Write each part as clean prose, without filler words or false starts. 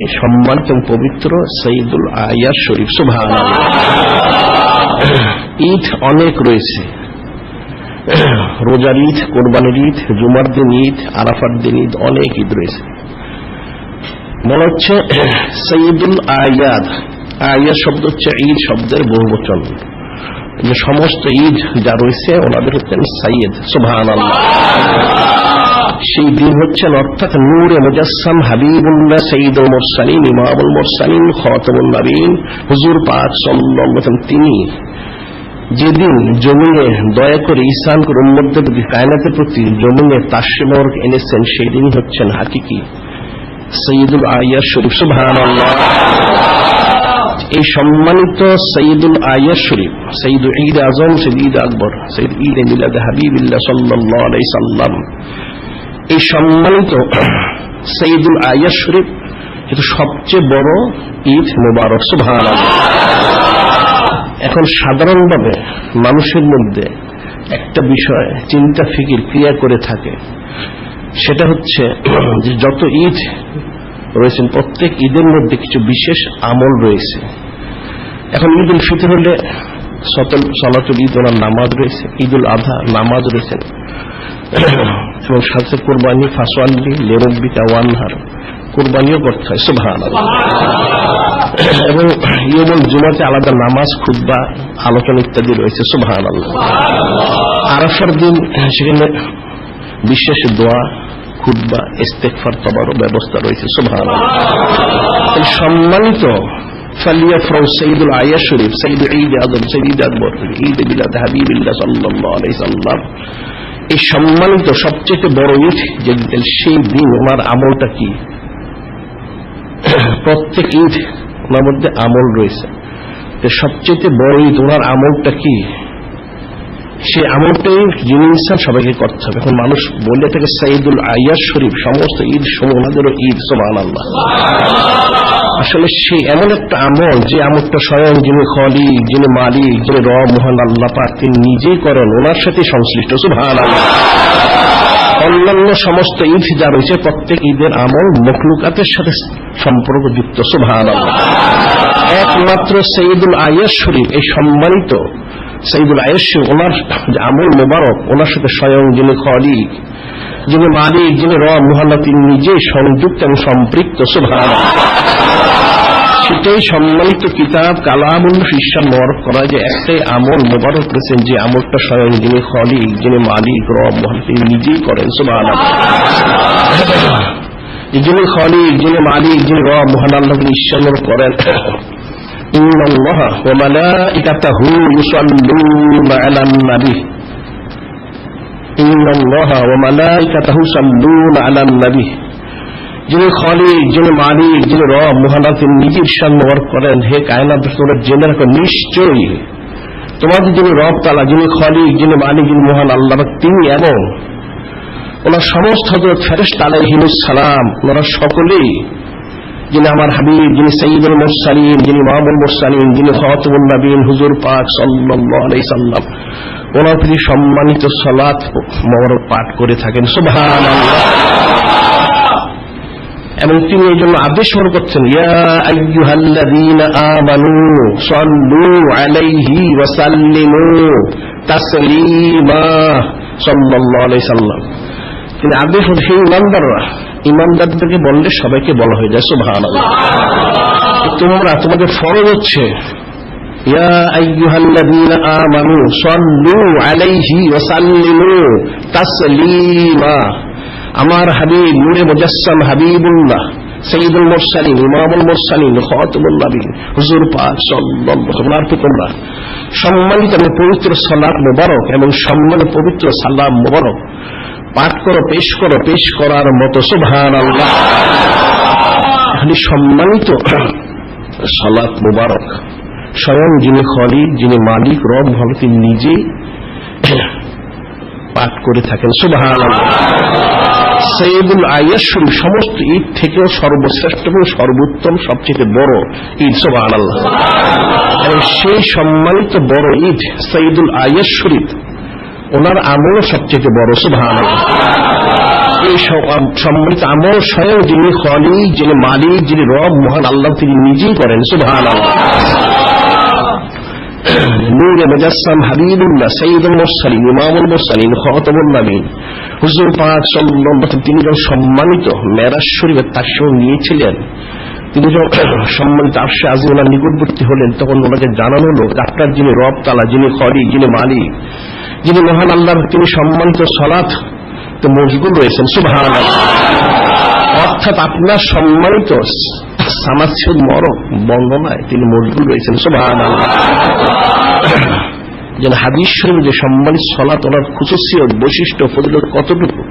সম্মানিত পবিত্র সঈদুল আয়াশ শরীফ। সুবহানাল্লাহ। ঈদ অনেক রয়েছে, রোজার ঈদ, কোরবানির ঈদ, জুমার দিন ঈদ, আরাফার দিন ঈদ, অনেক ঈদ রয়েছে। বলা হচ্ছে সঈদুল আয়াদ। আয়াদ শব্দ হচ্ছে ঈদ শব্দের বহুবচন। সমস্ত ঈদ যা রয়েছে ওনাদের হচ্ছেন সাইয়্যিদ। সুবহানাল্লাহ। সেই দিন হচ্ছেন অর্থাৎ নূরে মুজাসসাম হাবিবুল্লাহ সঈদুল মুরসালিন ইমামুল মুরসালিন খাতামুন নবীন হুজুর পাক সাল্লাল্লাহু আলাইহি ওয়াসাল্লাম তিনি যেদিন জমিনে দয়া করে ইহসান করে উম্মতের প্রতি, কায়নাতের প্রতি জমিনে তাশরিফ এনেছেন, সেই দিন হচ্ছেন হাকিকি সঈদুল আয়াশ শরীফ। সুবহানাল্লাহ। এই সম্মানিত সঈদুল আয়াশ শরীফ, সঈদ ঈদ আ'যম, সঈদ ঈদ আকবর, সঈদ ঈদ মিলাদ হাবিবিল্লাহ সাল্লাল্লাহু আলাইহি সাল্লাম, এই সম্মানিত সঈদুল আয়াশ শরীফ এটা সবচেয়ে বড় ঈদ মুবারক। সুবহানাল্লাহ। এখন সাধারণভাবে মানুষের মধ্যে একটা বিষয় চিন্তা ফিকির ক্রিয়া করে থাকে, সেটা হচ্ছে যে যত ঈদ রয়েছেন প্রত্যেক ঈদের মধ্যে কিছু বিশেষ আমল রয়েছে। এখন ঈদ উল ফিতর হলে সালাতুল ঈদ ওনার নামাজ রয়েছে, ঈদ উল আযহা নামাজ রয়েছে, এবং সাথে কোরবানি ফাসওয়ালি লিরাব্বিকা ওয়ানহার, কোরবানিও করতে হয়। সুবহানাল্লাহ। এবং ইয়ামুল জুমাতে আলাদা নামাজ, খুতবা, আলোচনা ইত্যাদি রয়েছে। সুবহানাল্লাহ। আরাফার দিন সেখানে বিশেষ দোয়া, খুতবা, ইস্তেগফার, তওবারও ব্যবস্থা রয়েছে। সুবহানাল্লাহ। সম্মানিত ফালিয়াফরাউ সঈদুল আয়াশ শরীফ, সঈদ ঈদ আ'যম, সঈদ ঈদ আকবর, ঈদ মিলাদ হাবিবিল্লাহ সাল্লাল্লাহু আলাইহি সাল্লাম, এই সম্মানিত সবচেয়ে বড় ঈদ যেদিন, সেই দিন ওনার আমলটা কি? প্রত্যেক ঈদ ওনার মধ্যে আমল রয়েছে, সবচেয়ে বড় ঈদ ওনার আমলটা কি? সেই আমলটাই যিনি ইনসান সবাইকে করতে হবে। এখন মানুষ বলে থাকে সঈদুল আয়াশ শরীফ, সমস্ত ঈদ সমূহ ওনাদেরও ঈদ। সুবহানাল্লাহ। আসলে সেই এমন একটা আমল, যে আমলটা স্বয়ং যিনি খালিক, যিনি মালিক, যিনি রব মহান আল্লাহ পাক তিনি নিজেই করেন, ওনার সাথে সংশ্লিষ্ট। সুবহানাল্লাহ। অন্যান্য সমস্ত ঈদ যা রয়েছে প্রত্যেক ঈদের আমল মখলুকাতের সাথে সম্পর্কযুক্ত। সুবহানাল্লাহ। একমাত্র সঈদুল আয়াশ শরীফ, এই সম্মানিত সঈদুল আয়াশ শরীফ, ওনার যে আমল মোবারক, ওনার সাথে স্বয়ং যিনি খালিক, যিনি মালিক, যিনি রব মহান তিনি নিজেই সংযুক্ত এবং সম্পৃক্ত। সুবহানাল্লাহ। সেটাই সম্মানিত কিতাব কালামুল ফিশান মোবারক করা, যে একটাই আমল মোবারক করেছেন, যে আমলটা স্বয়ং যিনি খালিক, যিনি মালিক, রব মহান তিনি নিজেই করেন। সুবহানাল্লাহ। যিনি খালিক, যিনি মালিক, যিনি রব মহান আল্লাহ তিনি ঈশ্বর করেন, ইন্নাল্লাহা ওয়া মালাইকাতাহু ইউসাল্লুনা আলান নবী, ইন্নাল্লাহা ওয়া মালাইকাতাহু ইউসাল্লুনা আলান নবী। যিনি খালিক, যিনি মালিক, যিনি রব মহান তিনি নিজের ঈর্ষান মোবারক করেন, হে কায়নাত তোমরা জেনে রাখো নিশ্চয়ই তোমাদের যিনি রব তাআলা, যিনি খালিক, যিনি মালিক, যিনি মহান আল্লাহ তিনি এবং ওনার সমস্ত হযরত ফেরেশতা আলাইহিমুস সালাম, ওনারা সকলেই যিনি আমার হাবিব, যিনি সঈদুল মুরসালিন, যিনি ইমামুল মুরসালিন, যিনি খাতামুন নবীন হুজুর পাক সাল্লাল্লাহু আলাইহি সাল্লাম, ওনার প্রতি সম্মানিত সালাত মোবারক পাঠ করে থাকেন। সুবহানাল্লাহ। এবং তিনি এই জন্য আদেশ করছেন, ইয়া আইয়ুহাল্লাযীনা আমানু সাল্লু আলাইহি ওয়া সাল্লিমু তাসলিমা সাল্লাল্লাহু আলাইহি সাল্লাম। তিনি আদেশ হচ্ছে ইমানদাররা, ইমানদারদেরকে বললে সবাইকে বলা হয়ে যায়। সুবহানাল্লাহ। তোমরা, তোমাদের ফরজ হচ্ছে ইয়া আইয়ুহাল্লাযীনা আমানু সাল্লু আলাইহি ওয়া সাল্লিমু তাসলিমা, আমার হাবিব নূরে মুজাসসাম হাবিবুল্লাহ সঈদুল মুরসালিন ইমামুল মুরসালিন খাতামুন নবীন হুজুর পাক সাল্লাল্লাহু আলাইহি ওয়াসাল্লাম তোমরা সম্মানিত পবিত্র সালাত মোবারক এবং সম্মানিত পবিত্র সালাম মোবারক পাঠ করো, পেশ করো, পেশ করার মতো। সুবহানাল্লাহ। এখানে সম্মানিত সালাত মোবারক স্বয়ং যিনি খালিক, যিনি মালিক, রব ভাবে তিনি নিজেই পাঠ করে থাকেন। সুবহানাল্লাহ। সঈদুল আয়াশ শরীফ সমস্ত ঈদ থেকেও সর্বশ্রেষ্ঠ এবং সর্বোত্তম, সবচেয়ে বড় ঈদ। সুবহানাল্লাহ। এবং সেই সম্মানিত বড় ঈদ সঈদুল আয়াশ শরীফ ওনার আমলও সবচেয়ে বড়। সুবহানাল্লাহ। এই সম্মানিত আমল স্বয়ং যিনি খালিক, যিনি মালিক, যিনি রব, মহান আল্লাহ তিনি নিজেই করেন। সুবহানাল্লাহ। নূরে মুজাসসাম হাবিবুল্লাহ সাইয়্যিদুল মুরসালিন ইমামুল মুরসালিন খাতামুন নবীন হুজুর পাক সাল্লাল্লাহু আলাইহি ওয়াসাল্লাম, তিনি যখন সম্মানিত মেরাজ শরীফে তাশরিফ নিয়েছিলেন, তিনি যখন সম্মানিত আরশে আজিমের নিকটবর্তী হলেন, তখন ওনাকে জানানো হলো আপনার যিনি রব তাআলা, যিনি খালিক, যিনি মালিক, যিনি মহান আল্লাহ, তিনি সম্মানিত সালাত তো মশগুল রয়েছেন। সুবহানাল্লাহ। অর্থাৎ আপনার সম্মানিত সামাসিদ মরক বর্ণনায় তিনি মশগুল রয়েছেন। সুবহানাল্লাহ। যেন হাদিস শরীফে যে সম্মানিত সালাত, ওনার খুসুসিয়ত, বৈশিষ্ট্য, ফজিলত কতটুকু।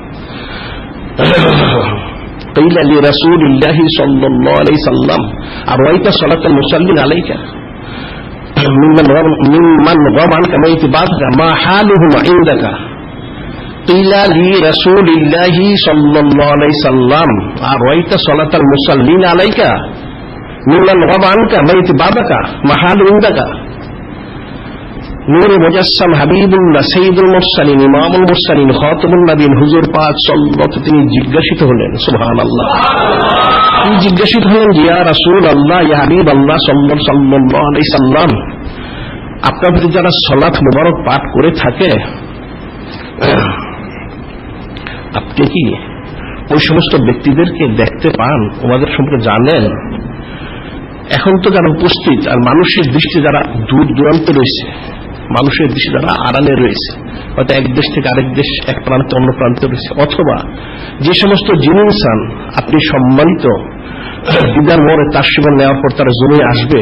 قيل لرسول الله صلى الله عليه وسلم أرأيت صلاة المصلين عليك ممن غاب عنك ميت بعدك ما حالهم عندك قيل لرسول الله صلى الله عليه وسلم أرأيت صلاة المصلين عليك ممن غاب عنك ميت بعدك ما حالهم عندك নূরে মুজাসসাম হাবিবুল্লাহ সাইয়্যিদুল মুরসালিন ইমামুল মুরসালিন খাতামুন নবীন হুজুর পাক সাল্লাল্লাহু আলাইহি ওয়াসাল্লাম, তিনি জিজ্ঞাসিত হলেন। সুবহানাল্লাহ। তিনি জিজ্ঞাসিত হলেন, ইয়া রাসূলুল্লাহ, ইয়া হাবিবাল্লাহ সাল্লাল্লাহু আলাইহি ওয়াসাল্লাম, আপনার প্রতি যারা সালাত মুবারক পাঠ করে থাকে, আপনি কি ওই সমস্ত ব্যক্তিদেরকে দেখতে পান, ওনাদের সম্পর্কে জানেন? এখন তো যারা উপস্থিত আর মানুষের দৃষ্টি যারা দূর দূরান্ত রয়েছে, মানুষের দৃষ্টি যারা আড়ালে রয়েছে, হয়তো এক দেশ থেকে আরেক দেশ, এক প্রান্ত অন্য প্রান্তে রয়েছে, অথবা যে সমস্ত জিনিসান আপনি সম্মানিত দিদার মোড়ে তার সেবন নেওয়ার পর তারা জমিয়ে আসবে,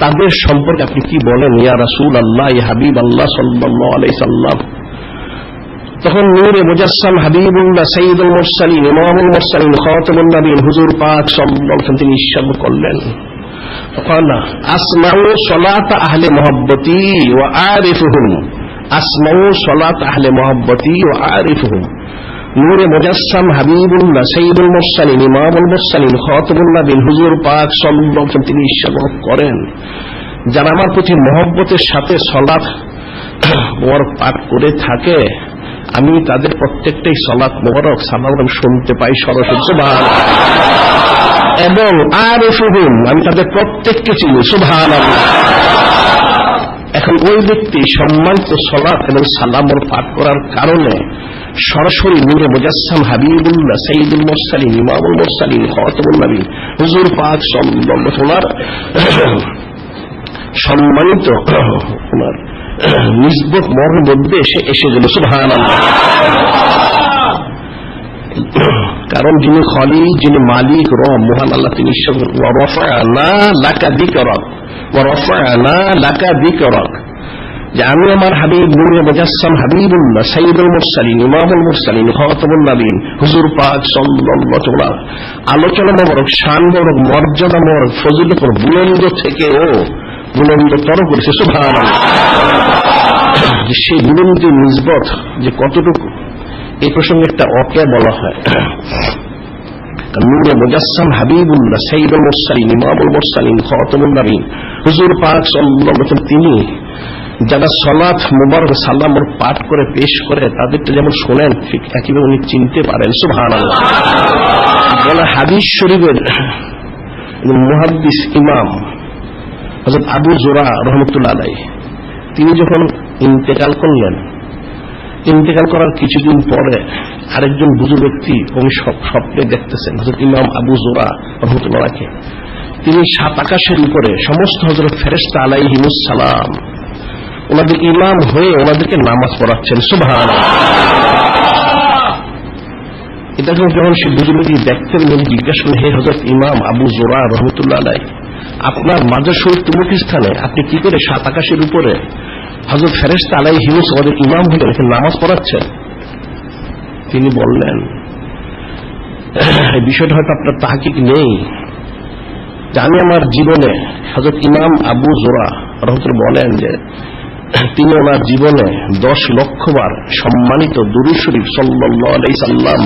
তাদের সম্পর্কে আপনি কি বলেন? ইয়া রাসূলুল্লাহ, ইয়া হাবিবাল্লাহ সাল্লাল্লাহু আলাইহি সাল্লাম। তখন নূরে মুজাসসাম হাবিবুল্লাহ সাইয়্যিদুল মুরসালিন ইমামুল মুরসালিন খাতামুন নবীন হুজুর পাক সাল্লাল্লাহু আলাইহি ওয়াসাল্লাম, তিনি ইরশাদ করলেন, قال اسمعوا صلاه اهل محبتي واعرفهم اسمعوا صلاه اهل محبتي واعرفهم নূরে মুজাসসাম হাবিবুল্লাহ সাইয়্যিদুল মুরসালিন ইমামুল মুরসালিন খাতামুন নবীন হুজুর পাক সাল্লাল্লাহু আলাইহি ওয়াসাল্লাম, তিনি ইরশাদ করেন, যারা আমার প্রতি মহব্বতের সাথে সালাত মুবারক পাঠ করে থাকে, আমি তাদের প্রত্যেকটাই সালাত মুবারক সালাম শুনতে পাই সরাসরি। সুবহানাল্লাহ। এবং আরিফুহুম, আমি তাদের প্রত্যেককে চিনি। সুবহানাল্লাহ। এখন ওই ব্যক্তি সম্মানিত সালাত এবং সালাম পাঠ করার কারণে সরাসরি নূরে মুজাসসাম হাবিবুল্লাহ সাইয়্যিদুল মুরসালিন ইমামুল মুরসালিন খাতামুন নবীন হুজুর পাক সাল্লাল্লাহু আলাইহি ওয়াসাল্লাম সম্মানিত ওনার নিসবত মর্মের মধ্যে এসে গেল। সুবহানাল্লাহ। কারণ যিনি খালিক, যিনি মালিক, রব, মহান আল্লাহ, তিনি ওয়া রাফা'না লাকা যিকরাক ওয়া রাফা'না লাকা যিকরাক, যে আমি আমার হাবিব নূরে মুজাসসাম হাবিবুল্লাহ সাইয়্যিদুল মুরসালিন ইমামুল মুরসালিন খাতামুন নবীন হুজুর পাক সাল্লাল্লাহু আলাইহি ওয়াসাল্লাম আলোচনা মোবারক, শান মোবারক, মর্যাদা মোবারক, ফজিলত বুলন্দ থেকেও বুলন্দতর করেছে। সুবহানাল্লাহ। সেই বুলন্দ নিসবত যে কতটুকু, এই প্রসঙ্গে একটা ওয়াকিয়া বলা হয়। নূরে মুজাসসাম হাবিবুল্লাহ সাইয়্যিদুল মুরসালিন ইমামুল মুরসালিন খাতামুন নবীন হুজুর পাক সাল্লাল্লাহু আলাইহি ওয়াসাল্লাম, তিনি যারা সালাত মুবারক সালাম পাঠ করে পেশ করে, তাদেরটা যেমন শোনেন ঠিক একইভাবে উনি চিনতে পারেন। সুবহানাল্লাহ। বলা হাদিস শরীফের মুহাদ্দিস ইমাম হযরত আবু যুরা রাহমাতুল্লাহ আলাইহি, তিনি যখন ইন্তেকাল করলেন, ইন্তেকাল করার কিছুদিন পরে আরেকজন বুজুর্গ ব্যক্তি উনি স্বপ্নে দেখতেছেন হযরত ইমাম আবু যুরা রাহমাতুল্লাহ আলাইহি, তিনি সাত আকাশের উপরে সমস্ত হযরত ফেরেশতা আলাইহিমুস সালাম ওনাদের ইমাম হয়ে ওনাদেরকে নামাজ পড়াচ্ছেন। সুবহানাল্লাহ। এটা যখন সে বুজুর্গটি দেখতেন, উনি জিজ্ঞাসা করলেন, হে হযরত ইমাম আবু যুরা রাহমাতুল্লাহ আলাইহি, আপনার মাজার শরীফ তুমুক স্থানে আপনি কি করে সাত আকাশের উপরে হযরত ফেরেশতা আলাইহিমুস ওদের ইমাম হয়ে এখানে নামাজ পড়াচ্ছেন? তিনি বললেন, এই বিষয়টা হয়তো আপনার তাহকিক নেই, যে আমি আমার জীবনে হযরত ইমাম আবু যুরা রাহমাতুল্লাহ বলেন যে তিনি ওনার জীবনে 10 লক্ষ বার সম্মানিত দুরূদ শরীফ সাল্লাল্লাহু আলাইহি সাল্লাম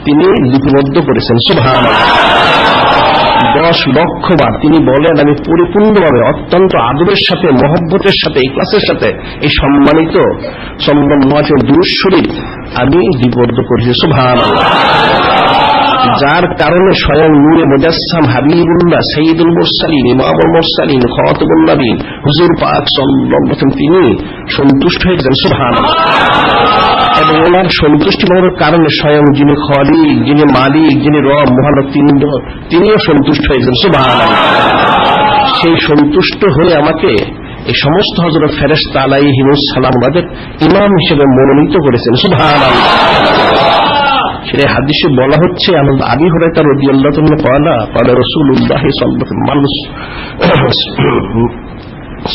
তিনি লিপিবদ্ধ করেছেন। সুবহানাল্লাহ। 10 লক্ষ বার তিনি বলেন, আমি পরিপূর্ণভাবে অত্যন্ত আদরের সাথে, মহব্বতের সাথে, ইখলাসের সাথে এই সম্মানিত সাল্লাল্লাহু আলাইহি দুরূদ শরীফ আমি লিপিবদ্ধ করেছি। সুবহানাল্লাহ। যার কারণে স্বয়ং নূরে মুজাসসাম হাবিবুল্লাহ সাইয়্যিদুল মুরসালিন ইমামুল মুরসালিন খাতামুন নবীন হুজুর পাক সাল্লাল্লাহু আলাইহি ওয়াসাল্লাম তিনি সন্তুষ্ট হয়েছেন। সুবহানাল্লাহ। এবং ওনার সন্তুষ্টি পাওয়ার কারণে স্বয়ং যিনি খালিক, যিনি মালিক, যিনি রব মহান, তিনিও সন্তুষ্ট হয়েছেন। সুবহানাল্লাহ। সেই সন্তুষ্ট হয়ে আমাকে এই সমস্ত হযরত ফেরেশতা আলাইহিমুস সালাম ওনাদের ইমাম হিসেবে মনোনীত করেছেন। সুবহানাল্লাহ। সেটা হাদিসে বলা হচ্ছে, আবু হুরায়রা রাদিয়াল্লাহু তাআলা قال رسول الله صلى الله عليه وسلم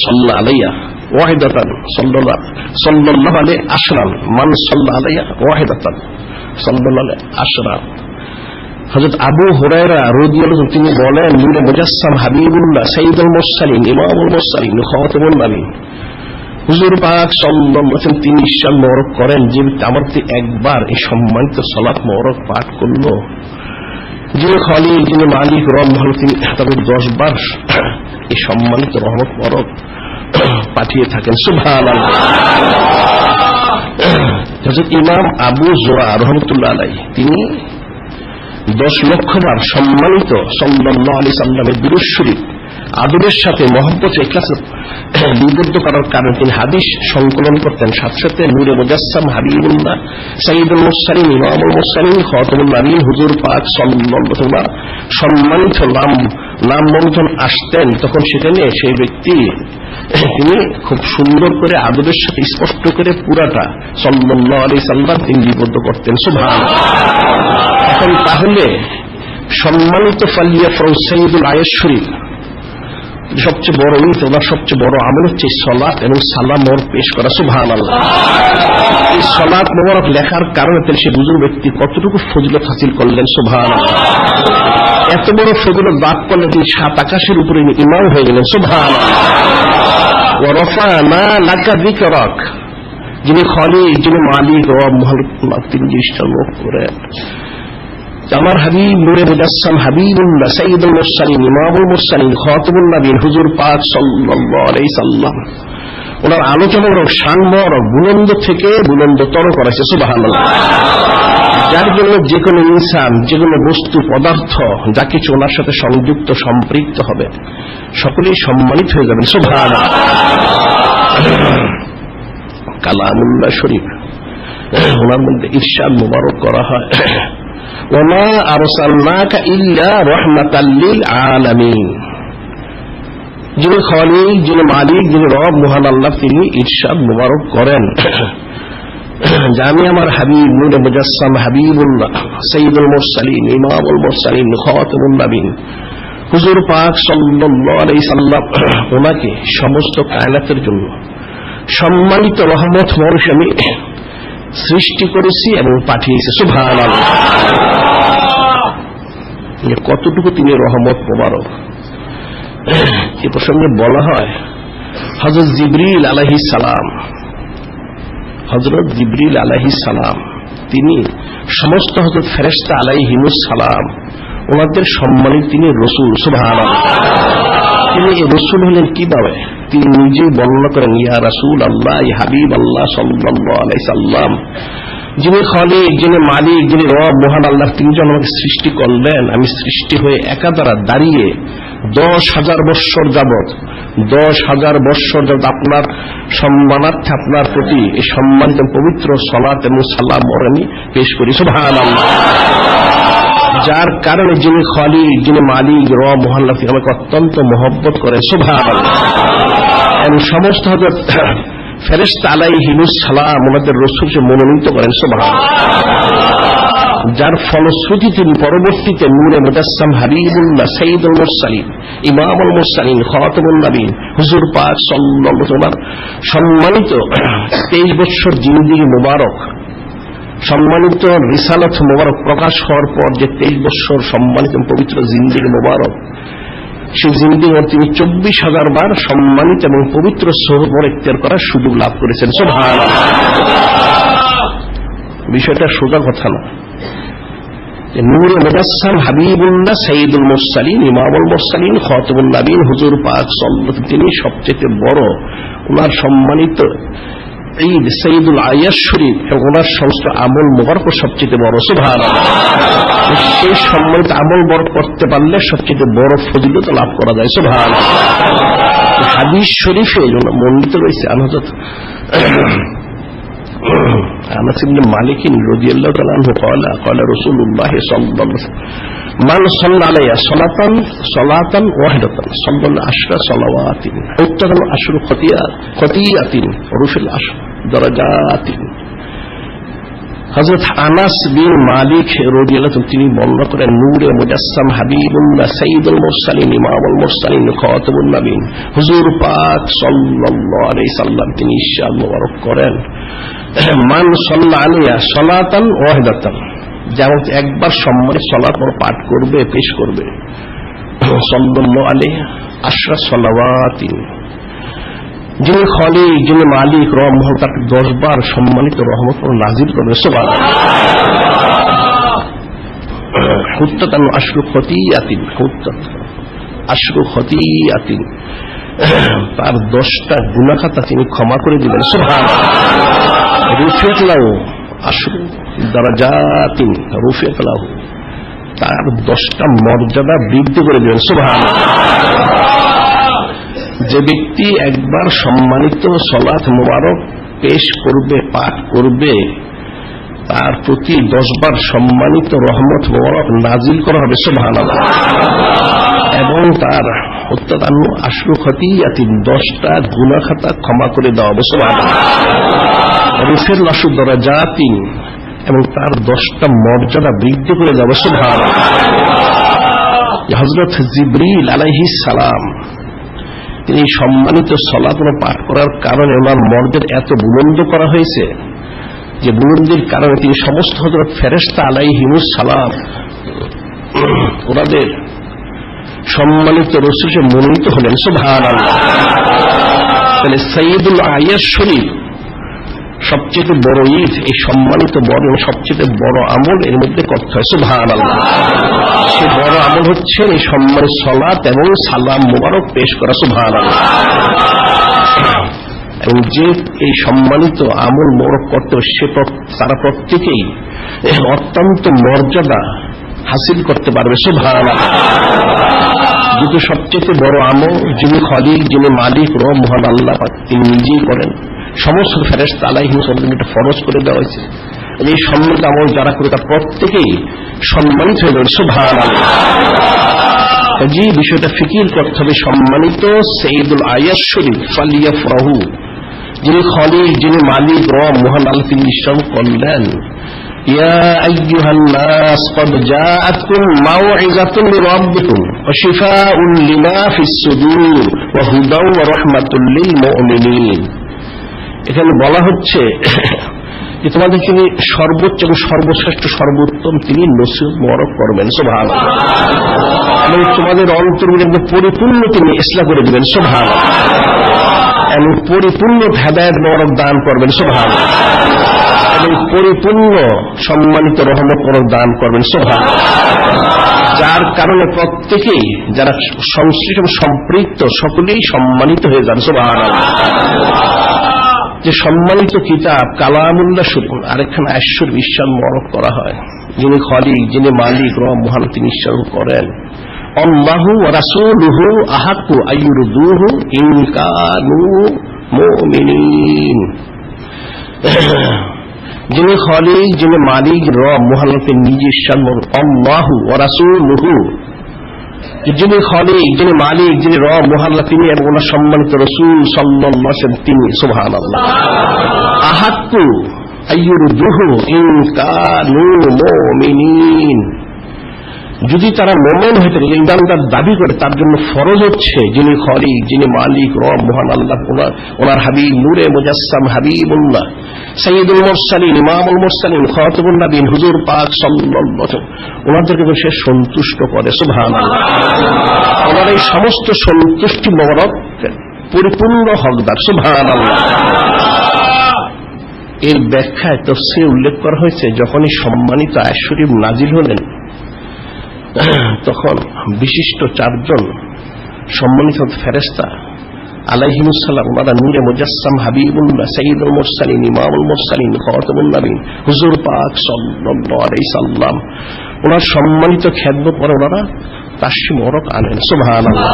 صلى عليه واحدة صلى الله عليه عشرا من صلى عليه واحدة صلى الله عليه عشرا। হযরত আবু হুরায়রা রাদিয়াল্লাহু তিনি বলেন, নূরে মুজাসসাম হাবিবুল্লাহ সাইয়্যিদুল মুরসালিন ইমামুল মুরসালিন খাতামুন নবীন হুজুর পাক সাল্লাল্লাহু আলাইহি ওয়াসাল্লাম তিনি ইরশাদ মোবারক করেন যে আমার একবার এই সম্মানিত সালাত মোবারক পাঠ করলো, যিনি খালিক, যিনি মালিক, রব মহান, তিনি তাদের 10 বার এই সম্মানিত রহমত মোবারক পাঠিয়ে থাকেন। সুবহানাল্লাহ। হযরত ইমাম আবু যুরা রাহমাতুল্লাহ আলাইহি তিনি 10 লক্ষ বার সম্মানিত সাল্লাল্লাহু আলাইহি সাল্লামের দুরূদ শরীফ আদরের সাথে মহব্বত ইখলাসে লিপিবদ্ধ করার কারণে তিনি হাদিস সংকলন করতেন। সাথে সাথে নূরে মুজাসসাম হাবিবুল্লাহ সাইয়্যিদুল মুরসালিন ইমামুল মুরসালিন খাতামুন নবীন হুজুর পাক সাল্লাল্লাহু আলাইহি ওয়াসাল্লাম সম্মানিত নাম মন্থন আসতেন, তখন সেখানে সেই ব্যক্তি তিনি খুব সুন্দর করে আদরের সাথে স্পষ্ট করে পুরাটা সাল্লাল্লাহু আলাইহি সাল্লাম তিনি লিপিবদ্ধ করতেন। সুবহানাল্লাহ। এখন তাহলে সম্মানিত ফালিয়াফরাউ সাইয়্যিদুল আয়াত শরীফ সবচেয়ে বড় ওনার সবচেয়ে বড় আমল হচ্ছে সালাত এবং সালাম ওর পেশ করা। সুবহানাল্লাহ। এই সালাত মোবারক লেখার কারণে সে বুজুর্গ ব্যক্তি কতটুকু ফজিলত হাসিল করলেন। সুবহানাল্লাহ। এত বড় ফজিলত লাভ করলে তিনি 7 আকাশের উপরে ইমাম হয়ে গেলেন। সুবহানাল্লাহ। ওয়া রাফা'না লাকা যিকরাক, যিনি খালিক, যিনি মালিক, রব মহান, তিনি ইশারা করেন আমার হাবিব নূরে মুজাসসাম হাবিবুল্লাহ সাইয়্যিদুল মুরসালিন ইমামুল মুরসালিন খাতামুন নবীন হুজুর পাক সাল্লাল্লাহু আলাইহি সাল্লাম ওনার আলোচনা শানমর বুলন্দ থেকে বুলন্দতর করেছে। সুবহানাল্লাহ। যার জন্য যে কোনো ইনসান, যে কোনো বস্তু, পদার্থ যা কিছু ওনার সাথে সংযুক্ত সম্পৃক্ত হবে সকলেই সম্মানিত হয়ে যাবেন। সুবহানাল্লাহ। কালামুল্লাহ শরীফ ওনার মধ্যে ইরশাদ মোবারক করা হয়, ওমা আরসালনাকা ইল্লা রাহমাতাল লিল আলামিন। যিনি খালিক, যিনি মালিক, যিনি রব মহান আল্লাহ তিনি ইরশাদ মোবারক করেন যে আমি আমার হাবিব নূরে মুজাসসাম হাবিবুল্লাহ সাইয়্যিদুল মুরসালিন ইমামুল মুরসালিন খাতামুন নবীন হুজুর পাক সাল্লাল্লাহু আলাইহি সাল্লাম ওনাকে সমস্ত কায়নাতের জন্য সম্মানিত রহমত মোবারক আমি সৃষ্টি করেছি এবং পাঠিয়েছি। সুবহানাল্লাহ। কতটুকু তিনি রহমত মোবারক। এ প্রসঙ্গে বলা হয় হযরত জিবরিল আলাইহিস সালাম, হযরত জিবরিল আলাইহিস সালাম তিনি সমস্ত হযরত ফেরেশতা আলাইহিমুস সালাম ওনাদের সম্মানিত তিনি রাসূল। সুবহানাল্লাহ। তিনি এই রাসূল হলেন কিভাবে তিনি নিজেই বর্ণনা করেন, ইয়া রাসূল আল্লাহ, ইয়া হাবিব আল্লাহ সাল্লাল্লাহু আলাইহি সাল্লাম, যিনি খালিক, যিনি মালিক, যিনি রব মহান আল্লাহ তিনি যখন আমাকে সৃষ্টি করলেন, আমি সৃষ্টি হয়ে একা দ্বারা দাঁড়িয়ে 10,000 বৎসর যাবৎ আপনার সম্মানার্থে আপনার প্রতি এই সম্মানিত পবিত্র সালাত এবং সালাম আমি পেশ করি। সুবহানাল্লাহ। যার কারণে যিনি খালিক, যিনি মালিক, রব মহান আল্লাহ তিনি আমাকে অত্যন্ত মহব্বত করেন। সুবহানাল্লাহ। এবং সমস্ত হযরত ফেরেশতা আলাইহিমুস সালাম ওনাদের রাসূল মনোনীত করেন। সুবহানাল্লাহ। যার ফলশ্রুতি তিনি পরবর্তীতে নূরে মুজাসসাম হাবিবুল্লাহ সাইয়্যিদুল মুরসালিন ইমামুল মুরসালিন খাতামুন নবীন হুজুর পাক সাল্লাল্লাহু আলাইহি ওয়াসাল্লাম সম্মানিত 23 বছর জিন্দেগি মোবারক, সম্মানিত রিসালাত মোবারক প্রকাশ হওয়ার পর যে 23 বছর সম্মানিত পবিত্র জিন্দেগি মোবারক, সেই জিন্দেগি তিনি 24,000 বার সম্মানিত এবং পবিত্র সোহবত ইখতিয়ার করার সুযোগ লাভ করেছেন। সুবহানাল্লাহ। বিষয়টা সোজা কথা না। নূরে মুজাসসাম হাবিবুল্লাহ সাইয়্যিদুল মুরসালিন ইমামুল মুরসালিন খাতামুন নবীন হুজুর পাক সাল্লাল্লাহু আলাইহি তিনি সবচেয়ে বড়, ওনার সম্মানিত ঈদ সাইয়্যিদুল আয়াশ শরীফ এবং ওনার সমস্ত আমল মোবারক সবচেয়ে বড়। সুবহানাল্লাহ। সেই সম্মানিত আমল বড় করতে পারলে সবচেয়ে বড় ফজিলত লাভ করা যায়। সুবহানাল্লাহ। হাদিস শরীফে বর্ণিত রয়েছে হযরত আনাস ইবনে মালিক রাদিয়াল্লাহু তাআলা আনহু قال رسول الله صلى الله عليه وسلم من صلى علي صلاة واحدة صلى عشر صلوات حتى عشر خطيئات ورفع العشر درجات। হযরত আনাস বিন মালিক রাদিয়াল্লাহু তাআলা তিনি বর্ণনা করেন নূরে মুজাসসাম হাবিবুল্লাহ সাইয়্যিদুল মুরসালিন ইমামুল মুরসালিন খাতামুন নবীন হুজুর পাক সাল্লাল্লাহু আলাইহি সাল্লাম তিনি ইরশাদ মোবারক করেন মান সাল্লা আলাইয়া সালাতান ওয়াহিদাতান, যেমন একবার সম্মানিত সালাত পাঠ করবে পেশ করবে, সাল্লাল্লাহু আলাইহি আশরা সালাওয়াতিন, যিনি খালিক যিনি মালিক রহমত তাকে 10 বার সম্মানিত রহমত নাজিল করবে। সুবহানাল্লাহ। হুত্তাতান আশরু খতিয়াতিন, হুত্তাত আশরু খতিয়াতিন, তার 10টা গুনাহ খাতা তিনি ক্ষমা করে দিবেন। সুবহানাল্লাহ। রুফিয়াত লাহু আশরু দারাজাতিন, রুফিয়াত লাহু, তার 10টা মর্যাদা বৃদ্ধি করে দিবেন। সুবহানাল্লাহ। যে ব্যক্তি একবার সম্মানিত সালাত মোবারক পেশ করবে পাঠ করবে তার প্রতি 10 বার সম্মানিত রহমত মোবারক নাজিল করা হবে। সুবহানাল্লাহ। এবং তার উত্তাদানু আশরু খতিয়াতিন 10টা গুনাহ খাতা ক্ষমা করে দেওয়া হবে। সুবহানাল্লাহ। রুফিল লাহু দারাজাতিন, এবং তার 10টা মর্যাদা বৃদ্ধি করে দেওয়া হবে। সুবহানাল্লাহ। হযরত জিবরিল আলাইহিস সালাম তিনি সম্মানিত সালাত পাঠ করার কারণে ওনার মর্যাদা এত বুলন্দ করা হয়েছে যে বুলন্দির কারণে তিনি সমস্ত হযরত ফেরেশতা আলাইহিমুস সালাম ওনাদের সম্মানিত রসুলে মনোনীত হলেন। সুবহানাল্লাহ। তাহলে সাইয়্যিদুল আয়াশ শরীফ সবচেয়ে বড় ঈদ, এই সম্মানিত বড় সবচেয়ে বড় আমল এর মধ্যে করতে হয়। সুবহানাল্লাহ। সে বড় আমল হচ্ছে এই সম্মানিত সালাত এবং সালাম মোবারক পেশ করা। সুবহানাল্লাহ। এবং যে এই সম্মানিত আমল মোবারক করতে সে তারা প্রত্যেকেই অত্যন্ত মর্যাদা হাসিল করতে পারবে। সুবহানাল্লাহ। যেহেতু সবচেয়ে বড় আমল যিনি খালিক যিনি মালিক মহান আল্লাহ তিনি নিজেই করেন, সমস্ত ফেরেশতা আলাইহিস সালাম এটা ফরজ করে দেওয়া হয়েছে। এই সম্মানিত আমল যারা করে তারা প্রত্যেকেই সম্মানিত হয়ে যাবে। সুবহানাল্লাহ। যে বিষয়টা ফিকির করতে হবে, সম্মানিত সাইয়্যিদুল আয়াশ শরীফ ফালিয়াফরাহু, যিনি খালিক যিনি মালিক মহান আল্লাহ তিনি ইরশাদ করলেন ইয়া আইয়ুহান নাস ক্বাদ জাআতকুম মাউইযাতুন মির রাব্বিকুম ওয়া শিফাউন লিমা ফিস সুদূর ওয়া হুদাও ওয়া রাহমাতুল লিল মুমিনিন। এখানে বলা হচ্ছে যে তোমাদের তিনি সর্বোচ্চ এবং সর্বশ্রেষ্ঠ সর্বোত্তম তিনি নসিহত মোবারক করবেন। সুবহানাল্লাহ। এবং তোমাদের অন্তরগুলো পরিপূর্ণ তিনি ইসলাহ করে দিবেন। সুবহানাল্লাহ। এবং পরিপূর্ণ হেদায়েত মোবারক দান করবেন। সুবহানাল্লাহ। এবং পরিপূর্ণ সম্মানিত রহমত মোবারক দান করবেন। সুবহানাল্লাহ। যার কারণে প্রত্যেকেই যারা সংশ্লিষ্ট এবং সম্পৃক্ত সকলেই সম্মানিত হয়ে যান। সুবহানাল্লাহ। যে সম্মানিত কিতাব কালামুল্লাহ শরীফ আরেকখানে আয়াত ইরশাদ মোবারক করা হয়, যিনি খালিক যিনি মালিক মহান তিনি ইরশাদ করেন আল্লাহু ওয়া রাসূলুহু আহাক্কু আইয়ুরদুহু ইন কানু মুমিনিন। যিনি খালিক যিনি মালিক মহান তিনি নিজে ইরশাদ আল্লাহু ওয়া রাসূলুহু, যিনি খালিক যিনি মালিক যিনি মহান তিনি এবং ওনার সম্মানিত রাসূল সাল্লাল্লাহু আলাইহি ওয়াসাল্লাম তিনি। সুবহানাল্লাহ। আহাক্কু আইয়ুরদুহু ইন কানু মুমিনিন, যদি তারা মুমিন হয়ে থাকে ইমানদার দাবি করে তার জন্য ফরজ হচ্ছে যিনি খালিক যিনি মালিক মহান আল্লাহ ওনার হাবিব নূরে মুজাসসাম হাবিবুল্লাহ সাইয়্যিদুল মুরসালিন ইমামুল মুরসালিন খাতামুন নবীন হুজুর পাক সাল্লাল্লাহু আলাইহি ওয়াসাল্লাম ওনাদেরকে সে সন্তুষ্ট করে। সুবহানাল্লাহ। ওনার এই সমস্ত সন্তুষ্টি মোবারক পরিপূর্ণ হকদার। সুবহানাল্লাহ। এর ব্যাখ্যায় তাফসীরে উল্লেখ করা হয়েছে, যখনই সম্মানিত আয়াত শরীফ নাজিল হলেন তখন বিশিষ্ট 4 জন সম্মানিত ফেরেশতা আলাইহিমুস সালাম, ওনারা নূরে মুজাসসাম হাবিবুল্লাহ সাইয়্যিদুল মুরসালিন ইমামুল মুরসালিন খাতামুন নবীন হুজুর পাক সাল্লাল্লাহু আলাইহি সাল্লাম, ওনার সম্মানিত খেদমত করে ওনারা তাশরিফ মোবারক আনেন। সুবহানাল্লাহ।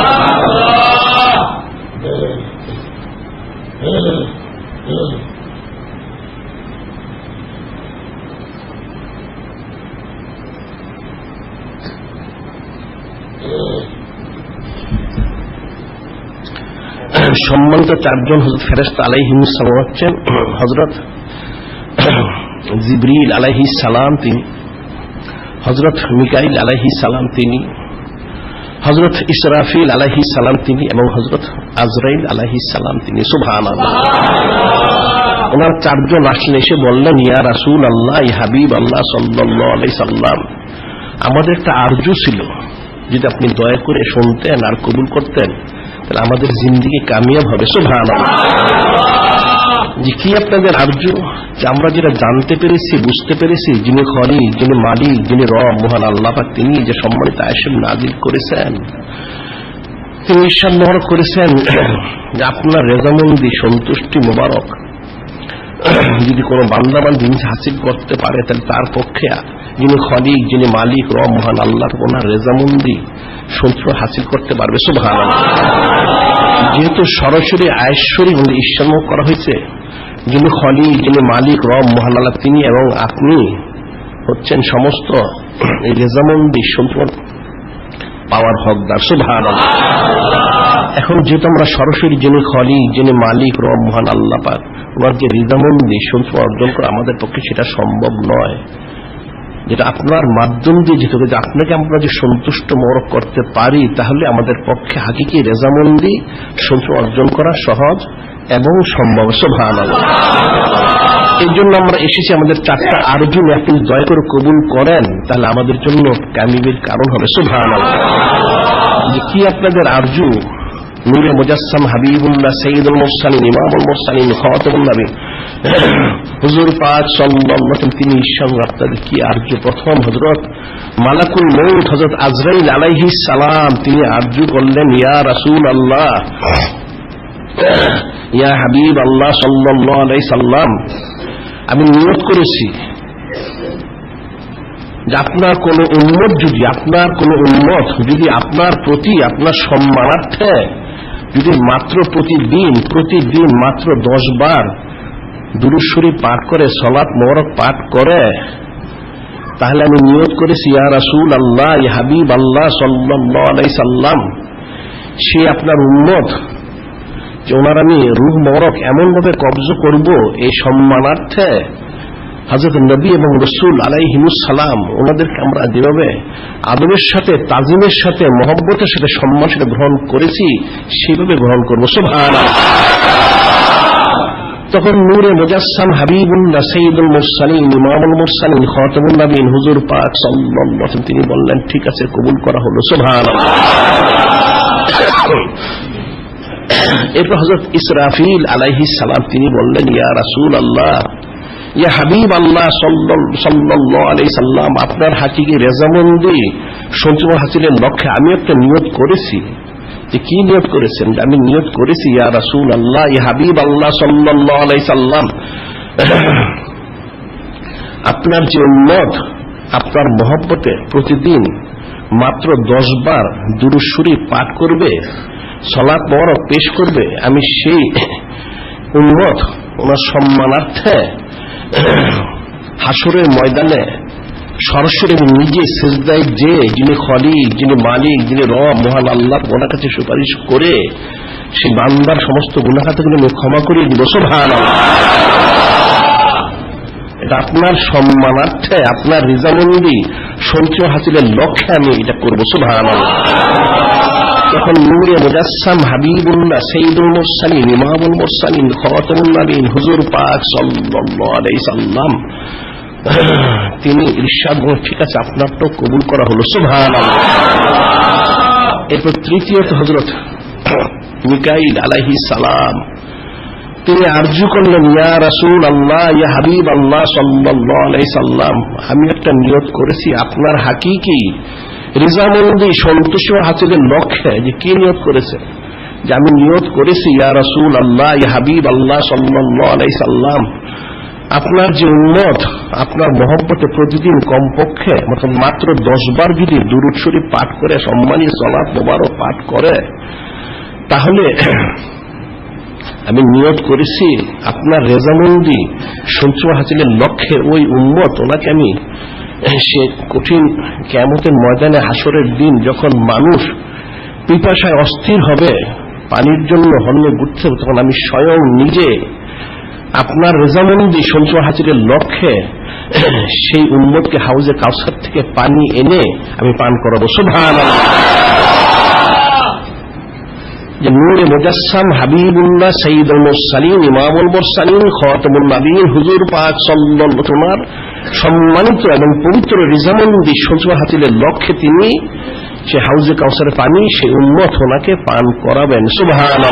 সম্মানিত 4 জন ফেরেশতা আলাইহিমুস সালাম হচ্ছেন হযরত জিবরিল আলাইহিস সালাম তিনি, হযরত মিকাইল আলাইহিস সালাম তিনি, হযরত ইসরাফিল আলাইহিস সালাম তিনি এবং হযরত আজরাইল আলাইহিস সালাম তিনি। সুবহানাল্লাহ। ওনার 4 জন আসলেন, এসে বললেন, ইয়া রাসূলুল্লাহ, ইয়া হাবিবাল্লাহ সাল্লাল্লাহু আলাইহি সাল্লাম, আমাদের একটা আরজু ছিল, যদি আপনি দয়া করে শুনতেন আর কবুল করতেন তাহলে আমাদের জিন্দেগি কামিয়াব হবে। সুবহানাল্লাহ। যে কি আপনাদের আরজু? যে আমরা যেটা জানতে পেরেছি, বুঝতে পেরেছি, যিনি খলিক, যিনি মালিক, যিনি রব মহান আল্লাহ পাক, তিনি যে সম্মানিত আয়াত শরীফ নাযিল করেছেন, তিনি ইরশাদ মোবারক করেছেন যে আপনার রেজামন্দি সন্তুষ্টি মোবারক যদি কোনো বান্দা বান্দী হাসিল করতে পারে তাহলে তার পক্ষে যিনি খলিক, যিনি মালিক, রব মহান আল্লাহ, ওনার রেজামন্দি সন্তুষ্ট হাসিল করতে পারবে। সুবহানাল্লাহ। যেহেতু সরাসরি আয়াত শরীফ ইরশাদ করা হয়েছে, যিনি খলিক, যিনি মালিক, রব মহান আল্লাহ, তিনি এবং আপনি হচ্ছেন সমস্ত এই রেজামন্দি সন্তুষ্ট পাওয়ার হকদার। সুবহানাল্লাহ। এখন যেহেতু আমরা সরাসরি যিনি খলিক, যিনি মালিক, রব মহান আল্লাহ পাক, ওনার যে রিজামন্দি সন্তুষ্ট অর্জন করা আমাদের পক্ষে সেটা সম্ভব নয়, যেটা আপনার মাধ্যম দিয়ে যেতে হবে। যে আপনাকে আমরা যে সন্তুষ্ট মোবারক করতে পারি তাহলে আমাদের পক্ষে হাকিকি রেজামন্দি সন্তুষ্ট অর্জন করা সহজ এবং সম্ভব। সুবহানাল্লাহ। এই জন্য আমরা এসেছি, আমাদের 4টা আরজু আপনি দয়া করে কবুল করেন তাহলে আমাদের জন্য কামিয়াবির কারণ হবে। সুবহানাল্লাহ। যে কি আপনাদের আরজু? নূরে মুজাসসাম হাবিবুল্লাহ সাইয়্যিদুল মুরসালিন ইমামুল মুরসালিন খাতামুন নবীন হুজুর পাক সাল্লাল্লাহু আলাইহি ওয়াসাল্লাম, তিনি ইনশাআল্লাহ আপনাদের কি আরজু? প্রথম হযরত মালাকুল মউত হযরত আজরাইল আলাইহিস সালাম তিনি আরজু করলেন, ইয়া রাসূলুল্লাহ, ইয়া হাবিব আল্লাহ সাল্লাল্লাহু আলাইহি সাল্লাম, আমি নিয়ত করেছি যে আপনার কোন উম্মত যদি আপনার প্রতি আপনার সম্মানার্থে যদি মাত্র প্রতিদিন মাত্র 10 বার দুরূদ শরীফ পাঠ করে, সালাত মোবারক পাঠ করে, তাহলে আমি নিয়ত করেছি, ইয়া রাসূলুল্লাহ, ইয়া হাবিব আল্লাহ সাল্লাল্লাহু আলাইহি সাল্লাম, সে আপনার উম্মত যে ওনার আমি রূহ মোবারক এমন ভাবে কবজ করব এই সম্মানার্থে হযরত নবী এবং রাসূল আলাইহিমুস সালাম ওনাদেরকে আমরা যেভাবে আদবের সাথে, তাজিমের সাথে, মহব্বতের সাথে, সম্মানের সাথে গ্রহণ করেছি সেভাবে গ্রহণ করব। সুবহানাল্লাহ। তখন নূরে মুজাসসাম হাবিবুল্লাহ সাইয়্যিদুল মুরসালিন ইমামুল মুরসালিন খাতামুন নবীন হুজুর পাক সাল্লাল্লাহু আলাইহি ওয়াসাল্লাম তিনি বললেন, ঠিক আছে, কবুল করা হলো। সুবহানাল্লাহ। এরপর হযরত ইসরাফিল আলাইহিস সালাম তিনি বললেন, ইয়া রাসূলুল্লাহ, ইয়া হাবিব আল্লাহ সাল্লাল্লাহু আলাইহি সাল্লাম, আপনার হাকিকি রেজামন্দি সন্তুষ্ট হাসিলের লক্ষ্যে আমি একটা নিয়ত করেছি। যে কি নিয়ত করেছেন? আমি নিয়ত করেছি, ইয়া রাসূলুল্লাহ, ইয়া হাবিব আল্লাহ সাল্লাল্লাহু আলাইহি সাল্লাম, আপনার যে উম্মত আপনার মহব্বতে প্রতিদিন মাত্র 10 বার দুরূদ শরীফ পাঠ করবে, সালাত মোবারক পেশ করবে, আমি সেই উম্মত ওনার সম্মানার্থে হাসরের ময়দানে সরাসরি নিজে সিজদায় যে যিনি খলিক, যিনি মালিক, যিনি রব মহান আল্লাহ, ওনার কাছে সুপারিশ করে সেই বান্দার সমস্ত গুনাহ খাতাগুলো আমি ক্ষমা করে দিব। সুবহানাল্লাহ। এটা আপনার সম্মানার্থে, আপনার রিজামন্দি সন্তুষ্ট হাসিলের লক্ষ্যে আমি এটা করব। সুবহানাল্লাহ। তখন নূরে মুজাসসাম হাবিবুল্লাহ সাইয়্যিদুল মুরসালিন ইমামুল মুরসালিন খাতামুন নবীন হুজুর পাক সাল্লাল্লাহু আলাইহি সাল্লাম তিনি ইরশাদ করেন, ঠিক আছে, আপনারটাও কবুল করা হলো। সুবহানাল্লাহ। এরপর তৃতীয়ত হযরত মিকাইল আলাইহিস সালাম তিনি আরজু করলেন, ইয়া রাসূল আল্লাহ, ইয়া হাবিব আল্লাহ সাল্লাল্লাহু আলাইহি সাল্লাম, আমি একটা নিয়ত করেছি আপনার হাকিকি রিজামন্দি সন্তুষ্ট হাসিলের লক্ষ্যে। যে কি নিয়ত করেছে? যে আমি নিয়ত করেছি, ইয়া রাসূল আল্লাহ, ইয়া হাবিব আল্লাহ সাল্লাল্লাহু আলাইহি সাল্লাম, আপনার যে উম্মত আপনার মহব্বতে প্রতিদিন কমপক্ষে মাত্র 10 বার যদি দুরূদ শরীফ পাঠ করে, সম্মানী সালাত মোবারক পাঠ করে, তাহলে আমি নিয়ত করেছি আপনার রেজামন্দি সন্তুষ্ট হাসিলের লক্ষ্যে ওই উম্মত ওনাকে আমি সে কঠিন কিয়ামতের ময়দানে হাসরের দিন যখন মানুষ পিপাসায় অস্থির হবে, পানির জন্য হন্যে ঘুরতে হবে, তখন আমি স্বয়ং নিজে আপনার রেজামন্দি সন্তুষ্ট হাসিলের লক্ষ্যে সেই উম্মতকে হাউজে কাউসার থেকে পানি এনে আমি পান করাবো। সুবহানাল্লাহ। যে নূরে মুজাসসাম হাবিবুল্লাহ সাইয়্যিদুল মুরসালিন ইমামুল মুরসালিন খাতামুন নবীন হুজুর পাক সাল্লাল্লাহু তোমার সম্মানিত এবং পবিত্র রিজামন্দি সন্তুষ্ট হাসিলের লক্ষ্যে তিনি সে হাউজে কাউসারের পানি সেই উম্মত ওনাকে পান করাবেন। সুবহানাল্লাহ।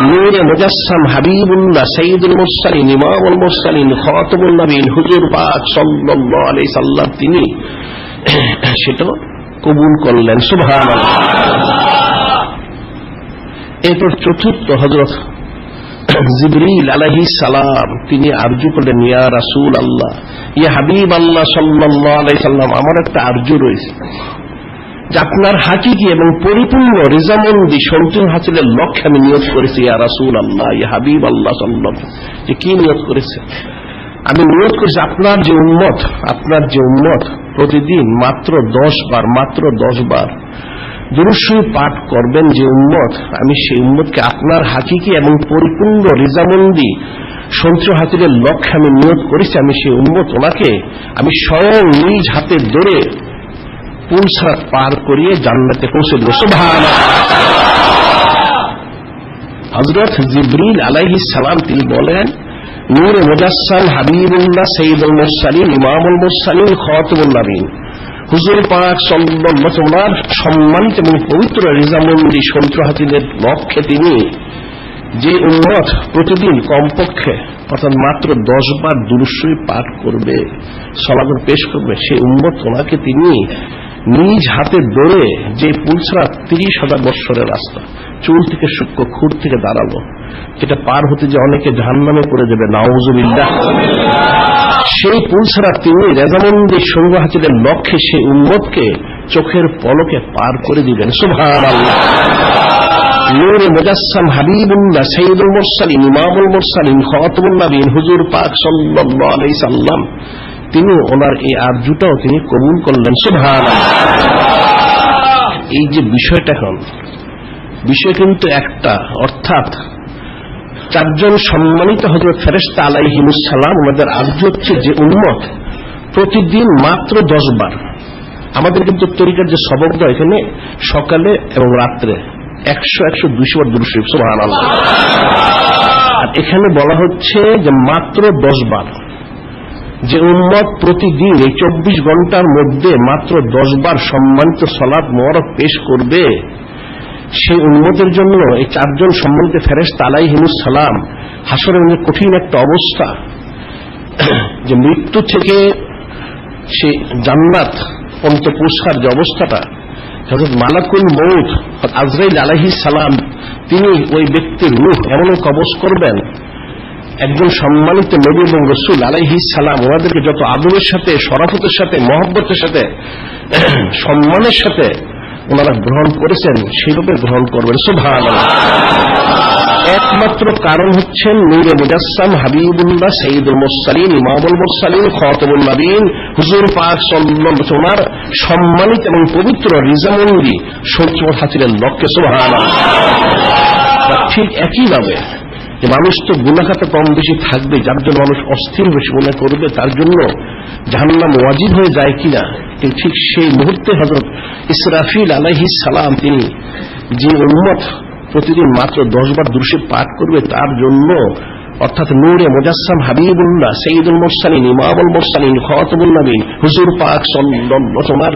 নূরে মুজাসসাম হাবিবুল্লাহ সাইয়্যিদুল মুরসালিন ইমামুল মুরসালিন খাতামুন নবীন হুজুর পাক সাল্লাল্লাহু আলাইহি সাল্লাম তিনি সেটা কবুল করলেন। সুবহানাল্লাহ। এরপর চতুর্থ হযরত জিবরিল আলাইহিস সালাম তিনি আরজু করলেন, ইয়া রাসূল আল্লাহ, ইয়া হাবিব আল্লাহ সাল্লাল্লাহু আলাইহি সাল্লাম, আমার একটা আরজু রয়েছে যে আপনার হাকিকি এবং পরিপূর্ণ রিজামন্দি সন্তুষ্ট হাসিলের লক্ষ্যে আমি নিয়ত করেছি, ইয়া রাসূল আল্লাহ, ইয়া হাবিব আল্লাহ সাল্লাল্লাহু। যে কি নিয়ত করেছে? আমি নিয়ত করেছি আপনার যে উম্মত প্রতিদিন মাত্র 10 বার দুরূদ শরীফ পাঠ করবেন যে উম্মত, আমি সেই উম্মতকে আপনার হাকিকি এবং পরিপূর্ণ রিজামন্দি সন্তুষ্ট হাসিলের লক্ষ্যে আমি নিয়ত করেছি, আমি সেই উম্মত ওনাকে আমি স্বয়ং নিজ হাতে ধরে পুলসারাত পার করিয়ে জান্নাতে পৌঁছে দেব। সুবহানাল্লাহ। হযরত জিবরিল আলাইহিস সালাম তিনি বলেন, নূরে মুজাসসাম হাবিবুল্লাহ সাইয়্যিদুল মুরসালিন ইমামুল মুরসালিন খাতামুন নবীন হুজুর পাক সাল্লাল্লাহু তোমার সম্মানিত এবং পবিত্র রিজামন্দি সন্তুষ্ট হাসিলের লক্ষ্যে তিনি যে উম্মত প্রতিদিন কমপক্ষে অর্থাৎ মাত্র 10 বার দুরূদ শরীফ পাঠ করবে, সালাত পেশ করবে, সেই উম্মত ওনাকে তিনি নিজ হাতে ধরে যে পুলসরা 30,000 বৎসরের রাস্তা, চুল থেকে সূক্ষ্ম খুর থেকে দাঁড়ালো, যেটা পার হতে যে অনেকে জাহান্নামে পড়ে যাবে, নাউযুবিল্লাহ, সেই পুলসরা তিনি রেজামন্দি সন্তুষ্ট হাসিলের লক্ষ্যে সেই উম্মতকে চোখের পলকে পার করে দিবেন। সুবহানাল্লাহ। নূরে মুজাসসাম হাবিবুল্লাহ সাইয়্যিদুল মুরসালিন ইমামুল মুরসালিন খাতামুন নবীন হুজুর পাক সাল্লাল্লাহু আলাইহি সাল্লাম তিনি ওনার এই আরজুটাও তিনি কবুল করলেন। সুবহানাল্লাহ। এই যে বিষয় কিন্তু একটা, অর্থাৎ 4 জন সম্মানিত হযরত ফেরেশতা আলাইহিমুস সালাম ওনাদের আরজু হচ্ছে যে উম্মত প্রতিদিন মাত্র 10 বার। আমাদের কিন্তু তরিকার যে সবক দেয় এখানে সকালে এবং রাত্রে 100-200 বার দুরূদ শরীফ। সুবহানাল্লাহ। আর এখানে বলা হচ্ছে যে মাত্র 10 বার, যে উম্মত প্রতিদিন এই 24 ঘন্টার মধ্যে মাত্র 10 বার সম্মানিত সালাত মোবারক পেশ করবে, সেই উম্মতের জন্য এই 4 জন সম্মানিত ফেরেশতা আলাইহিমুস সালাম হাসরের মধ্যে কঠিন একটা অবস্থা, যে মৃত্যু থেকে সে জান্নাত পর্যন্ত পৌঁছার যে অবস্থাটা, হযরত মালাকুল মউত আজরাইল আলাইহিস সালাম তিনি ওই ব্যক্তির রূহ এমন কবজ করবেন, একজন সম্মানিত নবী এবং রাসূল আলাইহিস সালাম ওনাদেরকে যত আদরের সাথে, শরাফতের সাথে, মহব্বতের সাথে, সম্মানের সাথে ওনারা গ্রহণ করেছেন, সেইভাবে গ্রহণ করবেন। সুবহানাল্লাহ। একমাত্র কারণ হচ্ছেন নূরে মুজাসসাম হাবিবুল্লাহ সাইয়্যিদুল মুরসালিন ইমামুল মুরসালিন খাতামুন নবীন হুজুর পাক সাল্লাল্লাহু তোমার সম্মানিত এবং পবিত্র রিজামন্দি সন্তুষ্ট হাসিলের লক্ষ্যে। সুবহানাল্লাহ। ঠিক একইভাবে যে মানুষ তো গুনাহগার কম বেশি থাকবে, যার জন্য মানুষ অস্থির বেশি মনে করবে, তার জন্য জাহান্নাম ওয়াজিব হয়ে যায় কিনা, কিন্তু ঠিক সেই মুহূর্তে হযরত ইসরাফিল আলাইহিস সালাম তিনি যে উম্মত প্রতিদিন মাত্র 10 বার দুরূদ শরীফ পাঠ করবে তার জন্য, অর্থাৎ নূরে মুজাসসাম হাবিবুল্লাহ সাইয়্যিদুল মুরসালিন ইমামুল মুরসালিন খাতামুন নবীন হুজুর পাক সাল্লাল্লাহু তোমার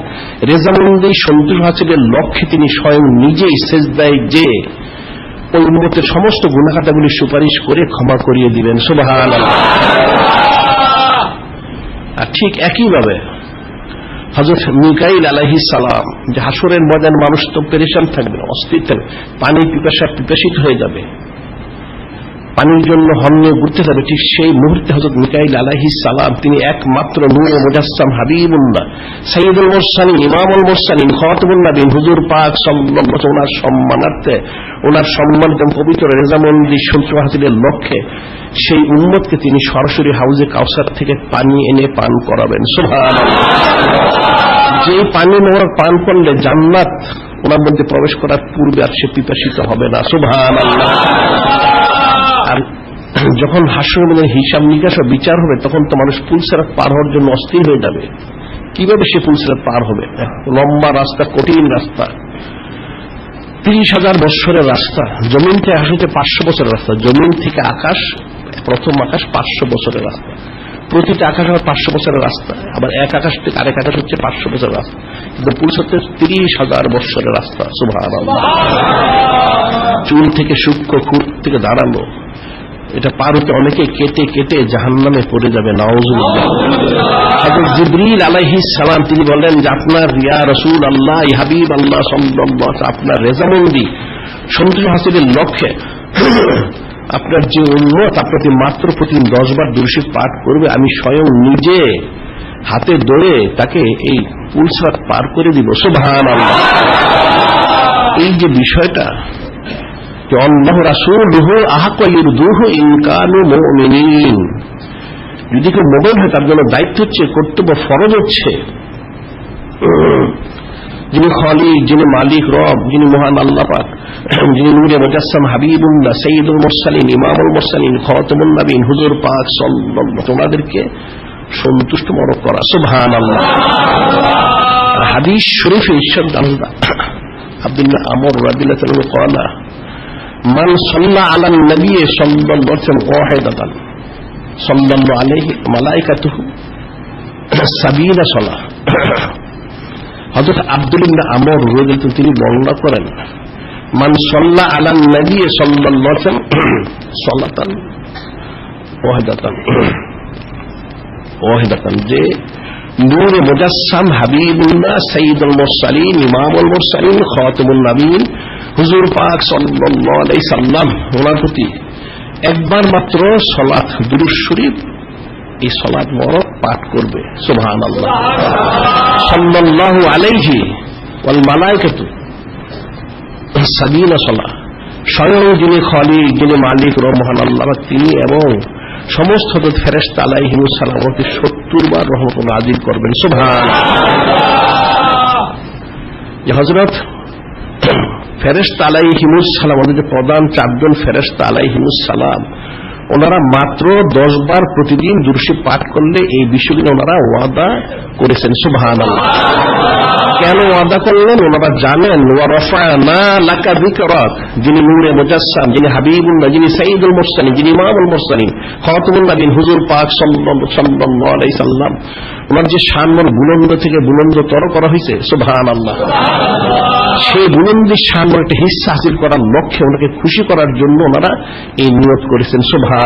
রেজামন্দি সন্তুষ্ট হাসিলের লক্ষ্যে তিনি স্বয়ং নিজেই সিজদায় যে ওই উম্মতের সমস্ত গুনাহখাতাগুলি সুপারিশ করে ক্ষমা করিয়ে দিবেন। সুবহানাল্লাহ। আর ঠিক একইভাবে হযরত মিকাইল আলাইহিস সালাম, যে হাসরের ময়দানে মানুষ তো পেরেশান থাকবে, অস্থির থাকবে, পানি পিপাসিত হয়ে যাবে, পানির জন্য হন নিয়ে ঘুরতে যাবে, ঠিক সেই মুহূর্তে হযরত মিকাইল আলাইহিস সালাম তিনি একমাত্র নূরে মুজাসসাম হাবিবুল্লাহ সাইয়্যিদুল মুরসালিন ইমামুল মুরসালিন খাতামুন নবীন হুজুর পাক সাল্লাল্লাহু আলাইহি ওয়াসাল্লাম ওনার সম্মানার্থে, ওনার সম্মানিত পবিত্র রেজামন্দি সূত্র হাসিলের লক্ষ্যে সেই উম্মতকে তিনি সরাসরি হাউজে কাউসার থেকে পানি এনে পান করাবেন। সুবহানাল্লাহ। যে পানি মোবারক পান করলে জান্নাত ওনার মধ্যে প্রবেশ করার পূর্বে আর সে পিপাসিত হবে না। সুবহানাল্লাহ। আর যখন হাসরের মধ্যে হিসাব নিকাশ বিচার হবে, তখন তো মানুষ পুলসিরাত পার হওয়ার জন্য অস্থির হয়ে যাবে। কিভাবে সে পুলসিরাত পার হবে? লম্বা রাস্তা, কঠিন রাস্তা, 30,000 বছরের রাস্তা, জমিন থেকে আকাশ হচ্ছে 500 বছরের রাস্তা, জমিন থেকে আকাশ, প্রথম আকাশ 500 বছরের রাস্তা, প্রতিটা আকাশ আবার 500 বছরের রাস্তা, আবার এক আকাশ থেকে আরেক আকাশ হচ্ছে 500 বছরের রাস্তা, কিন্তু পুলস হচ্ছে 30,000 বছরের রাস্তা। সুবহানাল্লাহ। চুল থেকে সূক্ষ্ম, খুঁট থেকে দাঁড়ানো, এটা পার হতে অনেকে কেটে কেটে জাহান্নামে পড়ে যাবে। নাউযুবিল্লাহ। হযরত জিবরিল আলাইহিস সালাম তিনি বলেন যে আপনার ইয়া রাসূলুল্লাহ, ইয়া হাবিব আল্লাহ সাল্লাল্লাহু আলাইহি ওয়াসাল্লাম, আপনার রেজামন্দি সন্তুষ্ট হাসিলের লক্ষ্যে আপনার যে উম্মত আপনাকে মাত্র প্রতিদিন 10 বার দুরূদ পাঠ করবে, আমি স্বয়ং নিজে হাতে ধরে তাকে এই পুলসিরাত পার করে দিব। সুবহানাল্লাহ। এই যে বিষয়টা, আল্লাহ রাসূলুহু আহাক্কু ইরদুহু ইন কানু মুমিনিন, যদি কেউ মুমিন হয় তার জন্য দায়িত্ব হচ্ছে, কর্তব্য, ফরজ হচ্ছে, যিনি খালিক, যিনি মালিক, রব, যিনি মহান আল্লাহ পাক, যিনি নূরে মুজাসসাম হাবিবুল্লাহ সাইয়্যিদুল মুরসালিন ইমামুল মুরসালিন খাতামুন নবীন হুজুর পাক সাল্লাল্লাহু আলাইহি ওয়াসাল্লাম, তোমাদেরকে সন্তুষ্ট মনে করা। সুবহানাল্লাহ। হাদিস শরীফে ইরশাদ আব্দুল্লাহ আমর রাদিয়াল্লাহু তাআলা قال من صلى على النبي صلى الله عليه وسلم واحدة صلى الله عليه ملائكته 70 صلاة। হযরত আব্দুল্লাহ আমর রাদিয়াল্লাহু তিনি বর্ণনা করেন, মান সাল্লা আলা নবী সাল্লাল্লাহু আলাইহি ওয়াসাল্লাম সালাতান ওয়াহিদাতান, যে নূরে মুজাসসাম হাবিবুল্লাহ সাইয়্যিদুল মুরসালিন ইমামুল মুরসালিন খাতামুন নবীন হুজুর পাক সাল্লাল্লাহু আলাইহি সাল্লাম ওনার প্রতি একবার মাত্র সালাত দুরূদ শরীফ, এই সালাত মোবারক পাঠ করবে। সুবহানাল্লাহ। সাল্লাল্লাহু আলাইহি ওয়াল মালায়েকাতু 70 সালাহ, স্বয়ং যিনি খালিক, যিনি মালিক, রব মহান আল্লাহ, তিনি এবং সমস্ত ফেরেশতা আলাইহিমুস সালাম ওকে 70 বার রহমত নাযিল করবেন। সুবহানাল্লাহ। যে হযরত ফেরেশতা আলাইহিমুস সালাম, ওদের প্রধান 4 জন ফেরেশতা আলাইহিমুস সালাম, ওনারা মাত্র 10 বার প্রতিদিন দুরূদ পাঠ করলে এই বিষয়গুলো ওনারা ওয়াদা করেছেন। সুবহানাল্লাহ। কেন ওয়াদা করলেন? ওনারা জানেন ওয়া রাফা'না লাকা যিকরাক, যিনি নূরে মুজাসসাম, যিনি হাবিবুল্লাহ, যিনি সাইয়্যিদুল মুরসালিন, যিনি ইমামুল মুরসালিন খাতামুন নবীন হুজুর পাক সাল্লাল্লাহু আলাইহি সাল্লাম, ওনার যে শানমন বুলন্দ থেকে বুলন্দতর করা হয়েছে। সুবহানাল্লাহ। সেই বুলন্দি শানমন একটা হিস্সা হাসিল করার লক্ষ্যে ওনাকে খুশি করার জন্য ওনারা এই নিয়ত করেছেন। সুবহানাল্লাহ।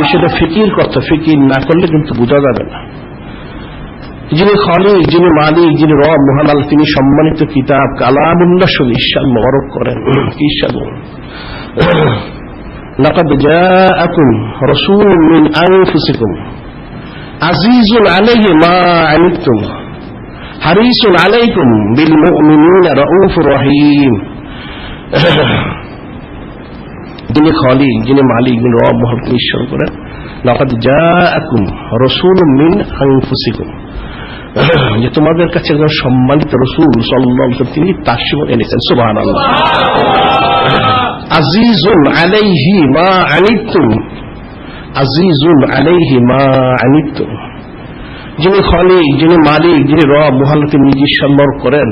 বিষয়টা ফিকির করতে, ফিকির না করলে কিন্তু বোঝা যাবে না। যিনি খালিক, যিনি মালিক, যিনি রব মহান আল্লাহ, তিনি সম্মানিত কিতাব কালামুল্লাহ শুনে ইরশাদ মোবারক করেন। কি ইরশাদ? লাকাদ জাআকুম রাসূলুম মিন আনফুসিকুম আজিজুন আলাইহি মা আনিতুম হারিসুন আলাইকুম বিল মুমিনিনা রাউফুর রহিম। যিনি খালিক, যিনি মালিক, যিনি রব মহান, তিনি ইরশাদ করেন লাকাদ জাআকুম রাসূলুম মিন আনফুসিকুম, যে তোমাদের কাছে একজন সম্মানিত রাসূল সাল্লাল্লাহু আলাইহি ওয়াসাল্লাম তিনি তাশরীফ এনেছেন। সুবহানাল্লাহ। আজিজুন আলাইহি মা আনিতুম, আজিজুন আলাইহি মা আনিতুম, যিনি খালিক, যিনি মালিক, যিনি রব মহান, তিনি নিজে সম্মান করেন,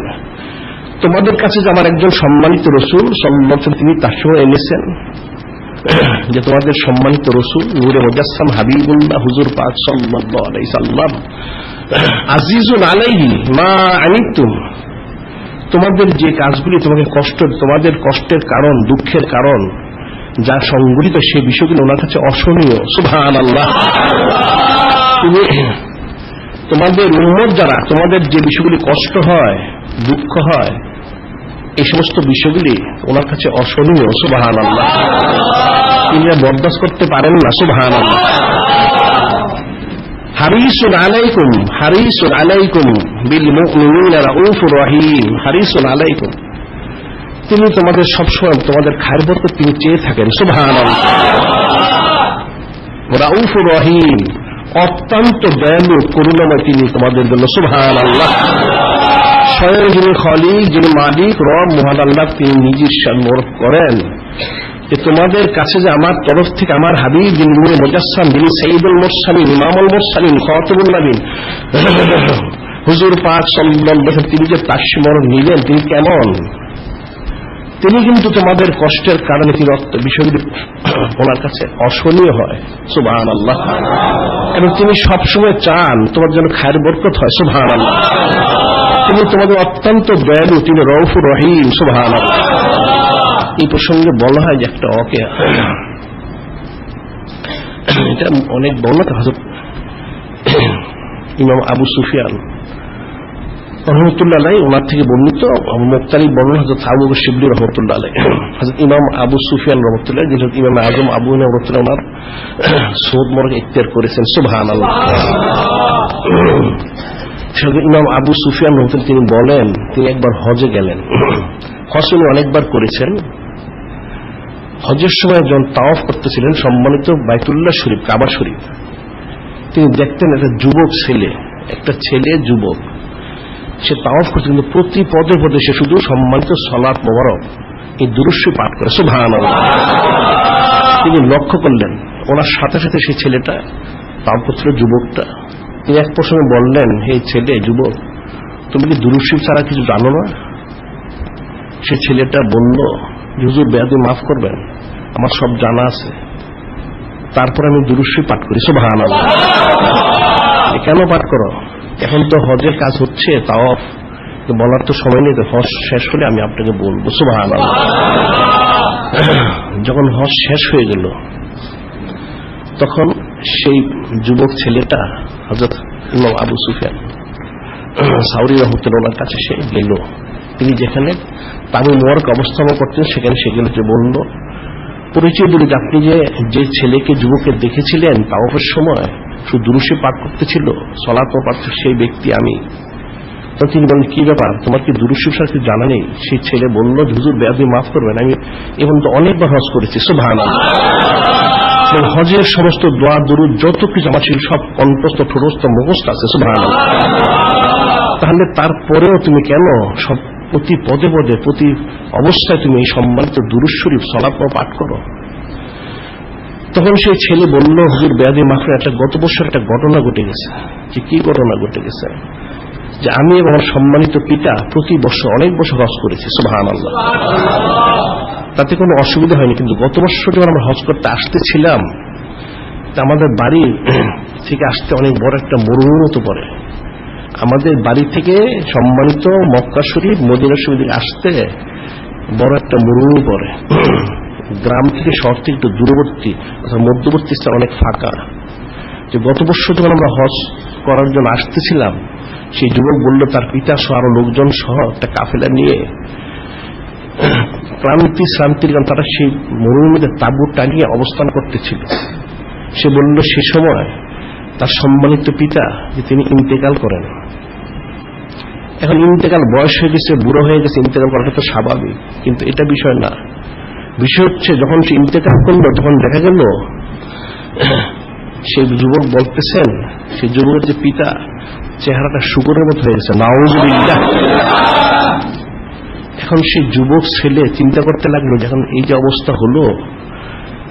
তোমাদের কাছে যে আমার একজন সম্মানিত রাসূল সাল্লাল্লাহু আলাইহি ওয়াসাল্লাম তিনি তাশরীফ এনেছেন, যে তোমাদের সম্মানিত রাসূল নূরে মুজাসসাম হাবিবুল্লাহ হুজুর পাক সাল্লাল্লাহু আলাইহি সাল্লাম আজিজুন আলাইহি মা আনিতুম, তোমাদের যে কাজগুলি তোমাকে তোমাদের কষ্টের কারণ, দুঃখের কারণ যা সংগঠিত, সেই বিষয়গুলো ওনার কাছে অসহনীয়। সুবহানাল্লাহ। তোমাদের উম্মত যারা, তোমাদের যে বিষয়গুলি কষ্ট হয়, দুঃখ হয়, এই সমস্ত বিষয়গুলি ওনার কাছে অসহনীয়। সুবহানাল্লাহ। তিনি বরদাস্ত করতে পারেন না। সুবহানাল্লাহ। হারিসুন আলাইকুম বিল মুমিনিনা রাউফুর রহিম। হারিসুন আলাইকুম, তিনি তোমাদের সবসময় তোমাদের খায়ের বরকত তিনি চেয়ে থাকেন। সুবহানাল্লাহ। রাউফুর রহিম, অত্যন্ত দয়ালু করুণাময় তিনি তোমাদের জন্য। সুবহানাল্লাহ। স্বয়ং যিনি খলিক, যিনি মালিক, রব মহান আল্লাহ, তিনি নিজের সম্মান করেন যে তোমাদের কাছে যে আমার তরফ থেকে আমার হাবিব, যিনি নূরে মুজাসসাম, যিনি সাইয়্যিদুল মুরসালিন, ইমামুল মুরসালিন, খাতামুন নবীন, হুজুর পাক সাল্লাল্লাহু আলাইহি ওয়াসাল্লাম, তিনি যে তাশমর নিলেন, তিনি কেমন, তিনি কিন্তু তোমাদের কষ্টের কারণে তিনি বিষয়গুলি ওনার কাছে অসহনীয় হয়। সুবহানাল্লাহ। এবং তিনি সবসময় চান তোমার যেন খায়ের বরকত হয়। সুবহানাল্লাহ। তিনি তোমাদের অত্যন্ত দয়ালু, তিনি রাউফুর রহিম। সুবহানাল্লাহ। এই প্রসঙ্গে বলা হয় যে একটা ওয়াকিয়া, এটা অনেক বর্ণিত, হযরত ইমাম আবু সুফিয়ান রহমতুল্লাহ আলাইহি, ওনার থেকে বর্ণিত মুক্তারি বর্ণনা হযরত আউওয় শিবলি রহমতুল্লাহ আলাইহি। হযরত ইমাম আবু সুফিয়ান রহমতুল্লাহ, যিনি ইমাম আ'যম আবু রহমতুল্লাহ, ওনার সুদ মর্গে ইখতিয়ার করেছেন। সুবহানাল্লাহ। ইমাম আবু সুফিয়ান রহমতুল্লাহ তিনি বলেন, তিনি একবার হজে গেলেন। হজ উনি অনেকবার করেছেন। হজের সময় যখন তাওয়াফ করতেছিলেন সম্মানিত বাইতুল্লাহ শরীফ, কাবা শরীফ, তিনি দেখতেন একটা ছেলে যুবক, সে তাওয়াফ করছে, কিন্তু প্রতি পদে পদে সে শুধু সম্মানিত সালাত মোবারক, এই দুরূদ শরীফ পাঠ করে। সুবহানাল্লাহ। তিনি লক্ষ্য করলেন, ওনার সাথে সাথে সেই ছেলেটা তাওয়াফ করছিল, যুবকটা। তিনি এক প্রসঙ্গে বললেন, হে ছেলে, যুবক, তুমি কি দুরূদ শরীফ ছাড়া কিছু জানো না? সে ছেলেটা বলল, হুজুর বেয়াদবি মাফ করবেন, আমার সব জানা আছে, তারপর আমি দুরূদ শরীফ পাঠ করি। সুবহানাল্লাহ। কেন পাঠ করো? এখন তো হজের কাজ হচ্ছে, তাওয়াফ বলার তো সময় নেই, তো হজ শেষ হলে আমি আপনাকে বলবো। সুবহানাল্লাহ। যখন হজ শেষ হয়ে গেল, তখন সেই যুবক ছেলেটা হযরত ইমাম আবু সুফিয়ান সাউরি রহমতুল্লাহর কাছে সে গেল। তিনি যেখানে তাবু মোবারক অবস্থান করতেন সেখানে সে গেল, যে বলল, পরিচয় দিল যে আপনি যে ছেলেকে, যুবককে দেখেছিলেন তাওয়াফের সময় শুধু দুরূদ শরীফ পাঠ করতেছিল, সালাত পাঠ, সেই ব্যক্তি আমি। তো তিনি বলেন, কি ব্যাপার, তোমার কি দুরূদ শরীফ সাথে জানা নেই? সেই ছেলে বলল, হুজুর বেয়াদবি মাফ করবেন, আমি এখন তো অনেকবার হজ করেছি। সুবহানাল্লাহ। হজের সমস্ত দোয়া দুরূদ যত কিছু আমার ছিল সব কণ্ঠস্থ, ঠোঁটস্থ, মুখস্থ আছে। সুবহানাল্লাহ। তাহলে তারপরেও তুমি কেন সব প্রতি পদে পদে, প্রতি অবস্থায় তুমি এই সম্মানিত দুরূদ শরীফ সালাত পাঠ করো? তখন সেই ছেলে বলল, হুজুর বেয়াদবি মাফ করে, গত বছর একটা ঘটনা ঘটে গেছে। যে কি ঘটনা ঘটে গেছে? যে আমি এবং আমার সম্মানিত পিতা প্রতি বছর অনেক বছর হজ করেছি। সুবহানাল্লাহ। তাতে কোনো অসুবিধা হয়নি, কিন্তু গত বছর যখন আমরা হজ করতে আসতেছিলাম, আমাদের বাড়ি থেকে আসতে অনেক বড় একটা মরুভূমির মতো পড়ে। আমাদের বাড়ি থেকে সম্মানিত মক্কা শরীফ, মদিনা শরীফ আসতে বড় একটা মরুভূমি পড়ে। গ্রাম থেকে শহর থেকে একটু দূরবর্তী, মধ্যবর্তী স্থান অনেক ফাঁকা। যে গত বছর যখন আমরা হজ করার জন্য আসতেছিলাম, সেই যুবক বলল তার পিতা সহ আরো লোকজন সহ একটা কাফেলা নিয়ে শ্রান্তির কারণ তারা সেই মরুভূমিতে তাঁবু টাঙিয়ে অবস্থান করতেছিল। সে বলল সে সময় তার সম্মানিত পিতা যে তিনি ইন্তেকাল করেন। এখন ইন্তেকাল বয়স হয়ে গেছে, বুড়ো হয়ে গেছে, ইন্তেকাল করাটা তো স্বাভাবিক, কিন্তু এটা বিষয় না। বিষয় হচ্ছে যখন সে ইন্তেকাল করলো, তখন দেখা গেল সেই যুবক বলতেছেন, সেই যুবকের যে পিতা চেহারাটা শুকরের মতো হয়ে গেছে। নাউযুবিল্লাহ। এখন সেই যুবক ছেলে চিন্তা করতে লাগলো, যখন এই যে অবস্থা হলো,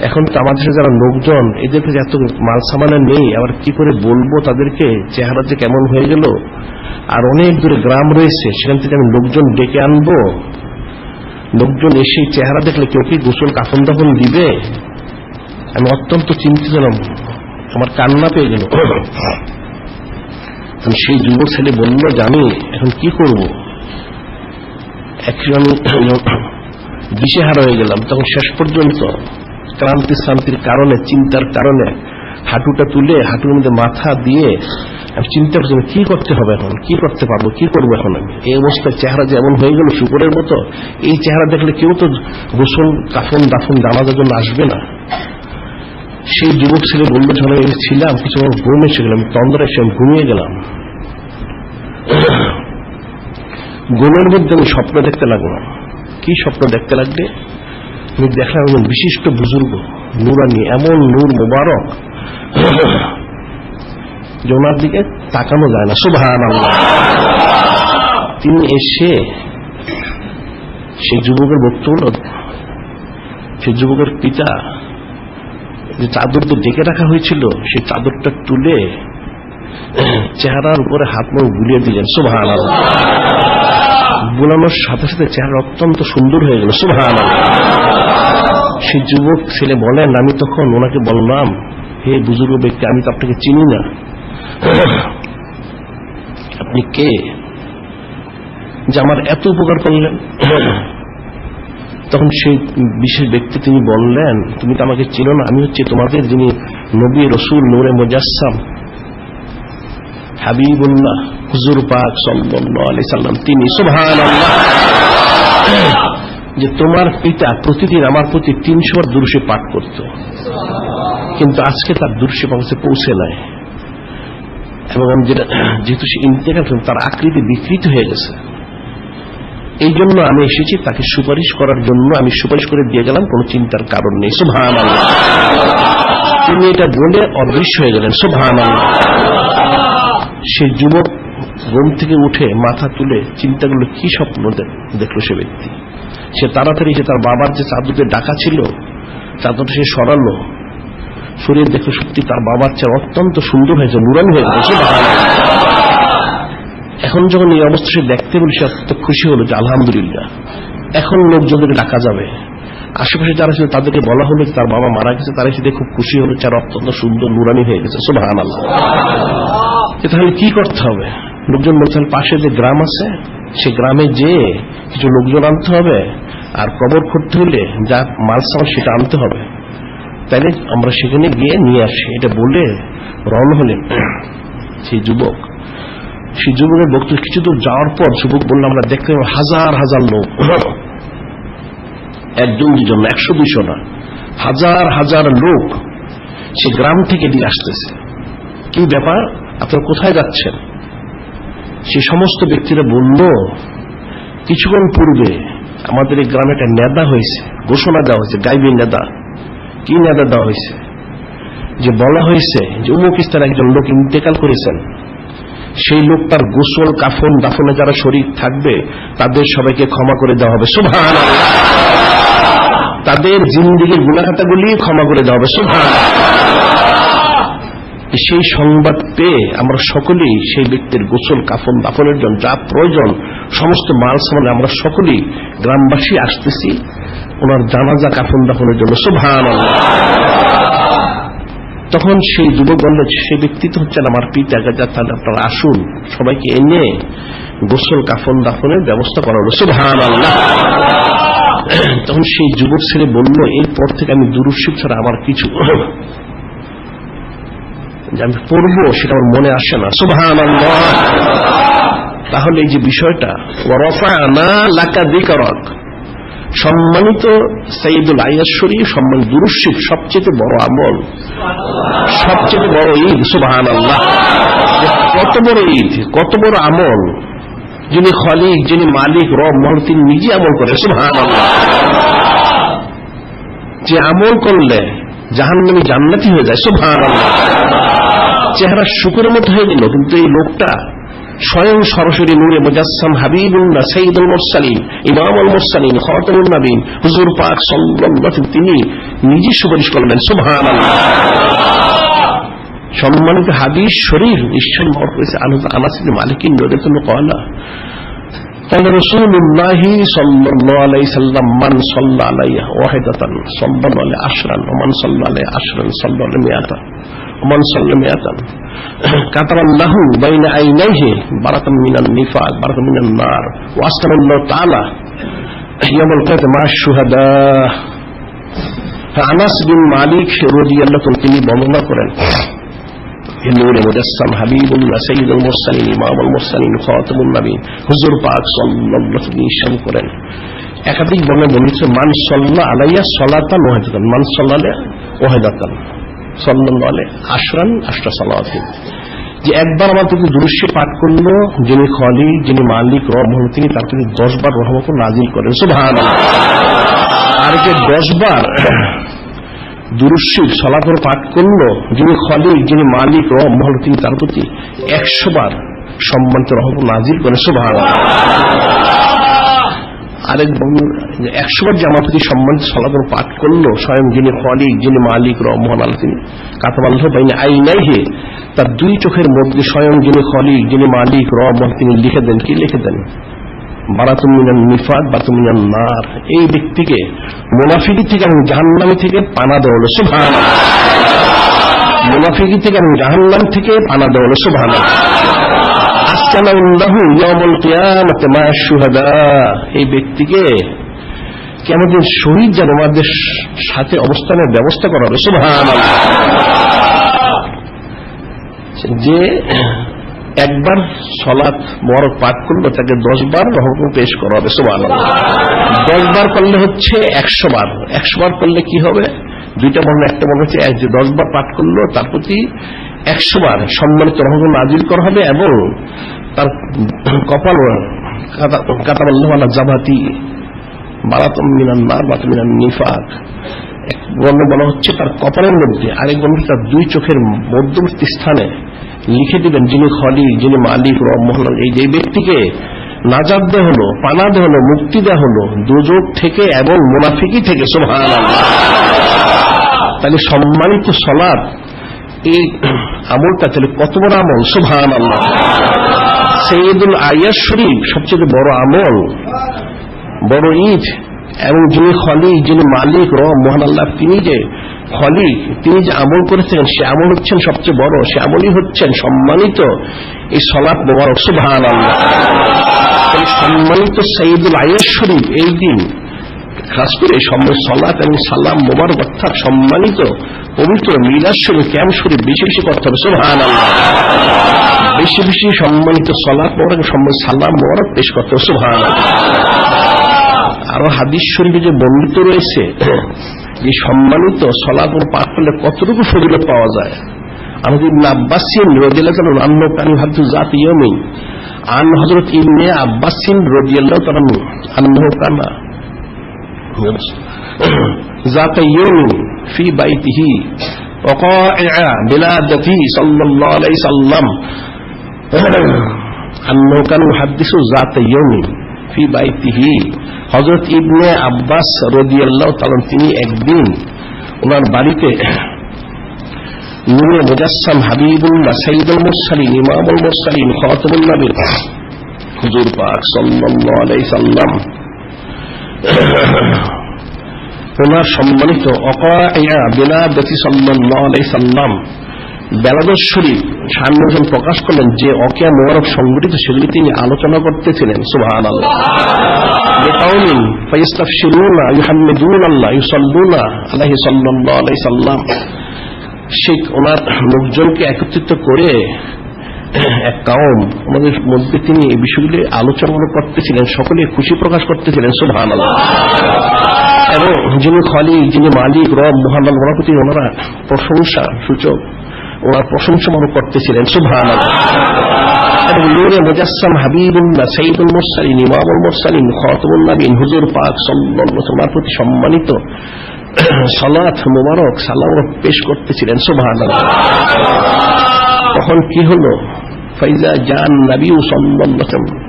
এখন তো আমাদের যারা লোকজন, এদের কাছে এত মাল সামানা নেই, আবার কি করে বলবো তাদেরকে চেহারা যে কেমন হয়ে গেল, আর অনেক দূরে গ্রাম রয়েছে, সেখান থেকে আমি লোকজন ডেকে আনবো, লোকজন এসে চেহারা দেখলে কেউ কি গোসল কাফন দাফন দিবে? আমি অত্যন্ত চিন্তিত, আমার কান্না পেয়ে গেল। সেই যুবক ছেলে বলল যে আমি এখন কি করব? আমি দিশেহারা হয়ে গেলাম। তখন শেষ পর্যন্ত ক্রান্তি শান্তির কারণে, চিন্তার কারণে হাঁটুটা তুলে হাঁটুর মধ্যে মাথা দিয়ে আমি চিন্তা করছি কি করতে হবে এখন, কি করতে পারবো, কি করবো এখন আমি। এই অবস্থায় চেহারা যেমন হয়ে গেল শুকরের মতো, এই চেহারা দেখলে কেউ তো গোসল কাফন দাফন জানাজার জন্য আসবে না। সেই যুবক ছেলে বললো যখন আমি ছিলাম কিছু ঘুম এসে গেলাম, তন্দ্রা এসে আমি ঘুমিয়ে গেলাম। ঘুমের মধ্যে আমি স্বপ্ন দেখতে লাগলাম। কি স্বপ্ন দেখতে লাগবে? আমি দেখলাম একজন বিশিষ্ট বুজুর্গ নূরানি, এমন নূর মোবারক যে ওনার দিকে তাকানো যায় না। সুবহানাল্লাহ। তিনি এসে সেই যুবকের বক্তব্য, সেই যুবকের পিতা যে চাদরটা ডেকে রাখা হয়েছিল সেই চাদরটা তুলে চেহারার উপরে হাত মুখ বুলিয়ে দিলেন। সুবহানাল্লাহ। বুলানোর সাথে সাথে চেহারা অত্যন্ত সুন্দর হয়ে গেল। সুবহানাল্লাহ। সেই যুবক ছেলে বলেন, আমি তখন ওনাকে বললাম, হে বুজুর্গ ব্যক্তি, আমি তো আপনাকে চিনি না, আপনি কে যে আমার এত উপকার করলেন? তখন সেই বিশেষ ব্যক্তি তিনি বললেন, তুমি তো আমাকে চিনো না, আমি হচ্ছে তোমাদের যিনি নবী রসুল নূরে মুজাসসাম হাবিবুল্লাহ হুজুর পাক সাল্লাল্লাহু আলাইহি সাল্লাম, তিনি। সুবহানাল্লাহ। যে তোমার পিতা প্রতিদিন আমার প্রতি 300 বার দুরূদ পাঠ করত, কিন্তু আজকে তার দুরূদ পৌঁছে নাই, এবং যেহেতু সে ইন্তেকাল করেন তার আকৃতি বিকৃত হয়ে গেছে। এই জন্য আমি এসেছি তাকে সুপারিশ করার জন্য। আমি সুপারিশ করে দিয়ে গেলাম, কোনো চিন্তার কারণ নেই। সুবহানাল্লাহ। তিনি এটা বলে অদৃশ্য হয়ে গেলেন। সুবহানাল্লাহ। সেই যুবক ঘুম থেকে উঠে মাথা তুলে চিন্তা করলো কি স্বপ্ন দেখলো সে ব্যক্তি। সে তাড়াতাড়ি তার বাবার যে চাদরকে ডাকা ছিল চাদরটা সে সরালো, শরীর দেখলো সত্যি তার বাবার চেয়ে অত্যন্ত সুন্দর হয়েছে, নুরানি হয়ে গেছে। এখন যখন এই অবস্থা সে দেখতে বলি, সে অত্যন্ত খুশি হলো যে আলহামদুলিল্লাহ, এখন লোকজনকে ডাকা যাবে। আশেপাশে যারা ছিল তাদেরকে বলা হলো যে তার বাবা মারা গেছে, তারা সেটা খুব খুশি হলো, যারা অত্যন্ত সুন্দর নুরানি হয়ে গেছে। সুবহানাল্লাহ। তাহলে কি করতে হবে? লোকজন বলছেন পাশে যে গ্রাম আছে সে গ্রামে যে কিছু লোকজন আনতে হবে, আর কবর করতে হলে যা মাল সামান সেটা আনতে হবে, তাইলে আমরা সেখানে গিয়ে নিয়ে আসি। এটা বলে রওনা হলেন সেই যুবক। সেই যুবকের বক্তব্য কিছু দূর যাওয়ার পর যুবক বললাম, আমরা দেখতে পাবো হাজার হাজার লোক, একজন দুজন, 100-200 না, হাজার হাজার লোক সে গ্রাম থেকে দিয়ে আসতেছে। কি ব্যাপার, আপনারা কোথায় যাচ্ছেন? সে সমস্ত ব্যক্তিরা বলল, কিছুক্ষণ পূর্বে আমাদের এই গ্রামে একটা নেদা হয়েছে, ঘোষণা দেওয়া হয়েছে, গাইবী নেদা। কি নেদা দেওয়া হয়েছে? যে বলা হয়েছে যে অমুক স্থানে একজন লোক ইন্তেকাল করেছেন, সেই লোকটার গোসল কাফন দাফনে যারা শরীক থাকবে তাদের সবাইকে ক্ষমা করে দেওয়া হবে। সুবহানাল্লাহ। তাদের জিন্দেগীর গুনাহখাতাগুলি ক্ষমা করে দেওয়া হবে। সুবহানাল্লাহ। সেই সংবাদ পেয়ে আমরা সকলেই সেই ব্যক্তির গোসল কাফন দাফনের জন্য যা প্রয়োজন সমস্ত মাল সামান আমরা সকলেই গ্রামবাসী আসতেছি ওনার জানাজা কাফন দাফনের জন্য। সুবহানাল্লাহ। তখন সেই যুবক বললেন, সেই ব্যক্তি তো হচ্ছেন আমার পিতা, তাহলে আপনারা আসুন, সবাইকে এনে গোসল কাফন দাফনের ব্যবস্থা করা হলো। সুবহানাল্লাহ। তখন সেই যুবক ছেলে বলল, এরপর থেকে আমি দুরূদ শরীফ ছাড়া আমার কিছু যে আমি পড়বো সেটা আমার মনে আসে না। সুবহানাল্লাহ। তাহলে এই যে বিষয়টা, ওয়া রাফা'না লাকা যিকরাক, সম্মানিত সাইয়্যিদুল আয়াত শরীফ, সম্মানিত দুরূদ শরীফ সবচেয়ে বড় আমল, সবচেয়ে বড় ঈদ। সুবহানাল্লাহ। কত বড় ঈদ, কত বড় আমল, যিনি খালিক, যিনি মালিক, রব, মহল, তিনি নিজে আমল করে। সুবহানাল্লাহ। যে আমল করলে জাহান্নামী জান্নাতি হয়ে যায়। সুবহানাল্লাহ। চেহারা শুকরের মতো হয়ে গেল, কিন্তু এই লোকটা স্বয়ং সরাসরি নূরে মুজাসসাম হাবিবুল্লাহ সাইয়্যিদুল মুরসালিন ইমামুল মুরসালিন খাতামুন নবীন হুজুর পাক সাল্লাল্লাহু আলাইহি ওয়াসাল্লাম তিনি নিজে সুপারিশ করলেন। সুবহানাল্লাহ। সম্মানিত হাদিস শরীফ নিশ্চয় বর্ণনা করেছে আনাস ইবনে মালিক রাদিয়াল্লাহু তাআলা قال رسول الله صلى الله عليه وسلم من صلى عليه واحدة صلى الله عليه 10 ومن صلى عليه 10 صلى الله عليه 100 ومن صلى 100 كتب الله بين عينيه برة من النفاق برة من النار وأسكن الله تعالى ইয়াউমুল কিয়ামাতি মা শুহাদা। আনাস বিন মালিক রাদিয়াল্লাহু আনহু তিনি বর্ণনা করেন, নূরে মুজাসসাম হাবিবুল্লাহ সাইয়্যিদুল মুরসালিন ইমামুল মুরসালিন খাতামুন নবীন হুজুর পাক সাল্লাল্লাহু আলাইহি ওয়াসাল্লাম করেন। একাধিক বর্ণনায় বলেছে মান সাল্লা আলাইয়া সালাতান ওয়াহিদাতান, মান সাল্লা ওয়াহিদাতান সাল্লাল্লাহু আলাইহি আশরান আশরা সালাতিন, যে একবার আমার প্রতি দুরূদ শরীফ পাঠ করলো যিনি খালিক যিনি মালিক রব তিনি তার প্রতি 10 বার রহমত নাযিল করেন। সুবহানাল্লাহ। আর কে 10 বার দুরূদ শরীফ সালাত পাঠ করলো যিনি খালিক যিনি মালিক রব তিনি তার প্রতি 100 বার সম্মানিত রহমত নাযিল করেন। সুবহানাল্লাহ। আরেক 100 বার যে আমার প্রতি সম্মানিত সালাত পাঠ করলো স্বয়ং যিনি খালিক যিনি মালিক রব মহান তিনি কাতাবাল্লাহু বাইনা আইনাইহি, তার দুই চোখের মধ্যে স্বয়ং যিনি খালিক যিনি মালিক রব তিনি লিখে দেন, কি লিখে দেন? বারাতুম মিনান নিফাক বারাতুম মিনান নার। এই ব্যক্তিকে মুনাফিকি থেকে এবং জাহান্নাম থেকে পানা দেওয়া হলো। সুবহানাল্লাহ। মুনাফিকি থেকে এবং জাহান্নাম থেকে পানা দেওয়া হলো। সুবহানাল্লাহ। আসকানাল্লাহু ইয়াউমুল কিয়ামাতি মা শুহাদা। এই ব্যক্তিকে কিয়ামতের শহীদ জানাদের সাথে অবস্থানের ব্যবস্থা করা হবে। সুবহানাল্লাহ। যে একবার সালাত মুবারক পাঠ করলে তাকে 10 বার রহমত পেশ করা হবে। সুবহানাল্লাহ। 10 বার করলে হচ্ছে 100 বার, 100 বার করলে কি হবে? দুইটা বর্ণ, একটা বর্ণ হচ্ছে 10 বার পাঠ করলো তার প্রতি 100 বার সম্মানিত রহমত নাযিল করা হবে এবং তার কপাল কাতাবাল্লাহু আলা জাবাতি বারাতুম মিনান নার বারাতুম মিনান নিফাক। এক বর্ণ বলা হচ্ছে তার কপালের মধ্যে, আরেক বর্ণ তার দুই চোখের মধ্যবর্তী স্থানে লিখে দিবেন যিনি খালিক যিনি মালিক রব মহান। এই যে ব্যক্তিকে নাজাত দেওয়া হলো, পানা দেওয়া হলো, মুক্তি দেওয়া হলো দুজক থেকে এবং মুনাফিকি থেকে। সুবহানাল্লাহ। তাহলে সম্মানিত সালাত এই আমলটা তাহলে কত বড় আমল! সুবহানাল্লাহ। সাইয়্যিদুল আয়াত শরীফ সবচেয়ে বড় আমল, বড় ঈদ, এবং যিনি খালিক যিনি মালিক রব মহান আল্লাহ তিনি যে খালিক তিনি যে আমল করেছেন সে আমল হচ্ছেন সবচেয়ে বড়, সে আমলই হচ্ছেন সম্মানিত এই সালাত মুবারক। সুবহানাল্লাহ। সম্মানিত সাইয়্যিদুল আয়াত শরীফ এই দিন খাস করে সালাত এবং সালাম মুবারক অর্থাৎ সম্মানিত পবিত্র মিলাদ শরীফ ক্যাম্প শরীফ বেশি বেশি করতে হবে। সুবহানাল্লাহ। বেশি বেশি সম্মানিত সালাত মুবারক সালাম মুবারক পেশ করতে হবে। সুবহানাল্লাহ। আরো হাদিস শরীফে যে বর্ণিত রয়েছে যে সম্মানিত সালাত পাঠ করলে কতটুকু ফজিলত পাওয়া যায়। আমাদের ইবনে আব্বাস রাদিয়াল্লাহু তাআলা আনহু কানি হাদু জাত ইয়ামিন আন হযরত ইবনে আব্বাস রাদিয়াল্লাহু তাআলা আনহু কানা জাত ইয়ামিন ফি বাইতিহি ওয়াকা'a বিলাদাতি সাল্লাল্লাহু আলাইহি সাল্লাম আনহু কানা হাদিসু জাত ইয়ামিন ফি বাইতিহি। হযরত ইবনে আব্বাস রাদিয়াল্লাহু তাআলা তিনি একদিন ওনার বাড়িতে নূরে মুজাসসাম হাবিবুল্লাহ সাইয়্যিদুল মুরসালিন ইমামুল মুরসালিন খাতামুন নবীন হুজুর পাক সাল্লাল্লাহু আলাইহি সাল্লাম ওনার সম্মানিত ওয়াকা'a বিলাদাতি সাল্লাল্লাহু আলাইহি সাল্লাম বেলাদত শরীফ সান্নিধ্য প্রকাশ করলেন যে ওয়াকিয়া মুবারক সংঘটিত সেগুলি তিনি আলোচনা করতেছিলেন। সুবহানাল্লাহ। লিকাউমিন ফায়াস্তাফশিরুনা ইউহাম্মিদুনাল্লাহ ইউসাল্লুনা আলাইহি সাল্লাল্লাহু আলাইহি সাল্লাম। শেখ ওনার লোকজনকে একত্রিত করে এক কওম আমাদের মধ্যে তিনি এই বিষয়গুলি আলোচনা করতেছিলেন, সকলে খুশি প্রকাশ করতেছিলেন। সুবহানাল্লাহ। এবং যিনি খালিক যিনি মালিক রব মহান আল্লাহর প্রতি ওনারা প্রশংসা সূচক ওনার প্রশংসা করতেছিলেন। সুবহানাল্লাহ। এবং নূরে মুজাসসাম হাবিবুল্লাহ সাইয়্যিদুল মুরসালিন ইমামুল মুরসালিন খাতামুন নবীন হুজুর পাক সাল্লাল্লাহু আলাইহি ওয়াসাল্লামের প্রতি সম্মানিত সালাত মুবারক সালাম পেশ করতেছিলেন। সুবহানাল্লাহ। তখন কি হলো? ফাইজা জান নবী সাল্লাল্লাহু আলাইহি ওয়াসাল্লাম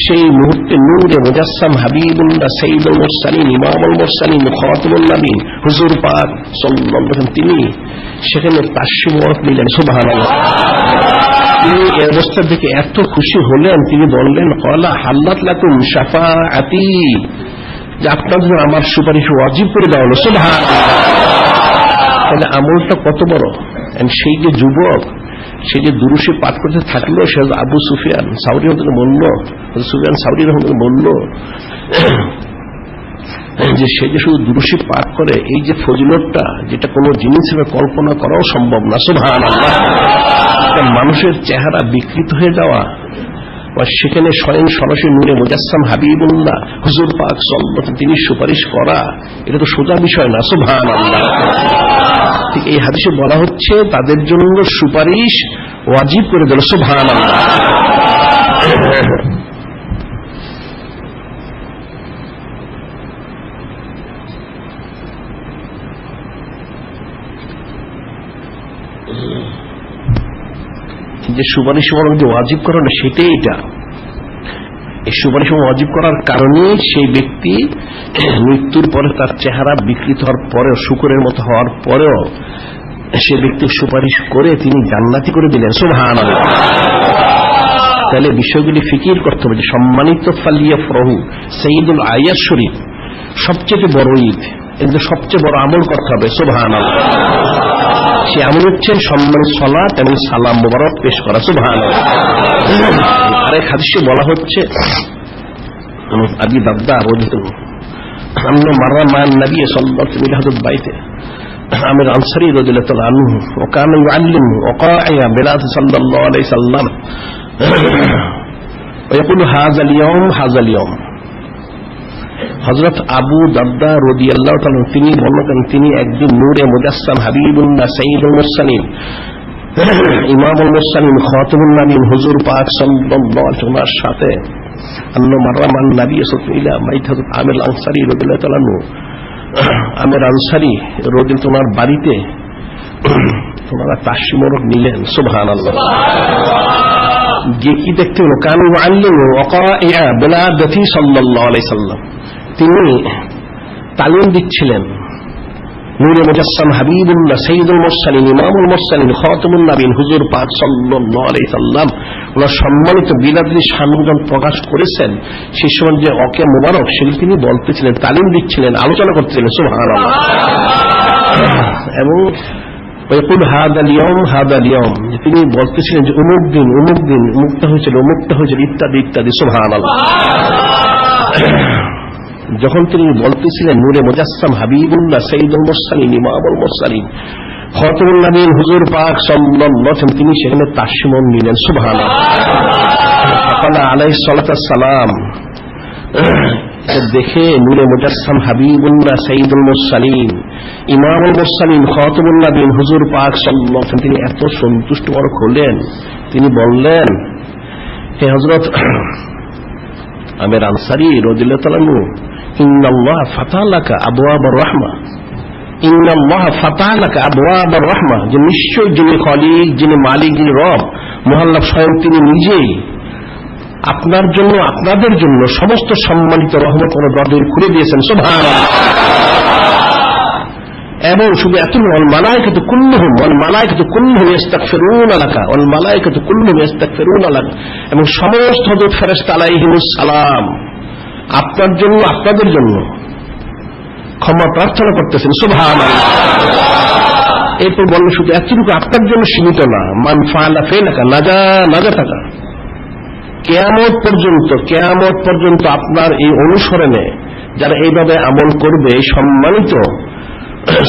সেই মুহূর্তে নূরে মুজাসসাম হাবিবুল্লাহ সাইয়্যিদুল মুরসালিন ইমামুল মুরসালিন খাতামুন নবীন হুজুর পাক সাল্লাল্লাহু আলাইহি ওয়াসাল্লাম তিনি সেখানে তাশরিফ মুবারক নিলেন। সুবহানাল্লাহ। তিনি এই অবস্থা দেখে এত খুশি হলেন তিনি বললেন ক্বালা হাল্লাত লাকুম শাফাআতি, যে আপনার জন্য আমার সুপারিশ ওয়াজিব করে দেওয়া হলো। সুবহানাল্লাহ। তাহলে আমলটা কত বড়! সেই যে যুবক সে যে দুরূশি পাঠ করতে থাকলো, সে আবু সুফিয়ান সাউরি রহমতুল্লাহ বলল, সুফিয়ান সাউরি রহমতুল্লাহ বলল যে সে যে শুধু দুরূশি পাঠ করে, এই যে ফজিলতটা, যেটা কোনো জিনিসের কল্পনা করাও সম্ভব না। সুবহানাল্লাহ। মানুষের চেহারা বিকৃত হয়ে যাওয়া, সেখানে স্বয়ং সরাসরি নূরে মুজাসসাম হাবিবুল্লাহ হুজুর পাক সাল্লাল্লাহু আলাইহি তিনি সুপারিশ করা, এটা তো সোজা বিষয় না। সুবহানাল্লাহ। ঠিক এই হাদিসে বলা হচ্ছে তাদের জন্য সুপারিশ ওয়াজিব করে দিল। সুবহানাল্লাহ। যে সুপারিশ যে ওয়াজিব করা না, সেটাই এটা। এই সুপারিশ ওয়াজিব করার কারণে সেই ব্যক্তি মৃত্যুর পরে তার চেহারা বিকৃত হওয়ার পরেও, শুকরের মতো হওয়ার পরেও সে ব্যক্তি সুপারিশ করে তিনি জান্নাতি করে দিলেন। সুবহানাল্লাহ। তাহলে বিষয়গুলি ফিকির করতে হবে যে সম্মানিত ফালিয়াফরাহু সাইয়্যিদুল আয়াত শরীফ সবচেয়ে বড় ঈদ, কিন্তু সবচেয়ে বড় আমল করতে হবে। সুবহানাল্লাহ। সে আমল হচ্ছে সম্মান সালাত এবং সালাম মুবারক পেশ করা। সুবহানাল্লাহ। আরেক হাদিসে বলা হচ্ছে আবি দারদা রাদিয়াল্লাহু আনহু মাররা মান নবী সাল্লাল্লাহু আলাইহি ওয়াসাল্লাম বাইতে আমির আনসারী রাদিয়াল্লাহু তাআলা আনহু ওয়া কানা ইউআল্লিমু ওয়াকাইয়া বিলাদ সাল্লাল্লাহু আলাইহি ওয়াসাল্লাম ওয়া ইয়াকুলু হাযাল ইয়াওম হাযাল ইয়াওম। হযরত আবু দারদা রাদিয়াল্লাহু তাআলা তিনি বললেন, তিনি একদিন নূরে মুজাসসাম হাবিবুল্লাহ সাইয়্যিদুল মুরসালিন ইমামুল মুরসালিন খাতামুন নবীন হুজুর পাক সাল্লাল্লাহু আলাইহি ওয়াসাল্লামের সাথে আন্ন মাররামান নবী সাল্লাল্লাহু আলাইহি ওয়াসাল্লাম আমির আনসারী রাদিয়াল্লাহু তাআলা আমির আনসারী রাদিয়াল্লাহু তাআলার বাড়িতে ওনারা তাশমুরক নিলেন। সুবহানাল্লাহ। যে কি দেখতে হলো, কানু আল্লিমু ওয়াকাইয়া বিলাদতি সাল্লাল্লাহু আলাইহি ওয়াসাল্লাম, তিনি তালিম দিচ্ছিলেন নূরে মুজাসসাম হাবিবুল্লাহ সাইয়্যিদুল মুরসালিন ইমামুল মুরসালিন খাতামুন নবীন হুজুর পাক সাল্লাল্লাহু আলাইহি ওয়াসাল্লাম ওনার সম্মানিত বিলাদী শানগুণ প্রকাশ করেছেন। সেই সময় যে ওকে মুবারক সেগুলো তিনি বলতেছিলেন, তালিম দিচ্ছিলেন, আলোচনা করতেছিলেন। সুবহানাল্লাহ। এবং ওয়াকুল হাদাল ইয়াওম হাদাল ইয়াওম, তিনি বলতেছিলেন যে অমুক দিন অমুক দিন অমুকটা হয়েছিল অমুকটা হয়েছিল ইত্যাদি ইত্যাদি। সুবহানাল্লাহ। যখন তিনি বলতেছিলেন নূরে মুজাসসাম হাবিবুল্লাহ সাইয়্যিদুল মুরসালিন ইমামুল মুরসালিন খাতামুন নবীন হুজুর পাক সাল্লাল্লাহু আলাইহি ওয়াসাল্লাম তিনি সেখানে তাশমুন নিলেন। সুবহানাল্লাহ। ফাকালা আলাইহিস সালাতু ওয়াস সালাম, দেখে নূরে মুজাসসাম হাবিবুল্লাহ সাইয়্যিদুল মুরসালিন ইমামুল মুরসালিন খাতামুন নবীন হুজুর পাক সাল্লাল্লাহু আলাইহি ওয়াসাল্লাম তিনি এত সন্তুষ্ট হলেন, তিনি বললেন, হে হযরত আমির আনসারী রাদিয়াল্লাহু তাআলা আনহু, ইন্নাল্লাহ ফাতাহা লাকা আবওয়াবার রাহমা, ইন্নাল্লাহ ফাতাহা লাকা আবওয়াবার রাহমা, যে নিশ্চয় যিনি খালিক, যিনি মালিক, যিনি রব মহাল্লাহ স্বয়ং তিনি নিজেই আপনার জন্য আপনাদের জন্য সমস্ত সম্মানিত রহমত ও দরজা খুলে দিয়েছেন। সুবহানাল্লাহ। এবং শুধু এত নয়, মালায়েকাতু কুল্লুহুম ইস্তাগফিরুনা লাকা ওয়াল মালায়েকাতু কুল্লুহুম ইস্তাগফিরুনা লাকা, এবং সমস্ত হযরত ফেরেশতা আলাইহিমুস সালাম আপনার জন্য আপনাদের জন্য ক্ষমা প্রার্থনা করতেছেন। সুবহানাল্লাহ। এরপর বললেন শুধু এতটুকু আপনার জন্য সীমিত না, মান ফাআলা ফাইলাকা নাজাতাকা, কিয়ামত পর্যন্ত আপনার এই অনুসরণে যারা এইভাবে আমল করবে, সম্মানিত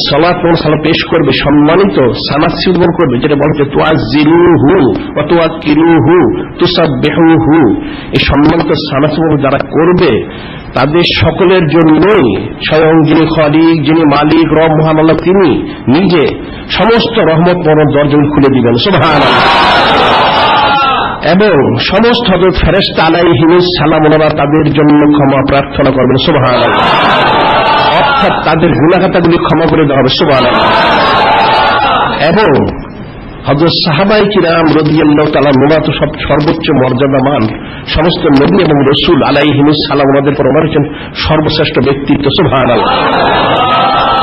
সালাত ও সালাম পেশ করবে, সম্মানিত সানাত সিদ্ধ করবে, যেটা বলছে তুআজ্জিলুহু ওয়া তুআক্কিরুহু তুসাব্বিহুহু, এই সম্মানিত সানাত যারা করবে তাদের সকলের জন্যই স্বয়ং যিনি খালিক, যিনি মালিক, রব মহান আল্লাহ তিনি নিজে সমস্ত রহমত পরম দরজা খুলে দিবেন। সুবহানাল্লাহ। এবং সমস্ত হযরত ফেরেশতা আলাইহিমুস সালাম ওনারা তাদের জন্য ক্ষমা প্রার্থনা করবেন। সুবহানাল্লাহ। অর্থাৎ তাদের গুনাহগুলি ক্ষমা করে দেওয়া হবে। সুবহানাল্লাহ। এবং হযরত সাহাবায়ে কিরাম রাদিয়াল্লাহু তাআলা আনহুরা তো সর্বোচ্চ মর্যাদামান সমস্ত নবী এবং রাসূল আলাইহিমুস সালাম ওনাদের পর ওনারা হচ্ছেন সর্বশ্রেষ্ঠ ব্যক্তিত্ব। সুবহানাল্লাহ।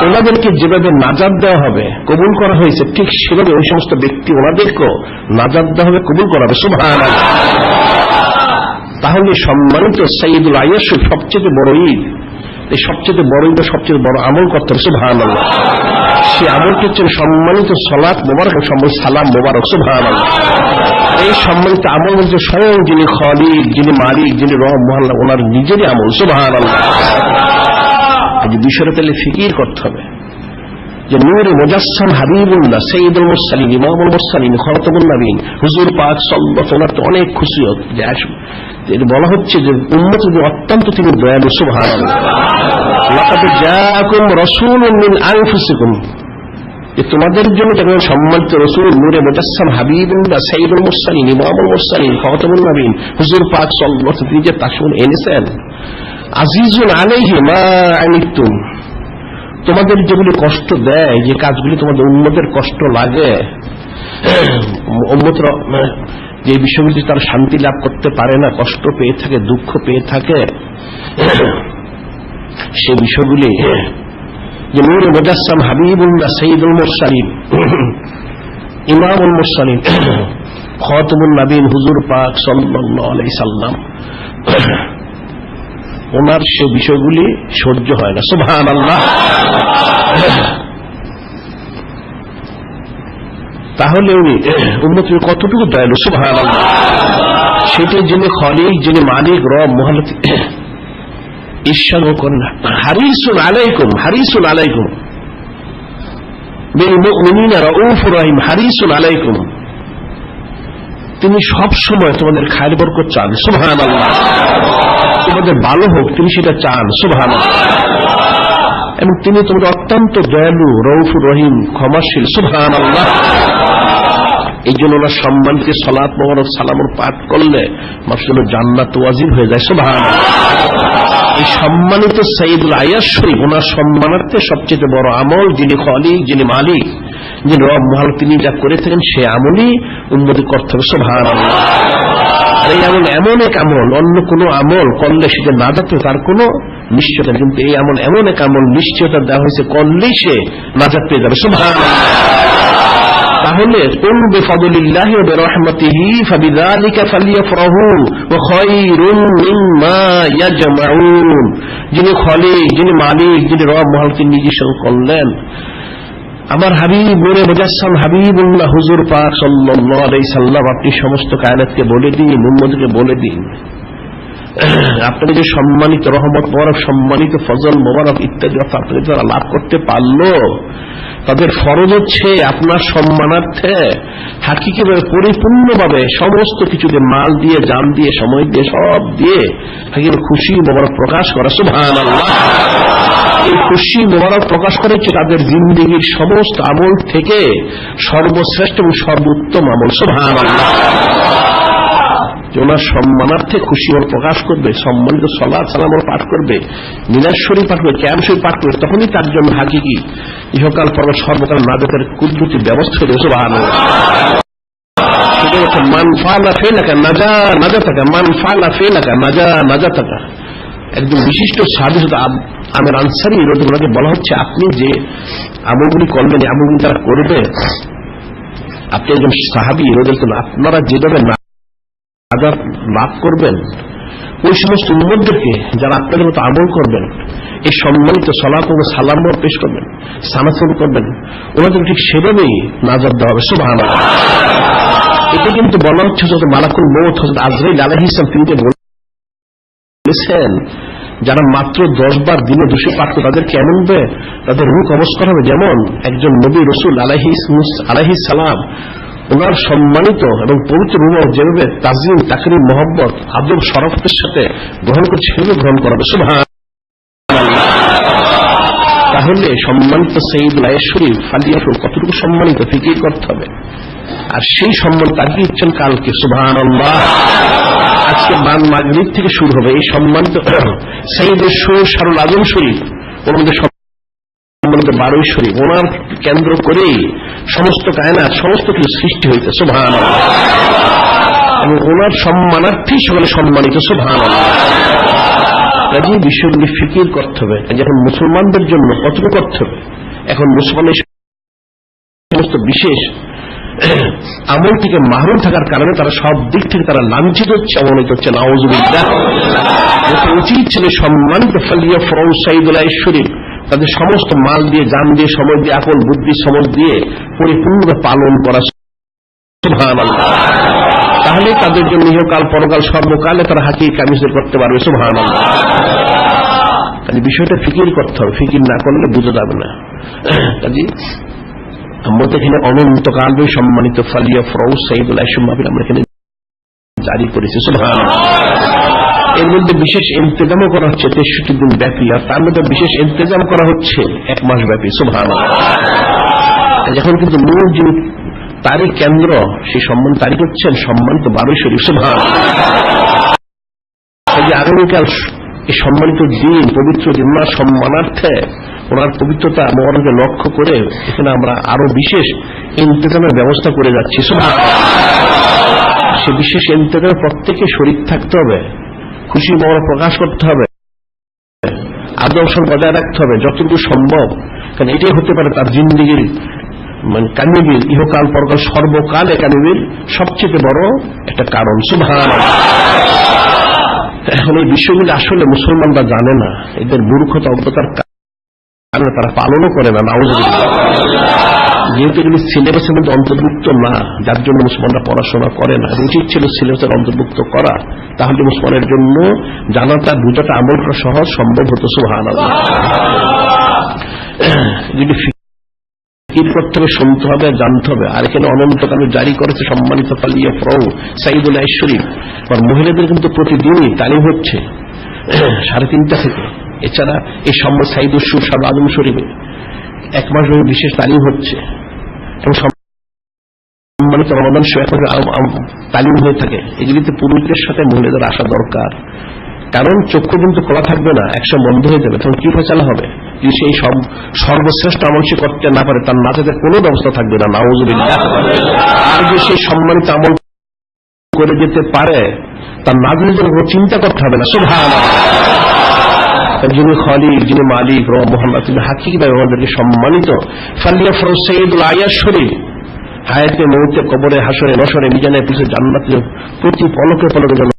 ওনাদেরকে যেভাবে নাজাত দেওয়া হবে, কবুল করা হয়েছে, ঠিক সেভাবে ওই সমস্ত ব্যক্তি ওনাদেরকেও নাজাত দেওয়া হবে, কবুল করা হবে। সুবহানাল্লাহ। তাহলে সম্মানিত সাইয়্যিদুল আয়াত সবচেয়ে বড় ঈদ, এই সবচেয়ে বড় ঈদ, সবচেয়ে বড় আমল করতে হবে। সুবহানাল্লাহ। সে আমলটি হচ্ছে সম্মানিত সালাত মোবারক, সালাম মোবারক। সুবহানাল্লাহ। এই সম্মানিত আমল হচ্ছে স্বয়ং যিনি খালিক, যিনি মালিক, যিনি রব মহল্লা, ওনার নিজেরই আমল। সুবহানাল্লাহ। এই বিষয়টা তাহলে ফিকির করতে হবে যে নূরে মুজাসসাম হাবিবুল্লাহ সাইয়্যিদুল মুরসালিন ইমামুল মুরসালিন খাতামুন নবীন হুজুর পাক সাল্লাল্লাহু আলাইহি ওয়াসাল্লাম অনেক খুশি যে বলা হচ্ছে যে উম্মতের অত্যন্ত তিনি দয়ালু। সুবহানাল্লাহ। লাকাদ জাআকুম রাসূলুম মিন আনফুসিকুম, তোমাদের জন্য যখন সম্মানিত রাসূল নূরে মুজাসসাম হাবিবুল্লাহ সাইয়্যিদুল মুরসালিন ইমামুল মুরসালিন খাতামুন নবীন হুজুর পাক সাল্লাল্লাহু আলাইহি ওয়াসাল্লাম তিনি যে তাসুন এনেছেন, আজিজুন আলাইহি মা আনিতুম, তোমাদের যেগুলি কষ্ট দেয়, যে কাজগুলি তোমাদের উম্মতের কষ্ট লাগে, উম্মতের যে বিষয়গুলি তারা শান্তি লাভ করতে পারে না, কষ্ট পেয়ে থাকে, দুঃখ পেয়ে থাকে, সে বিষয়গুলি যে নূরে মুজাসসাম হাবিবুল্লাহ সাইয়্যিদুল মুরসালিন ইমামুল মুরসালিন খাতামুন নবীন হুজুর পাক সাল্লাল্লাহু আলাইহি সাল্লাম ওনার সে বিষয়গুলি সহ্য হয় না। সুবহানাল্লাহ। তাহলে উনি উম্মতের কতটুকু দয়ালু। সুবহানাল্লাহ। সেটাই যিনি খালিক, যিনি মালিক, রব মহল্লা ঈশ্বর করেন হারিসুন আলাইকুম, হারিসুন আলাইকুম বিল মুমিনিনা রাউফুর রহিম, হারিসুন আলাইকুম, তিনি সব সময় তোমাদের খায়ের বরকত চান। সুবহানাল্লাহ। তোমাদের ভালো হোক তিনি সেটা চান। সুবহানাল্লাহ। এবং তিনি তোমাদের অত্যন্ত দয়ালু, রউফুর রহিম, ক্ষমাশীল। সুবহানাল্লাহ। এই জন্য ওনার সম্মানকে সালাত মোবারক সালামের পাঠ করলে মানুষের জান্নাত ওয়াজিব হয়ে যায়। সুবহানাল্লাহ। এই সম্মানিত সাইয়্যিদুল আয়াস শরীফ ওনার সম্মানার্থে সবচেয়ে বড় আমল, যিনি খালিক, যিনি মালিক, যিনি রব মহল, তিনি যা করে থাকেন সে আমলই উম্মতি করতে হবে। সুবহানাল্লাহ। আর এই আমল এমন এক আমল, অন্য কোন আমল করলে সেটা না যাতে তার কোন নিশ্চয়তা, কিন্তু এই আমল এমন এক আমল নিশ্চয়তা দেওয়া হয়েছে, করলেই সে নাজাত পেয়ে যাবে। সুবহানাল্লাহ। তাহলে কুল বিফাদলিল্লাহি ওয়া বিরহমাতিহি ফাবিযালিকা ফালইফরাহু ওয়া খায়রুম মিম্মা ইয়াজমাউন, যিনি খালিক, যিনি মালিক, যিনি রব মহলকে নিজে করলেন, আমার হাবিব নূরে মুজাসসাম হাবিবুল্লাহ হুজুর পাক সাল্লাল্লাহু আলাইহি সাল্লাম, আপনি সমস্ত কায়নাতকে বলে দিন, উম্মতকে বলে দিন, আপনাকে যে সম্মানিত রহমত মোবারক, সম্মানিত ফজল মোবারক ইত্যাদি আপনাকে যারা লাভ করতে পারলো, তাদের ফরজ হচ্ছে আপনার সম্মানার্থে হাকিকিভাবে পরিপূর্ণভাবে সমস্ত কিছু দিয়ে, মাল দিয়ে, জান দিয়ে, সময় দিয়ে, সব দিয়ে হাকিকিভাবে খুশি মোবারক প্রকাশ করা। সুবহানাল্লাহ। এই খুশি মোবারক প্রকাশ করে হচ্ছে তাদের জিন্দেগীর সমস্ত আমল থেকে সর্বশ্রেষ্ঠ এবং সর্বোত্তম আমল। সুবহানাল্লাহ। ওনার সম্মানার্থে খুশি ওর প্রকাশ করবে, সম্মানিত সালাত সালাম ওর পাঠ করবে, মিলাদ শরীফ পাঠ করবে, কিয়াম শরীফ পাঠ করবে, তখনই তার জন্য হাকিকি ইহকাল পর সর্বকাল নাজাতের কুদরতি ব্যবস্থা হয়ে যাবে। সুবহানাল্লাহ। সেটা হচ্ছে মান ফালা ফিলাকা নাজা নাজাতাকা, মান ফালা ফিলাকা নাজা নাজাতাকা। একজন বিশিষ্ট সাহাবী আমের আনসারী রাদিয়াল্লাহু বলা হচ্ছে, আপনি যে আমলগুলি করবেন, এই আমলগুলি তারা করবে, আপনি একজন সাহাবী রাদিয়াল্লাহু, আপনারা যেভাবে নাজাত লাভ করবেন, ওই সমস্ত উম্মতদেরকে যারা আপনাদের মতো আমল করবেন, এই সম্মানিত সালাত ও সালাম পেশ করবেন, সানাসুল করবেন, ওনাদের ঠিক সেভাবেই নাজাত দেওয়া হবে। সুবহানাল্লাহ। এটা কিন্তু বলা হচ্ছে যত মালাকুল মউত হযরত আজরাইল আলাইহিস সালাম তিনি বলেছেন, যারা মাত্র 10 বার দিনে দোষী পাঠ করে তাদের কেমন হবে, তাদের রূহ কবজ করা হবে। যেমন একজন নবী রাসূল আলাইহিস সালাম ওনার সম্মানিত এবং পবিত্র রূহ যেভাবে তাজিম, তাকরীম, মহব্বত, আদব, শরফের সাথে গ্রহণ করছে, সেভাবে গ্রহণ করা হবে। সুবহানাল্লাহ। তাহলে সম্মানিত সাইয়্যিদুল আয়াস শরীফ ফালিয়াফুল কতটুকু সম্মানিত ফিকির করতে হবে। আর সেই সম্মান তাকে ইচ্ছেন কালকে। সুবহানাল্লাহ। আজকে বান মাগরিব থেকে শুরু হবে এই সম্মানিত সাইয়্যিদুল শারুল আ'যম শরীফ, ওনাদের সম্মানিত 12 শরীফ, ওনার কেন্দ্র করেই সমস্ত কায়নাত, সমস্ত কিছু সৃষ্টি হয়েছে। সুবহানাল্লাহ। এবং ওনার সম্মানার্থেই সকলে সম্মানিত। সুবহানাল্লাহ। কাজে বিষয়গুলি ফিকির করতে হবে। এখন মুসলমানদের জন্য কতটুকু করতে হবে, এখন মুসলমানের সমস্ত বিশেষ আমল থেকে মাহরুম থাকার কারণে তারা সব দিক থেকে তারা লাঞ্ছিত হচ্ছে, অবনীত হচ্ছে। নাউযুবিল্লাহ। উচিত ছিল সম্মানিত ফালিয়াফরাউ সাইয়্যিদুল আয়াস শরীফ তাদের সমস্ত মাল দিয়ে, জান দিয়ে, সময় দিয়ে, আকল বুদ্ধি সময় দিয়ে পরিপূর্ণভাবে পালন করা। সুবহানাল্লাহ। তাহলে তাদের জন্য ইহকাল পরকাল সর্বকালে তারা হাকিয়ে কামিজের করতে পারবে। সুবহানাল্লাহ। কাজে বিষয়টা ফিকির করতে হবে, ফিকির না করলে বুঝা যাবে না। কাজে আমরা তো এখানে অনন্তকাল সম্মানিত ফালিয়া ফরৌজ সাইদুল আ'যম মাহফিল আমরা এখানে জারি করেছি। সুবহানাল্লাহ। এর মধ্যে বিশেষ ইন্তেজামও করা হচ্ছে 63 দিন ব্যাপী, আর তার মধ্যে বিশেষ ইন্তেজাম করা হচ্ছে 1 মাস ব্যাপী। সুবহানাল্লাহ। এখন কিন্তু মূল যে তারিখ কেন্দ্র, সেই সম্মান তারিখ হচ্ছেন সম্মানিত 12 শরীফ। সুবহানাল্লাহ। আগামীকাল এই সম্মানিত দিন, পবিত্র দিন সম্মানার্থে ওনার পবিত্রতা মরণকে লক্ষ্য করে এখানে আমরা আরো বিশেষ ইন্তেজামের ব্যবস্থা করে যাচ্ছি। সে বিশেষ ইন্তেজামে প্রত্যেকে শরীক থাকতে হবে, খুশি মন প্রকাশ করতে হবে, আদর্শ বজায় রাখতে হবে যতটুকু সম্ভব। কারণ এটাই হতে পারে তার জিন্দেগির মানে কামিবির, ইহকাল পরকাল সর্বকালে কামিবির সবচেয়ে বড় একটা কারণ। সুবহানাল্লাহ। এখন এই বিষয়গুলি আসলে মুসলমানরা জানে না, এদের মূর্খতা অজ্ঞতার কারণে তারা পালনও করে না। নাউযুবিল্লাহ। যেহেতু এগুলি সিলেবাসের মধ্যে অন্তর্ভুক্ত না, যার জন্য মুসলমানরা পড়াশোনা করে না। উচিত ছিল সিলেবাসের অন্তর্ভুক্ত করা, তাহলে মুসলমানের জন্য জানাটা বুঝাটা আমল করা সহজ সম্ভব হতো। সুবহানাল্লাহ। যদি ফিকির করতে হবে, শুনতে হবে, জানতে হবে। আর এখানে অনন্তকালে জারি করেছে সম্মানিত ফালিয়া ফরৌজ সাইদুল আ'যম শরীফ। আর মহিলাদের কিন্তু প্রতিদিনই তালিম হচ্ছে 3:30 থেকে। এছাড়া এই সম্মান সাইদুল সুরসাদ আ'যম শরীফে 1 মাস ধরে বিশেষ তালিম হচ্ছে, এবং সম্মানিত রমাদান তালিম হয়ে থাকে। এগুলিতে পুরুষদের সাথে মহিলাদের আসা দরকার, কারণ চক্ষু কিন্তু খোলা থাকবে না, একসময় বন্ধ হয়ে যাবে। তখন কি ফয়সালা হবে? যদি সেই সর্বশ্রেষ্ঠ আমল সে করতে না পারে, তার নাজাতে কোনো ব্যবস্থা থাকবে না। নাউযুবিল্লাহ। আর যে সেই সম্মানিত আমল করে যেতে পারে, তার নাজাতের জন্য কোনো চিন্তা করতে হবে না। সুবহানাল্লাহ। যিনি খালিক, যিনি মালিক, মোহাম্মদ, তিনি হাকিকিভাবে আমাদেরকে সম্মানিত ফালিয়া ফরৌজ সাইদুল আ'যম শরীফ হায়াতে, মৌতে, কবরে, হাসরে, নসরে, মিজানে, পিছনে জান্নাতে প্রতি পলকে পলকে যেন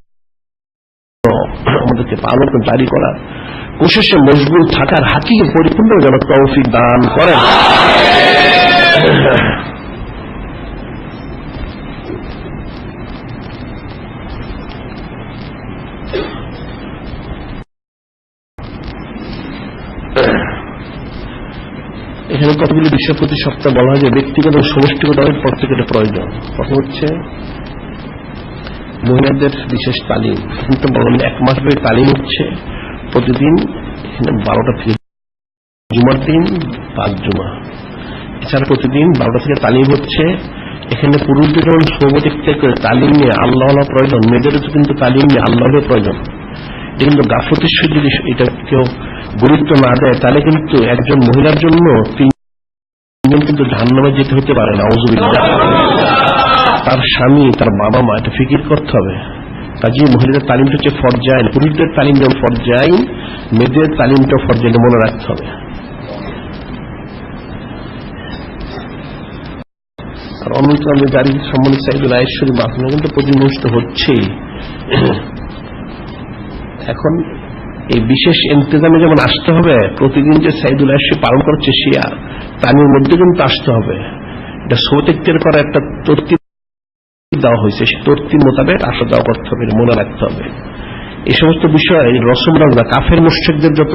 আমাদেরকে পালন জারি করা, কোশিশে মজবুত থাকার হাকিকে পরিপূর্ণ যেন তৌফিক দান করেন। এখানে কতগুলি বিষয় প্রতি সপ্তাহে বলা হয় যে ব্যক্তিগত ও সমষ্টিগত প্রত্যেকের প্রয়োজন। প্রথম হচ্ছে মহিলাদের বিশেষ তালিম। কিন্তু বললাম 1 মাস ধরে তালিম হচ্ছে প্রতিদিন। এখানে 12টা থেকে জুমার দিন 5 জুমা। এছাড়া প্রতিদিন 12টা থেকে তালিম হচ্ছে। এখানে পুরুষদের যেমন সৌবদিক থেকে তালিম নিয়ে আল্লাহ প্রয়োজন, মেয়েদেরও কিন্তু তালিম নিয়ে আল্লাহের প্রয়োজন। এটা কিন্তু গাফলতির সহিত যদি এটা কেউ গুরুত্ব না দেয়, তাহলে কিন্তু একজন মহিলার জন্য 3 জন কিন্তু জাহান্নামে যেতে হতে পারে। নাউযুবিল্লাহ। তার স্বামী, তার বাবা মা, এটা ফিকির করতে হবে। কাজে মহিলাদের তালিমটা হচ্ছে ফরজাইন, পুরুষদের তালিম যেমন ফরজাইন, মেয়েদের তালিমটা ফরজাইন মনে রাখতে হবে। আর অন্যতম জারি সম্মানিত সাইদুল আ'যম শরীফ মাহফিল কিন্তু প্রতিদিন অনুষ্ঠিত হচ্ছেই। এখন এই বিশেষ ইন্তেজামে যেমন আসতে হবে, প্রতিদিন যে সাইদুল আ'যম শরীফ পালন করছে শিয়া, তালিমের মধ্যে কিন্তু আসতে হবে। এটা সৌতেক্তের করা একটা তরতিব দেওয়া হয়েছে, সেই তরতিব মোতাবেক আসা যাওয়া করতে হবে, মনে রাখতে হবে। এই সমস্ত বিষয় রসম রাজা কাফের মুশরিকদের যত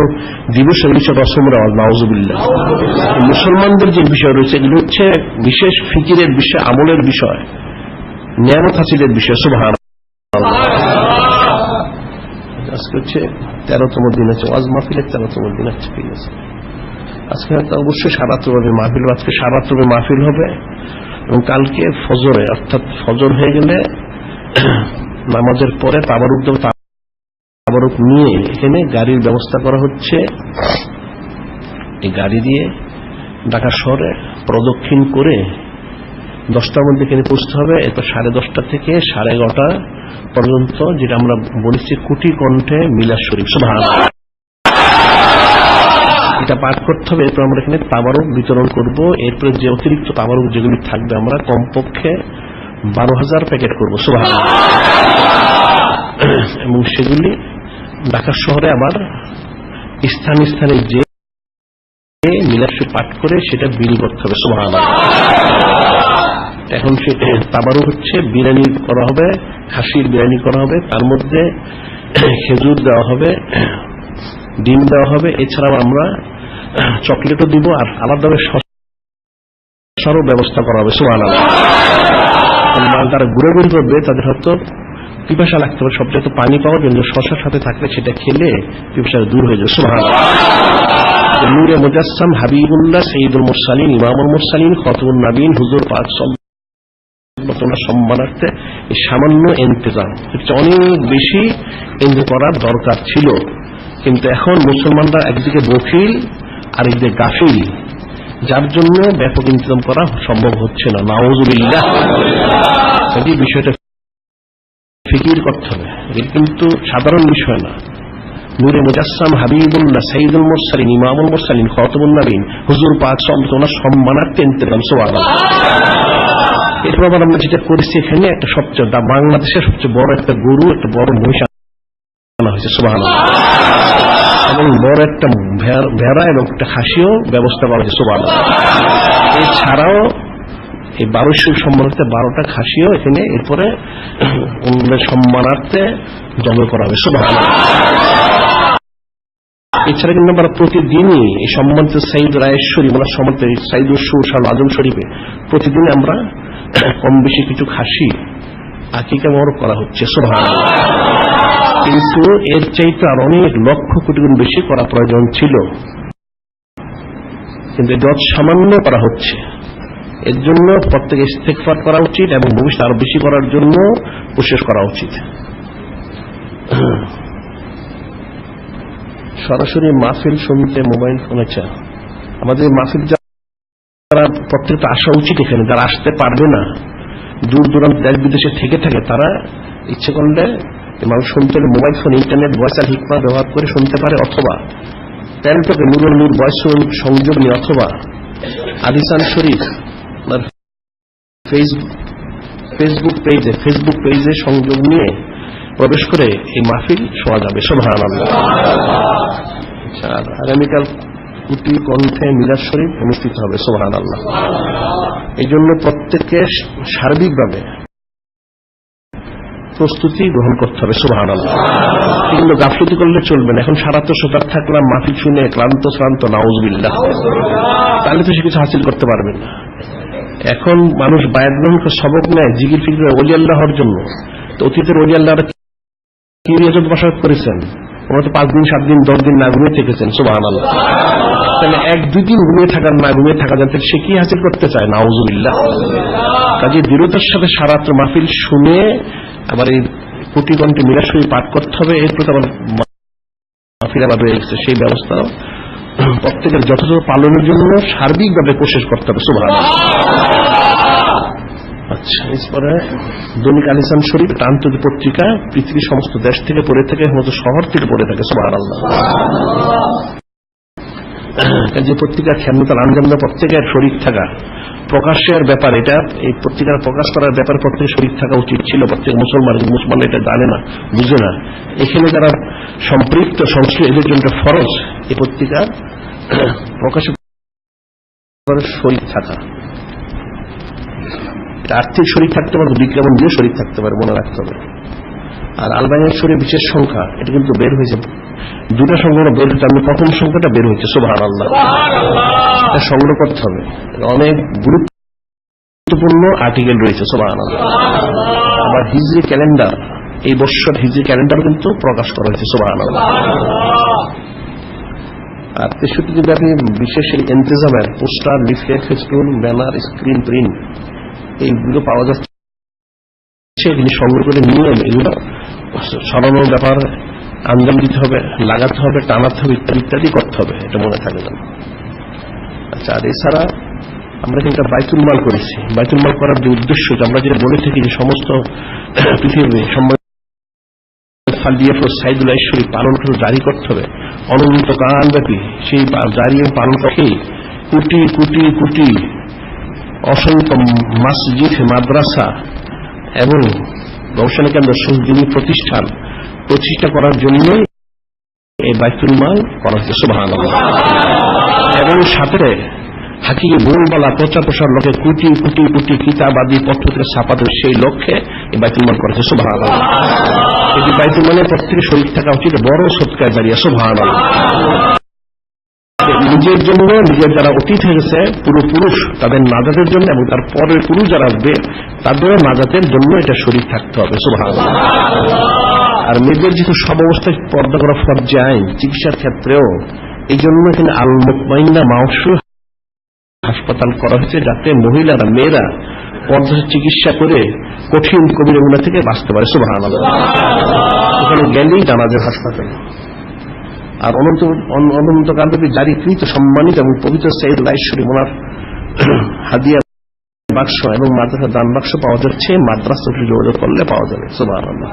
দিবস রয়েছে রসম রাজ। নাউযুবিল্লাহ। মুসলমানদের যে বিষয় রয়েছে এগুলো হচ্ছে বিশেষ ফিকিরের বিষয়, আমলের বিষয়, নিয়ামত হাসিলের বিষয়। সুবহানাল্লাহ। আজকে হচ্ছে 13তম দিন, আছে ওয়াজ মাহফিলের 13তম দিন আছে। ঠিক আছে, আজকে হয়তো অবশ্যই সারাত্রভাবে মাহফিল, আজকে সারাত্রভাবে মাহফিল হবে। এবং কালকে ফজরে, অর্থাৎ ফজর হয়ে গেলে নামাজের পরে তাবারুক দেব, তাবারুক নিয়ে এখানে গাড়ির ব্যবস্থা করা হচ্ছে। এই গাড়ি দিয়ে ঢাকা শহরে প্রদক্ষিণ করে 10টার মধ্যে এখানে পৌঁছতে হবে। এরপর 10:30 থেকে 11:30 পর্যন্ত যেটা আমরা বলেছি কোটি কণ্ঠে মিলাদ শরীফ। সুবহানাল্লাহ। এটা পাঠ করতে হবে। এরপর আমরা এখানে তাবারুক বিতরণ করব। এরপরে যে অতিরিক্ত তাবারুক যেগুলি থাকবে আমরা কমপক্ষে 12,000 প্যাকেট করবো। সুবহানাল্লাহ। এবং সেগুলি ঢাকা শহরে আবার স্থানে স্থানে যে মিলাদ শরীফ পাঠ করে সেটা বিলি করতে হবে। সুবহানাল্লাহ। এখন সেটা তাবারুক হচ্ছে বিরিয়ানি করা হবে, খাসির বিরিয়ানি করা হবে, তার মধ্যে খেজুর দেওয়া হবে, ডিম দেওয়া হবে, এছাড়াও আমরা চকলেটও দিব, আর আলাদাভাবে শসারও ব্যবস্থা করা হবে। সুবহানাল্লাহ। যারা ঘুরে করবে তাদের হয়তো পিপাসা লাগতে হবে, সবচেয়ে পানি পাওয়ার জন্য শসার সাথে থাকলে সেটা খেলে পিপাসা দূর হয়ে যাবে। সুবহানাল্লাহ। নূরে মুজাসসাম হাবিবুল্লাহ সাইয়্যিদুল মুরসালিন ইমামুল মুরসালিন খাতামুন নবীন হুজুর পাক সাল্লাল্লাহু সম্মানার্থে এই সামান্য ইন্তজাম হচ্ছে অনেক বেশি ইন্তজাম করার দরকার ছিল, কিন্তু এখন মুসলমানরা একদিকে বখিল আর একদিকে গাফিল, যার জন্য ব্যাপক ইন্তজাম করা সম্ভব হচ্ছে না। নাউযুবিল্লাহ। এই বিষয়টা ফিকির করতে হবে, এটা কিন্তু সাধারণ বিষয় না। নূরে মুজাসসাম হাবিবুল্লাহ সাইয়্যিদুল মুরসালিন ইমামুল মুরসালিন খাতামুন নবীন হুজুর পাক সাল্লাল্লাহু সম্মানার্থে ইন্তজাম। সুবহানাল্লাহ। এরপর আমরা যেটা করেছি এখানে একটা সবচেয়ে বাংলাদেশের সবচেয়ে বড় একটা গরু, একটা বড় মহিষ আনা হয়েছে। সুবহানাল্লাহ। এবং বড় একটা ভেড়া এবং একটা খাসিও ব্যবস্থা করা হয়েছে। সুবহানাল্লাহ। এছাড়াও এই 1200 সম্মানার্থে 12টা খাসিও এখানে এরপরে সম্মানার্থে জমা করা হবে। সুবহানাল্লাহ। এছাড়া কিন্তু আমরা প্রতিদিনই এই সম্মানিত সাইদ রায়েশ্বরী মানে সম্মানিত সাইদুল সুশাল আ'যম শরীফে প্রতিদিন আমরা কম বেশি কিছু খাসি আকিকা মোবারক করা হচ্ছে। সুবহানাল্লাহ। কিন্তু এর চাইতে আর অনেক লক্ষ কোটি গুণ বেশি করা প্রয়োজন ছিল, কিন্তু যত সামান্য করা হচ্ছে। এর জন্য প্রত্যেকে ইস্তেগফার করা উচিত এবং ভবিষ্যতে আরো বেশি করার জন্য কোশিশ করা উচিত। সরাসরি মাহফিল শুনতে মোবাইল ফোনে আমাদের মাহফিল যারা প্রত্যেকটা আসা উচিত, এখানে যারা আসতে পারবে না দূর দূরান্ত দেশ বিদেশে থেকে থাকে, তারা ইচ্ছে করলে মানুষ শুনতে হলে মোবাইল ফোন ইন্টারনেট ভয়েস আর হিকমা ব্যবহার করে শুনতে পারে, অথবা প্যান্টকে নুরুল নূর ভয়েস সংযোগ নিয়ে, অথবা আদিসান শরীফ ফেসবুক পেজে সংযোগ নিয়ে প্রবেশ করে এই মাহফিল শোনা যাবে। সুবহানাল্লাহ। আগামীকাল কুটি কণ্ঠে মিলাদ শরীফ অনুষ্ঠিত হবে। সুবহানাল্লাহ। এই জন্য প্রত্যেককে সার্বিকভাবে প্রস্তুতি গ্রহণ করতে হবে। সুবহানাল্লাহ। কিন্তু গাফলতি করলে চলবে না। এখন সারা তো সজাগ থাকলাম, মাহফিল শুনে ক্লান্ত নাউযুবিল্লাহ, তাহলে তো সে কিছু হাসিল করতে পারবে না। এখন মানুষ বায়াত গ্রহণ করে সবক নেয় জিকির ফিকির ওলি আল্লাহ হওয়ার জন্য। তো অতীতের ওলি আল্লাহরা কি রিয়াজত বসাত করেছেন? ওরা তো 5 দিন 7 দিন 10 দিন না ঘুমিয়ে থেকেছেন। সুবহানাল্লাহ। তাহলে 1-2 দিন ঘুমিয়ে থাকার না ঘুমিয়ে থাকা যাতে সে কি হাসিল করতে চায়? নাউযুবিল্লাহ। কাজে দৃঢ়তার সাথে সারাত্র মাহফিল শুনে আবার এই কোটি কণ্ঠে মিলাদ শরীফ পাঠ করতে হবে। এরপর আবার মাহফিল আবার রয়ে গেছে, সেই ব্যবস্থা প্রত্যেকের যথাযথ পালনের জন্য সার্বিকভাবে কোশিশ করতে হবে। সুবহানাল্লাহ। আচ্ছা, এরপরে দৈনিক আলিসান শরীফ আন্তর্জাতিক পত্রিকা পৃথিবীর সমস্ত দেশ থেকে পড়ে থাকে, সমস্ত শহর থেকে পড়ে থাকে। সুবহানাল্লাহ। যে পত্রিকার খেদমতের আঞ্জামদার প্রত্যেকের শরীক থাকা, প্রকাশের ব্যাপার, এটা এই পত্রিকার প্রকাশ করার ব্যাপারে প্রত্যেক শরীক থাকা উচিত ছিল। প্রত্যেক মুসলমান এটা জানে না, বুঝে না। এখানে যারা সম্পৃক্ত সংশ্লিষ্ট এদের জন্য ফরজ এই পত্রিকা প্রকাশের শরীক থাকা। আর্থিক শরীক থাকতে পারে, বিজ্ঞাপন দিয়ে শরীক থাকতে পারে, মনে রাখতে হবে। আর আলবানিয়ার শরীর বিশেষ সংখ্যা এটা কিন্তু বের হয়েছে, 2টা সংখ্যা বের হয়েছে, আমি প্রথম সংখ্যাটা বের হয়েছে। সুবহানাল্লাহ। এটা সংগ্রহ করতে হবে, অনেক গুরুত্বপূর্ণ আর্টিকেল রয়েছে। সুবহানাল্লাহ। আবার হিজরি ক্যালেন্ডার, এই বছর হিজরি ক্যালেন্ডার কিন্তু প্রকাশ করা হয়েছে। সুবহানাল্লাহ। আর 63 যদি আপনি বিশেষ ইন্তজামের poster, leaflet, festoon, banner, screen print এইগুলো পাওয়া যাচ্ছে, এগুলি সংগ্রহ করে নিয়ে এগুলো সরানোর ব্যাপার আঞ্জাম দিতে হবে, লাগাতে হবে, টানাতে হবে, ইত্যাদি করতে হবে, এটা মনে থাকে না। আচ্ছা, আর এছাড়া আমরা কিন্তু বাইতুল মাল করেছি। বাইতুল মাল করার যে উদ্দেশ্য, আমরা যেটা বলে থাকি যে সমস্ত পৃথিবীর সাইদুল শরীফ পালন করে জারি করতে হবে অনন্তকাল ব্যাপী। সেই জারি পালন করে কোটি কোটি কোটি অসংখ্য মসজিদ, মাদ্রাসা এবং গবেষণা কেন্দ্র, দিনী প্রতিষ্ঠা করার জন্য এই বাইতুল মাল করা হচ্ছে। সুবহানাল্লাহ। এবং সাথে হাকিকে ভুলবলা প্রচার প্রসার লোকে কোটি কোটি কোটি কিতাব আদি পত্র থেকে ছাপাতে সেই লক্ষ্যে এই বাইতুল মাল করেছে। সুবহানাল্লাহ। এই বাইতুল মালের প্রত্যেকে শরীক থাকা উচিত, বড় সৎকায় দাঁড়িয়ে। সুবহানাল্লাহ। নিজের জন্য, নিজের যারা অতীত হয়ে গেছে পুরুষ তাদের নাজাতের জন্য, এবং তার পরের পুরুষ যারা আসবে তাদেরও নাজাতের জন্য এটা শরীক থাকতে হবে। সুবহানাল্লাহ। আর মেয়েদের যেহেতু সব অবস্থায় পর্দা করা ফরজ আইন, চিকিৎসার ক্ষেত্রেও এই জন্য এখানে আল মুতমাইন্না মাওসু হাসপাতাল করা হয়েছে, যাতে মহিলারা, মেয়েরা পর্দা চিকিৎসা করে কঠিন কবিরা গুনাহ থেকে বাঁচতে পারে। সুবহানাল্লাহ। ওখানে গেলেই জানাজার হাসপাতাল। আর অনন্তকালব্যাপী জারিকৃত সম্মানিত এবং পবিত্র সৈয়দ লাইশ্বরী ওনার হাদিয়া বাক্স এবং মাদ্রাসা দান বাক্স পাওয়া যাচ্ছে, মাদ্রাসা যোগাযোগ করলে পাওয়া যাবে। সুবহানাল্লাহ।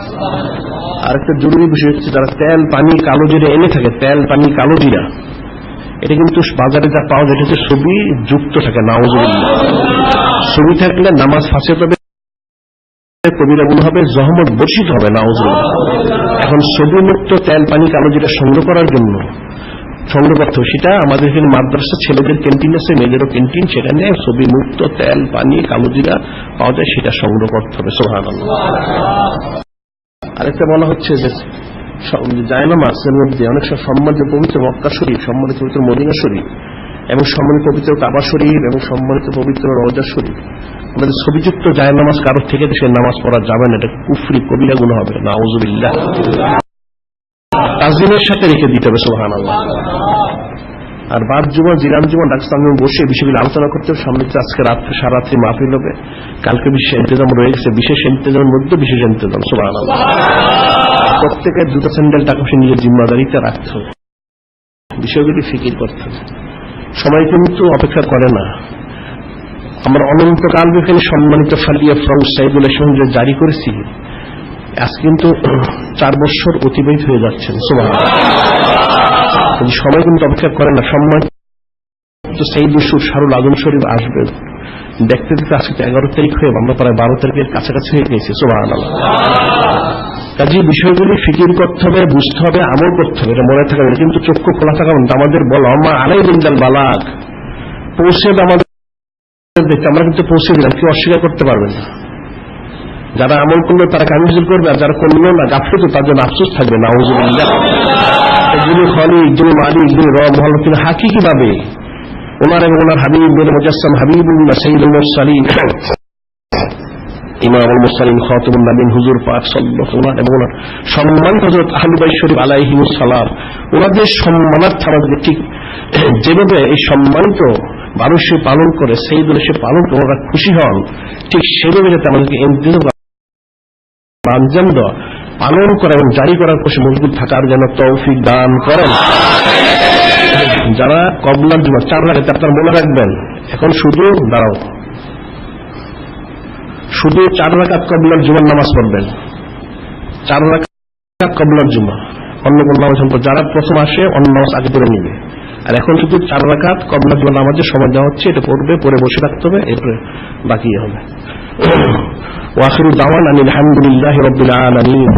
আরেকটা জরুরি বিষয় হচ্ছে, যারা তেল পানি কালো জিরা এনে থাকে, তেল পানি কালো জিরা, এটা কিন্তু বাজারে যা পাওয়া যায় হচ্ছে ছবি যুক্ত থাকে। নাউজুবিল্লাহ। ছবি থাকলে নামাজ ফাঁসে তবে কবিরা গুনাহ হবে, জহমত বর্ষিত হবে। নাউজুবিল্লাহ। এখন ছবি মুক্ত তেল পানি কালো জিরা সংগ্রহ করার জন্য সংগ্রহ করতে হবে, সেটা আমাদের এখানে মাদ্রাসা ছেলেদের ক্যান্টিন আছে, মেয়েদেরও ক্যান্টিন, সেখানে ছবি মুক্ত তেল পানি কালো জিরা পাওয়া যায়, সেটা সংগ্রহ করতে হবে। সুবহানাল্লাহ। আরেকটা বলা হচ্ছে যে জায়নামাজের মধ্যে অনেক সম্মানিত পবিত্র মক্কা শরীফ, সম্মানিত পবিত্র মদিনা শরীফ এবং সম্মানিত পবিত্র কাবা শরীফ এবং সম্মানিত পবিত্র রওজা শরীফ, আমাদের ছবিযুক্ত জায়নামাজ কারোর থেকে সে নামাজ পড়া যাবে না, এটা কুফরি কবিরা গুনাহ হবে। নাউজুবিল্লাহ। তাজিমের সাথে রেখে দিতে হবে। সুবহানাল্লাহ। আর বাদ জুমা, জিরাম জুমা, ডাকস্তান বসে বিষয়গুলো আলোচনা করতে হবে। সামনে আজকে রাত্রে সারাত্রি মাহফিল হবে, কালকে বিশেষ ইন্তজাম রয়ে গেছে, বিশেষ ইন্তজামের মধ্যে বিশেষ ইন্তজাম। সুবহানাল্লাহ। প্রত্যেকের জুতা স্যান্ডেল টাকা সে নিজের জিম্মাদারিতে রাখতে হবে, বিষয়গুলি ফিকির করতে হবে। সময় কিন্তু অপেক্ষা করে না। আমরা অনন্তকাল এখানে সম্মানিত ফালিয়া ফ্রাউ সাইদুল ইসলাম যে জারি করেছি, আজ কিন্তু 4 বছর অতিবাহিত হয়ে যাচ্ছেন। সুবহানাল্লাহ। সময় কিন্তু অপেক্ষা করে না। সম্মানিত সাইদুল শাহরুল আ'যম শরীফ আসবে, দেখতে দেখতে আজকে 11 তারিখ হয়ে আমরা প্রায় 12 তারিখের কাছাকাছি হয়ে গেছি। সুবহানাল্লাহ। কাজে বিষয়গুলি ফিকির করতে হবে, বুঝতে হবে, আমল করতে হবে, এটা মনে থাকবে। কিন্তু চক্ষু খোলা থাকা আমাদের বলা আমা আলাই বিন্দাল বালাগ, পৌঁছে আমাদের দেখতে আমরা কিন্তু পৌঁছে দিলাম, কেউ অস্বীকার করতে পারবে না। যারা আমল করলো তারা কামিজুল করবে, আর যারা করলো না গাফিল, তার জন্য আফসোস থাকবে। নাউজুবিল্লাহ। যিনি খালিক, যিনি মালিক, যিনি রব, ভালো তিনি হাকিকি ভাবে ওনার এবং ওনার হাবিব বলে মুজাসসাম হাবিবুল্লাহ সাইয়্যিদুল মুরসালিন ইমামুল মুরসালিন খাতামুন নবীন হুজুর পাক সাল্লাল্লাহু আলাইহি এবং ওনার সম্মানিত হযরত আহলে বাইত শরীফ আলাইহিমুস সালাম, ওনাদের সম্মানার্থে আমাদের ঠিক যেভাবে এই সম্মানিত মানুষে পালন করে, সাইয়্যিদুল সে পালন করে ওরা খুশি হন, ঠিক সেভাবে যাতে আমাদেরকে আঞ্জাম দেওয়া, পালন করা এবং জারি করার পক্ষে মজবুত থাকার যেন তৌফিক দান করেন। যারা কবলার জুমা 4 রাকাত আপনারা মনে রাখবেন, এখন শুধু দাঁড়াও, শুধু 4 রাকাত কবলার জুমার নামাজ পড়বেন, 4 রাকাত কবলার জুমা, অন্য কোন নামাজ সম্পর্কে যারা প্রথম আসে অন্য নামাজ আগে পড়ে নিবে। আর এখন শুধু 4 রাকাত কবলার জুমার নামাজের সময় দেওয়া হচ্ছে, এটা পড়বে, পরে বসে থাকতে হবে, এরপরে বাকি হবে। ওয়াখিরু দাওয়ানা আলহামদুলিল্লাহি রাব্বিল আলামিন।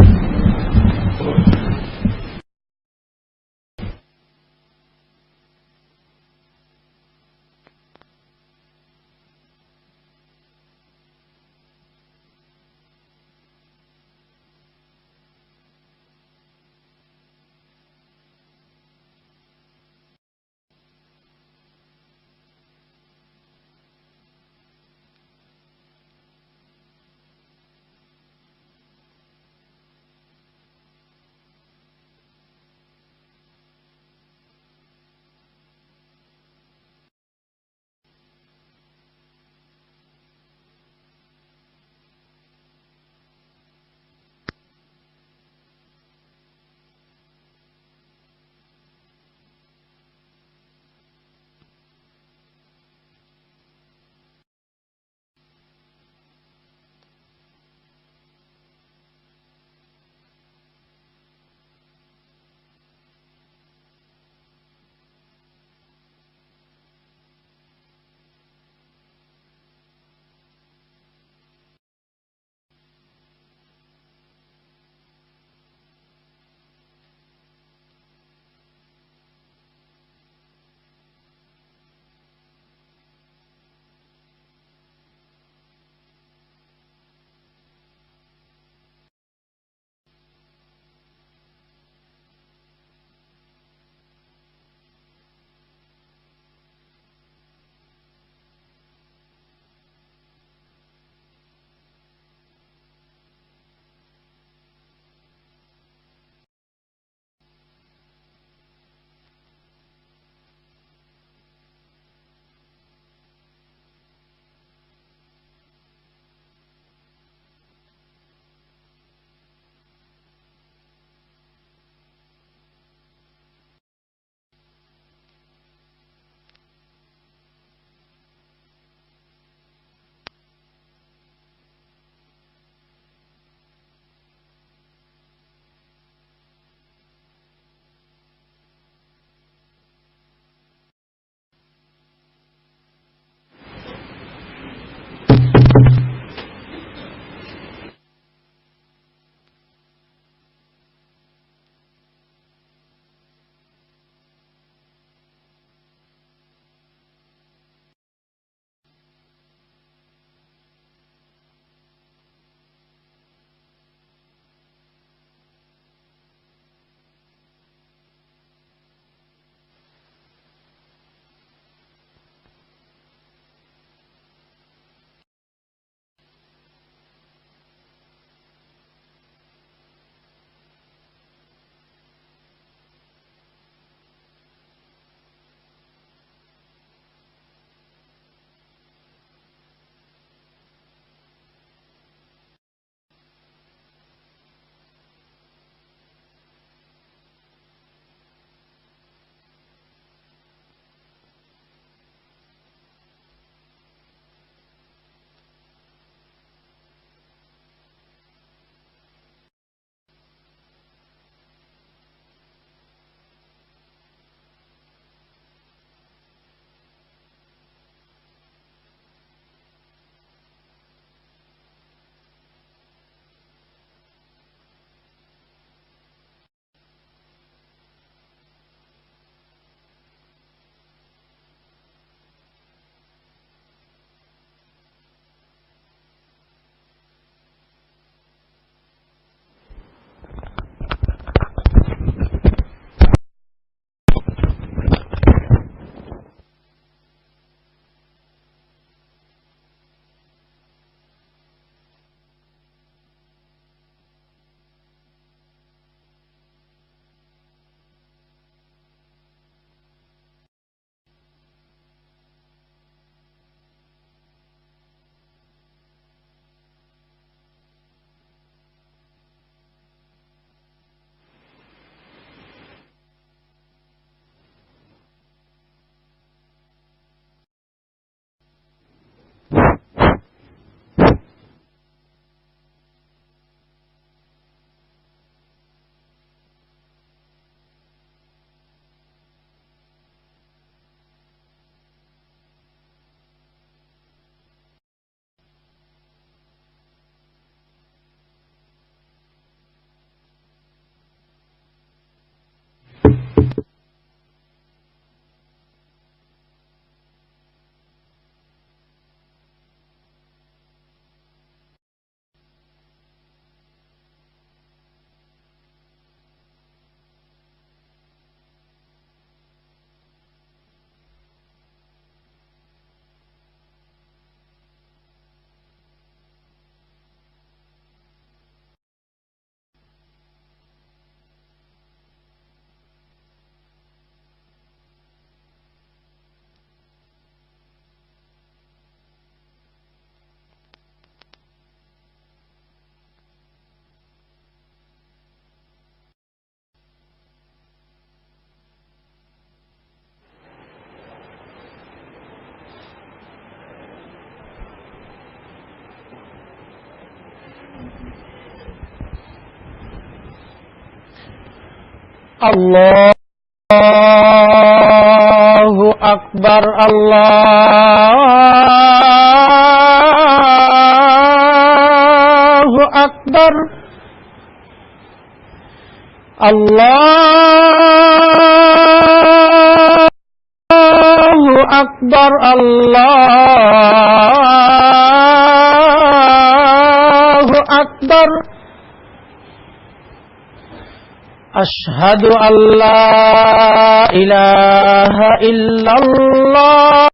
আল্লাহু আকবার আল্লাহু আকবার আল্লাহু আকবার আল্লাহু আকবার আশহাদু আল্লা ইলাহা ইল্লাল্লাহ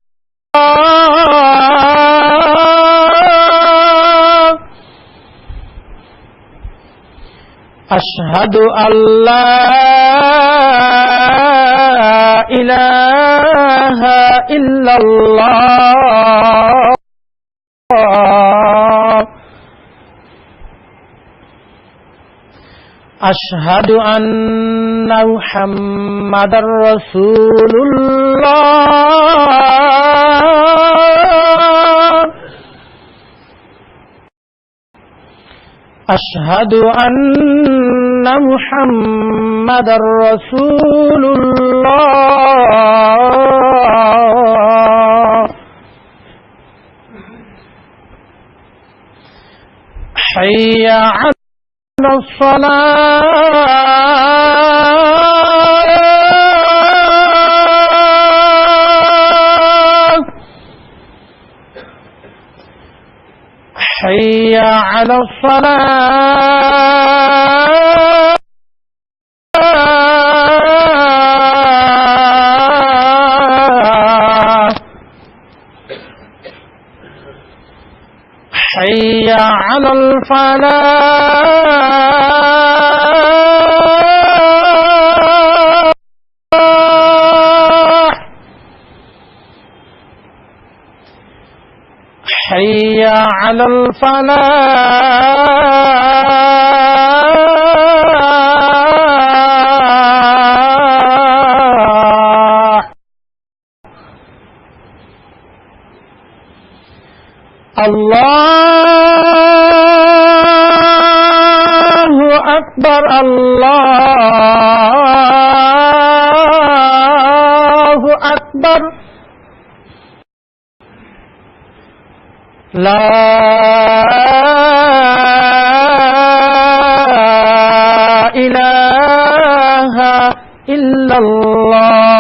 আশহাদু আল্লা ইলাহা ইল্লাল্লাহ আশহাদু আন্না মুহাম্মাদার রাসূলুল্লাহ আশহাদু আন্না মুহাম্মাদার রাসূলুল্লাহ হাইয়া আলা الصلاة حي على الصلاة حي على الفلاح حي على الفلاح الله أكبر الله أكبر لا إله إلا الله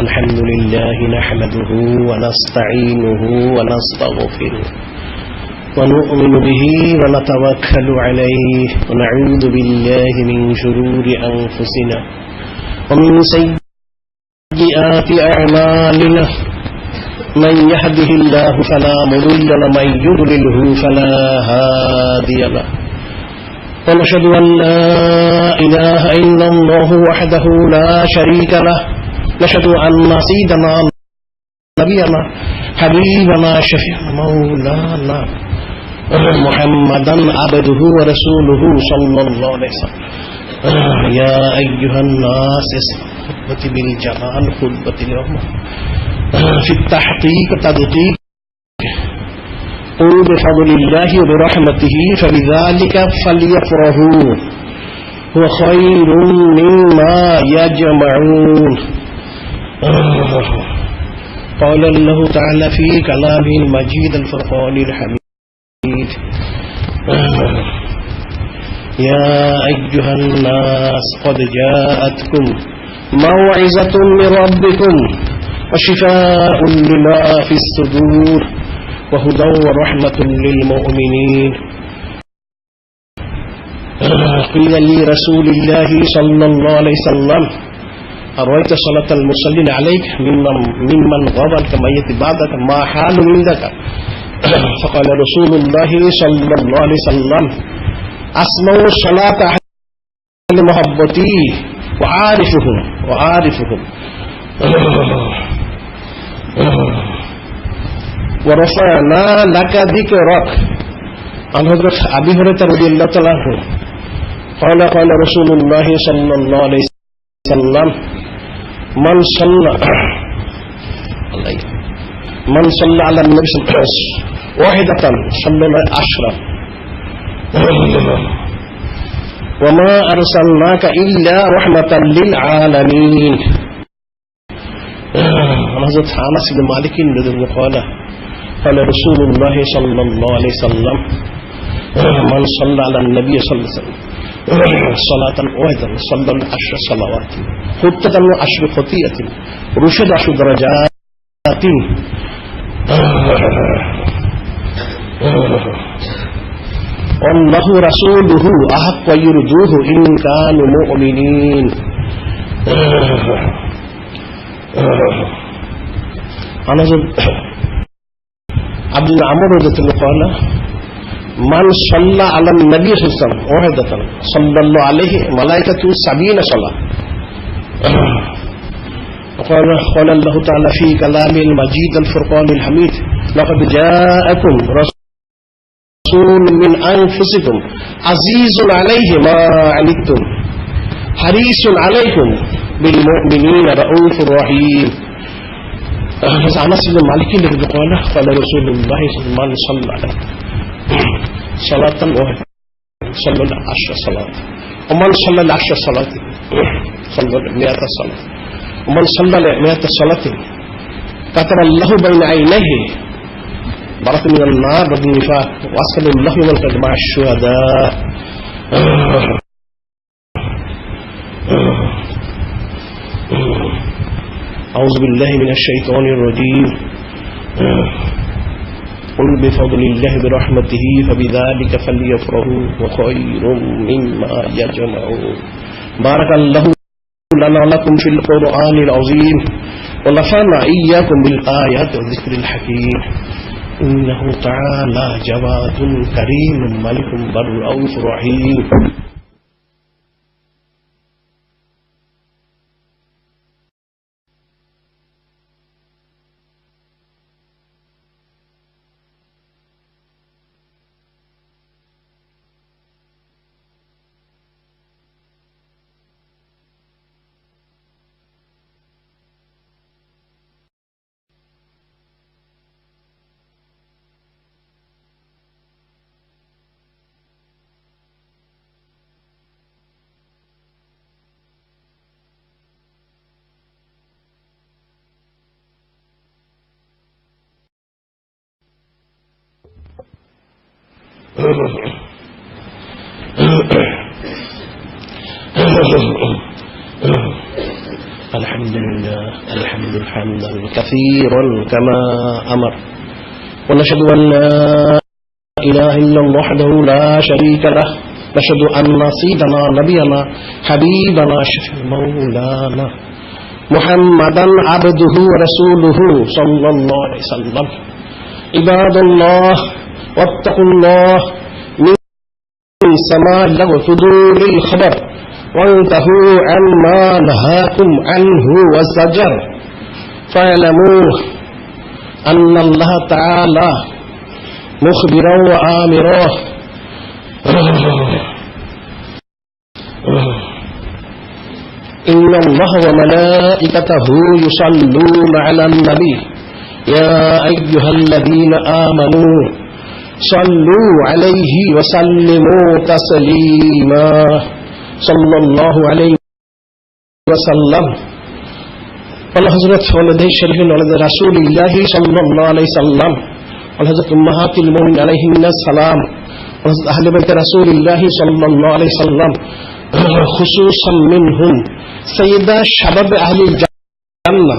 الحمد لله نحمده ونستعينه ونستغفره ونؤمن به ونتوكل عليه ونعوذ بالله من شرور أنفسنا ومن سيئات أعمالنا من يهده الله فلا مضل له ومن يضلله فلا هادي له ونشهد أن لا إله إلا الله وحده لا شريك له نشهد أن سيدنا نبينا حبيبنا شفيعنا مولانا محمدا عبده ورسوله صلى الله عليه وسلم يا أيها الناس خطبة بالجمال خطبة اليوم في التحقيق تدقيق قل بفضل الله وبرحمته فبذلك فليفرحوا هو خير مما يجمعون قال الله تعالى في كلامه المجيد الفرقان الحميد يا أيها الناس قد جاءتكم موعظة من ربكم وشفاء لما في الصدور وهدى ورحمة للمؤمنين قيل لرسول الله صلى الله عليه وسلم أرأيت صلاة المصلين عليك ممن غضب كما يأتي بعدك ما حال من ذاك فقال رسول الله صلى الله عليه وسلم أسمع صلاة أهل محبتي وعارفهم ورفعنا لك ذكرك عن حضرت أبي هريرة رضي الله تعالى عنه قال رسول الله صلى الله عليه وسلم من صلى على النبي صلى الله عليه وسلم واحدة صلى عشرة وما أرسلناك إلا رحمة للعالمين. حضرت أنس بن مالك رضي الله عنه قال رسول الله صلى الله عليه وسلم من صلى على النبي صلى الله عليه وسلم صلاة واحدة صلى 10 صلوات خطة 10 خطيئة رشد 10 درجات والله رسوله أحق يرجوه إن كانوا مؤمنين. أنا عبد العمر رضي الله عنه من صلى على النبي صلى الله عليه وسلم واحدة صلى الله عليه ملائكة 70 صلاة. قال الله تعالى في كلام المجيد الفرقان الحميد لقد جاءكم رسول من أنفسكم عزيز عليه ما عنتم حريص عليكم بالمؤمنين رؤوف رحيم. أنس بن مالك قال رسول الله صلى الله عليه وسلم صلاة واحدة صلى 10 صلاة ومن صلى 10 صلاة صلى 100 صلاة ومن صلى 100 صلاة كتب الله بين عينيه بركة من النار والنفاق وأسكن الله يوم القيامة مع الشهداء. أعوذ بالله من الشيطان الرجيم قل بفضل الله برحمته فبذلك فليفرحوا وخير مما يجمعون. بارك الله لنا ولكم في القرآن العظيم ونفعنا إياكم بالآيات والذكر الحكيم. إنه تعالى جواد كريم ملك بر رؤوف رحيم. الحمد لله الحمد حمدا كثيرا كما أمر ونشهد أن لا إله إلا الله وحده لا شريك له نشهد أن سيدنا نبينا حبيبنا شفيع مولانا محمدا عبده ورسوله صلى الله عليه وسلم. عباد الله واتقوا الله من سماع له صدور الخبر وانتهوا عما نهاكم عنه والزجر فاعلموا أن الله تعالى مخبرا وآمرا إن الله وملائكته يصلون على النبي يا أيها الذين آمنوا صلوا عليه وسلموا تسليما صلى الله عليه وسلم قال حضرت ولد الشريف ولد رسول الله صلى الله عليه وسلم قال حضرت أمهات المؤمنين عليهن السلام وحضرت أهل بيت رسول الله صلى الله عليه وسلم خصوصا منهم سيدة شباب أهل الجنة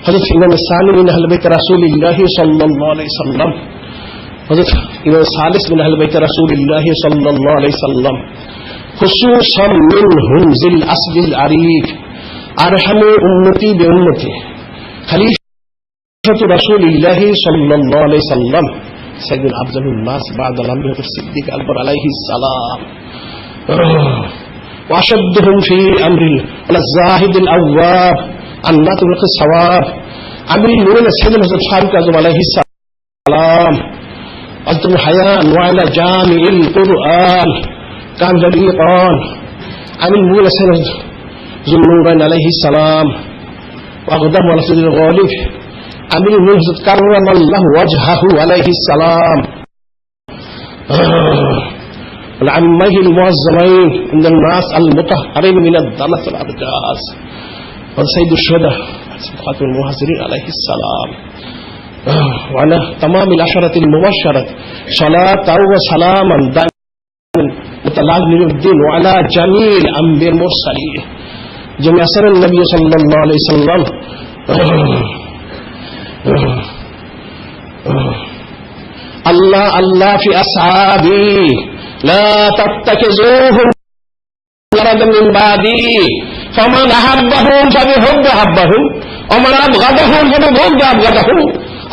حضرت إمام الثاني من أهل بيت رسول الله صلى الله عليه وسلم حضرت إمام الثالث من أهل بيت رسول الله صلى الله عليه وسلم خصوصا منهم ذي الأصل العريق أرحم أمتي بأمتي خليفة رسول الله صلى الله عليه وسلم سيد أفضل الناس بعد الأنبياء الصديق أكبر عليه السلام وأشدهم في أمر الزاهد الأواب الناطق الصواب أمر المؤمن سيدنا الفاروق أعظم عليه السلام أصدق الحياة وعلى جامع القرآن كامل الإيقان أمر المؤمن سيدنا ذو النورين عليه السلام وأقدم على سيد الغالب أمر المؤمن كرم الله وجهه عليه السلام العميه المعظمين من الناس المطهرين من الدنس والأرجاس وسيد الشهداء خاتم المهاجرين عليه السلام وعلى تمام العشرة المبشرة صلاة وسلاما دائما متلازم الدين وعلى جميع الأنبياء المرسلين جميع سر النبي صلى الله عليه وسلم الله الله في أصحابي لا تتخذوهم غرضا من بعدي فمن أحبهم فبحب أحبهم ومن أبغضهم فببغض أبغضهم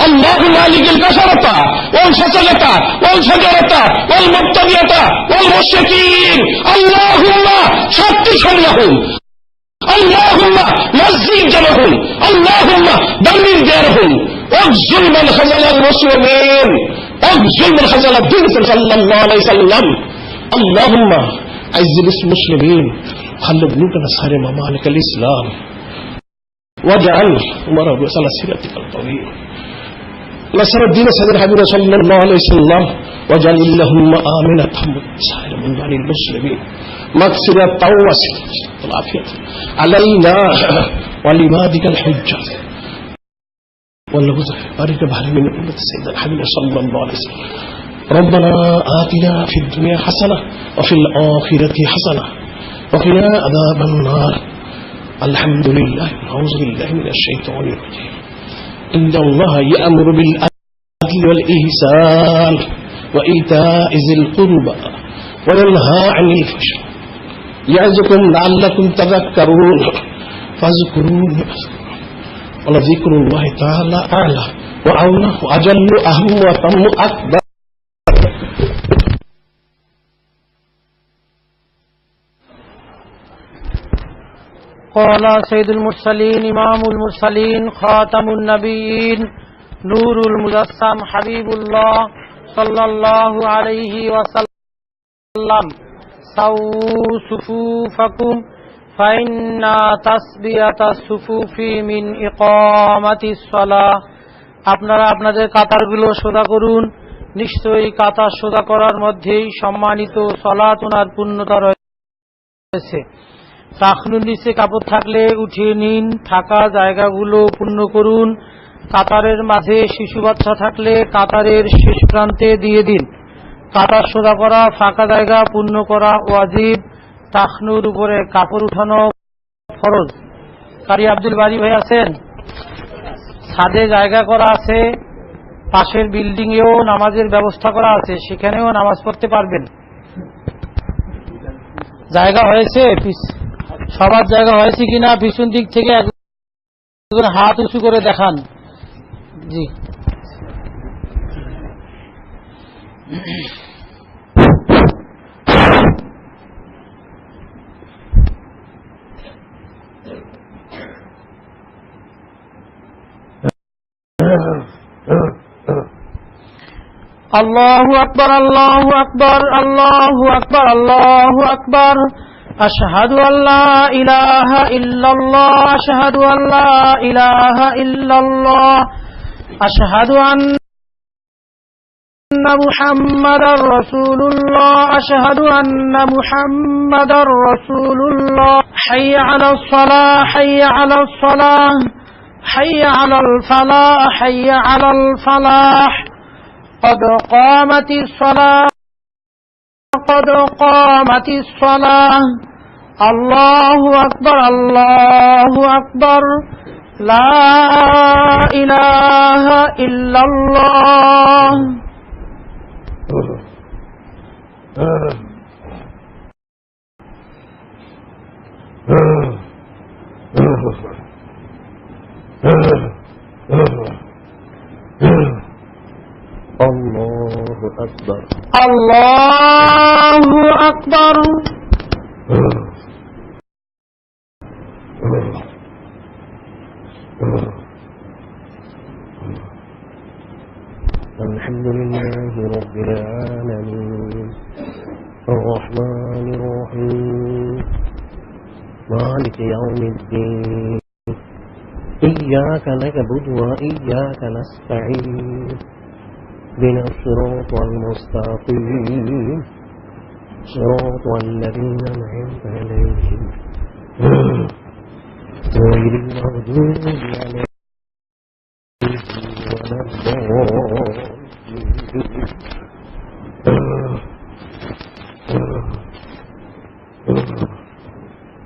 الله مالك الكسرة والفصلة والفجرة والمبتدية والمشركين اللهم فتش لهم اللهم مزج لهم اللهم دمر ديرهم واغزل من خزل المسلمين واغزل من خزل الدين صلى الله عليه وسلم اللهم عز المسلمين خلد ملك نصر ممالك الإسلام واجعل أمراء على سيرتك الطويل نصر الدين سيد الحبيب صلى الله عليه وسلم واجعل اللهم آمنة سائر من بني المسلمين مغفرة والعافية علينا ولعبادك الحجة والله بارك بحر من أمة سيد الحبيب صلى الله عليه وسلم ربنا آتنا في الدنيا حسنة وفي الآخرة حسنة وقنا عذاب النار الحمد لله نعوذ بالله من الشيطان الرجيم إن الله يأمر بالعدل والإحسان وإيتاء ذي القربى وينهى عن الفحشاء يعظكم لعلكم تذكرون فاذكروني ولذكر الله تعالى أعلى وأولى وأجل وأهم وأتم أكبر. قال سيد المرسلين إمام المرسلين خاتم النبيين نور المجسم حبيب الله صلى الله عليه وسلم سووا صفوفكم فإن تسبية الصفوف من إقامة الصلاة. আপনারা আপনাদের কাতারগুলো সোজা করুন, নিশ্চয়ই কাতার সোজা করার মধ্যেই সম্মানিত সালাত ওনার পূর্ণতা রয়েছে। টাকনুর নিচে কাপড় থাকলে উঠিয়ে নিন, থাকা জায়গাগুলো পূর্ণ করুন। কাতারের মাঝে শিশু বাচ্চা থাকলে কাতারের শেষ প্রান্তে দিয়ে দিন। কাতার সোজা করা, ফাঁকা জায়গা পূর্ণ করা ওয়াজিব। টাকনুর উপরে কাপড় উঠানো ফরজ। কারি আব্দুল বারি ভাই আছেন? ছাদে জায়গা করা আছে, পাশের বিল্ডিং এও নামাজের ব্যবস্থা করা আছে, সেখানেও নামাজ পড়তে পারবেন। জায়গা হয়েছে? সবার জায়গা হয়েছে কিনা পিছন দিক থেকে একজন হাত উঁচু করে দেখান। জি, আল্লাহু আকবার, আল্লাহু আকবার, আল্লাহু আকবার, আল্লাহু আকবার। আশহাদু আল্লা ইলাহা ইল্লাল্লাহ, আশহাদু আল্লা ইলাহা ইল্লাল্লাহ, আশহাদু আন্না মুহাম্মাদার রাসূলুল্লাহ, আশহাদু আন্না মুহাম্মাদার রাসূলুল্লাহ। হাইয়া আলাস সালাহ, হাইয়া আলাস সালাহ, হাইয়া আলাল ফালাহ, হাইয়া আলাল ফালাহ। قد قامت الصلاة، قد قامت الصلاة. الله أكبر، الله أكبر، لا إله إلا الله. الله أكبر، الله أكبر. الحمد لله رب العالمين الرحمن الرحيم مالك يوم الدين إياك نعبد وإياك نستعين اهدنا الصراط المستقيم صراط الذين أنعمت عليهم غير المغضوب عليهم ولا الضالين.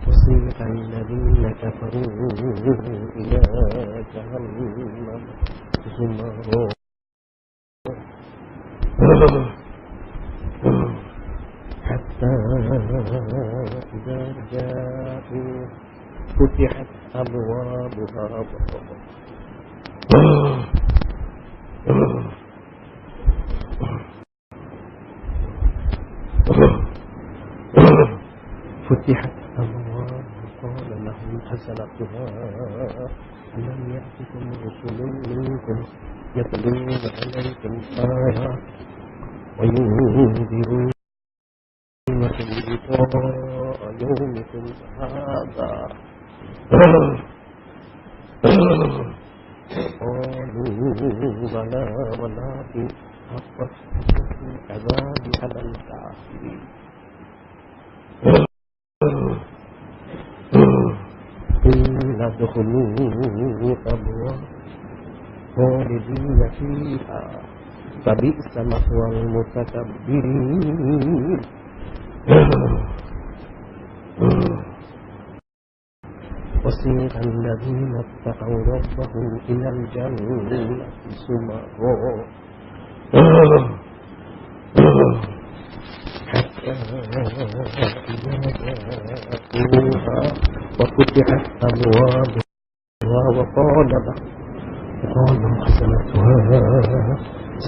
وسيق الذين كفروا إلى جهنم زمرا حتى إذا جاءوا فتحت أبوابها فتحت أبواب قال لهم خزنتها ألم يأتكم رسل منكم يتلون عليكم آيات وينذرونكم لقاء يومكم هذا قالوا بلى ولكن حقت العذاب على الكافرين. قيل ادخلوا أبواب خالدين فيها فبئس مثوى المتكبرين. وسيق الذين اتقوا ربهم إلى الجنة زمرا حتى إذا جاءوها وفتحت أبوابها وقالوا خزنتها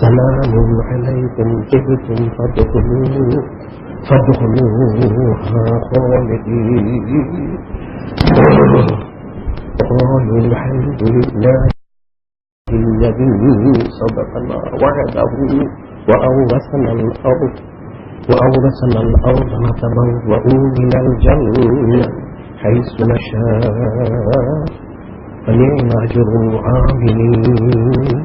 سلام عليكم طبتم فادخلوها خالدين. قالوا الحمد لله الذي صدقنا وعده وأورثنا الأرض نتبوأ من الجنة حيث نشاء فنعم أجر العاملين.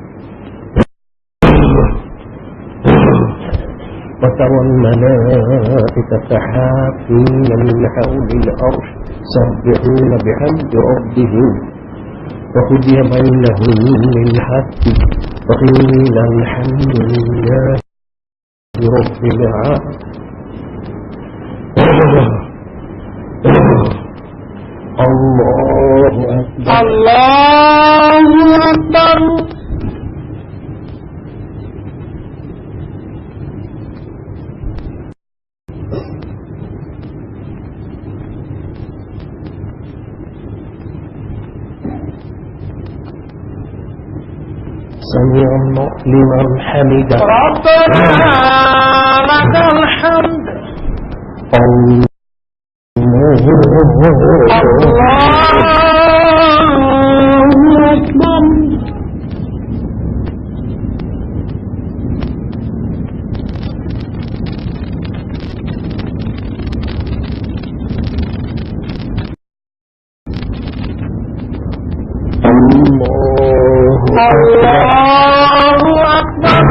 وترى الملائكة حافين من حول العرش يسبحون بحمد ربهم وقضي بينهم بالحق وقيل الحمد لله رب العالمين. الله أكبر، الله أكبر. سمع الله لمن حمده ربنا لك الحمد. الله أكبر. আল্লাহু আকবার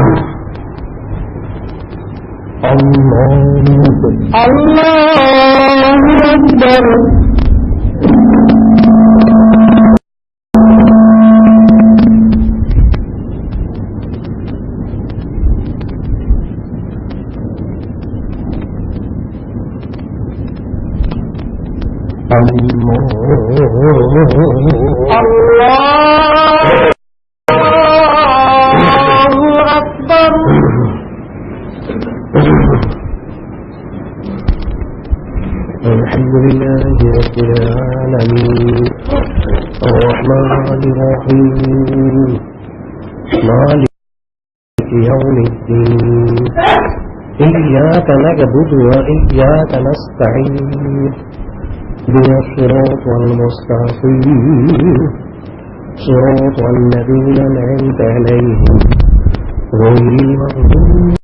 আল্লাহু আকবার الحمد لله رب العالمين الرحمن الرحيم مالك يوم الدين إياك نعبد وإياك نستعين اهدنا الصراط المستقيم صراط الذين أنعمت عليهم غير المغضوب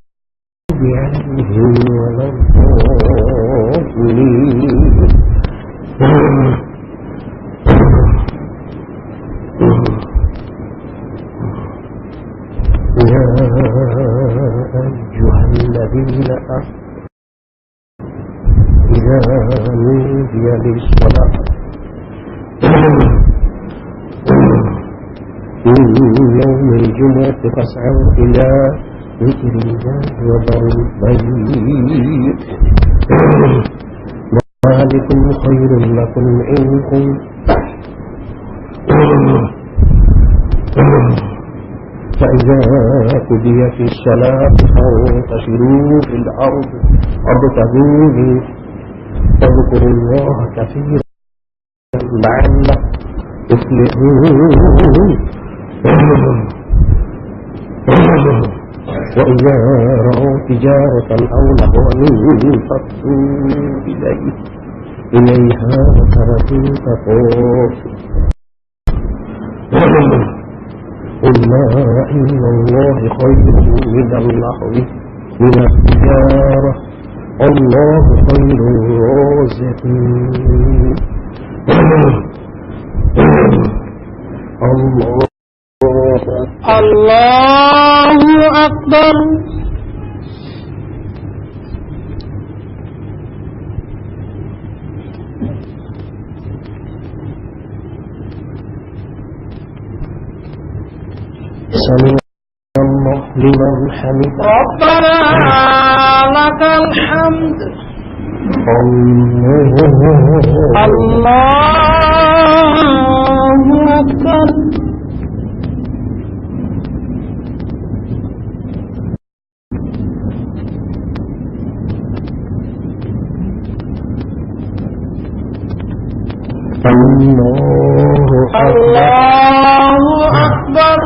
عليهم ولا الضالين يا أيها الذين إذا نودي للصلاة من يوم الجمعة فاسعوا إلى ذكر الله وذروا البيع ذلكم خير لكم إن فإذا قضيت الصلاة فانتشروا في الأرض وابتغوا من واذكروا الله كثيرا لعلكم تفلحون وإذا رأوا تجارة أو لهوا انفضوا إليها وتركوك قل ما عند الله خير من اللهو من التجارة الله خير الرازقين الله أكبر سمع الله لمن حمده ربنا لك الحمد الله أكبر الله أكبر الله أكبر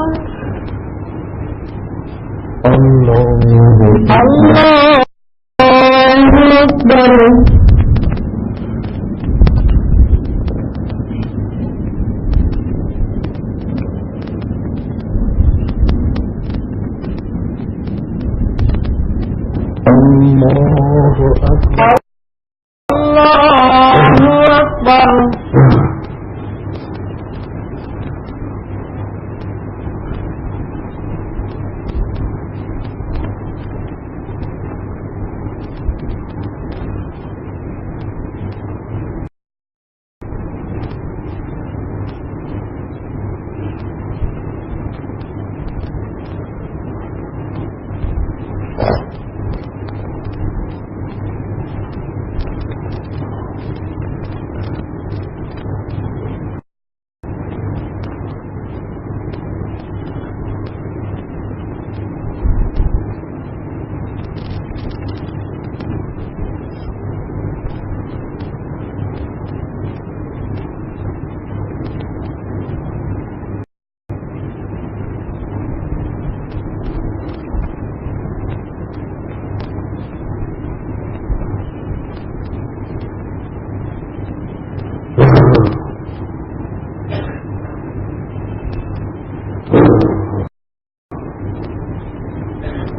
الله أكبر الله أكبر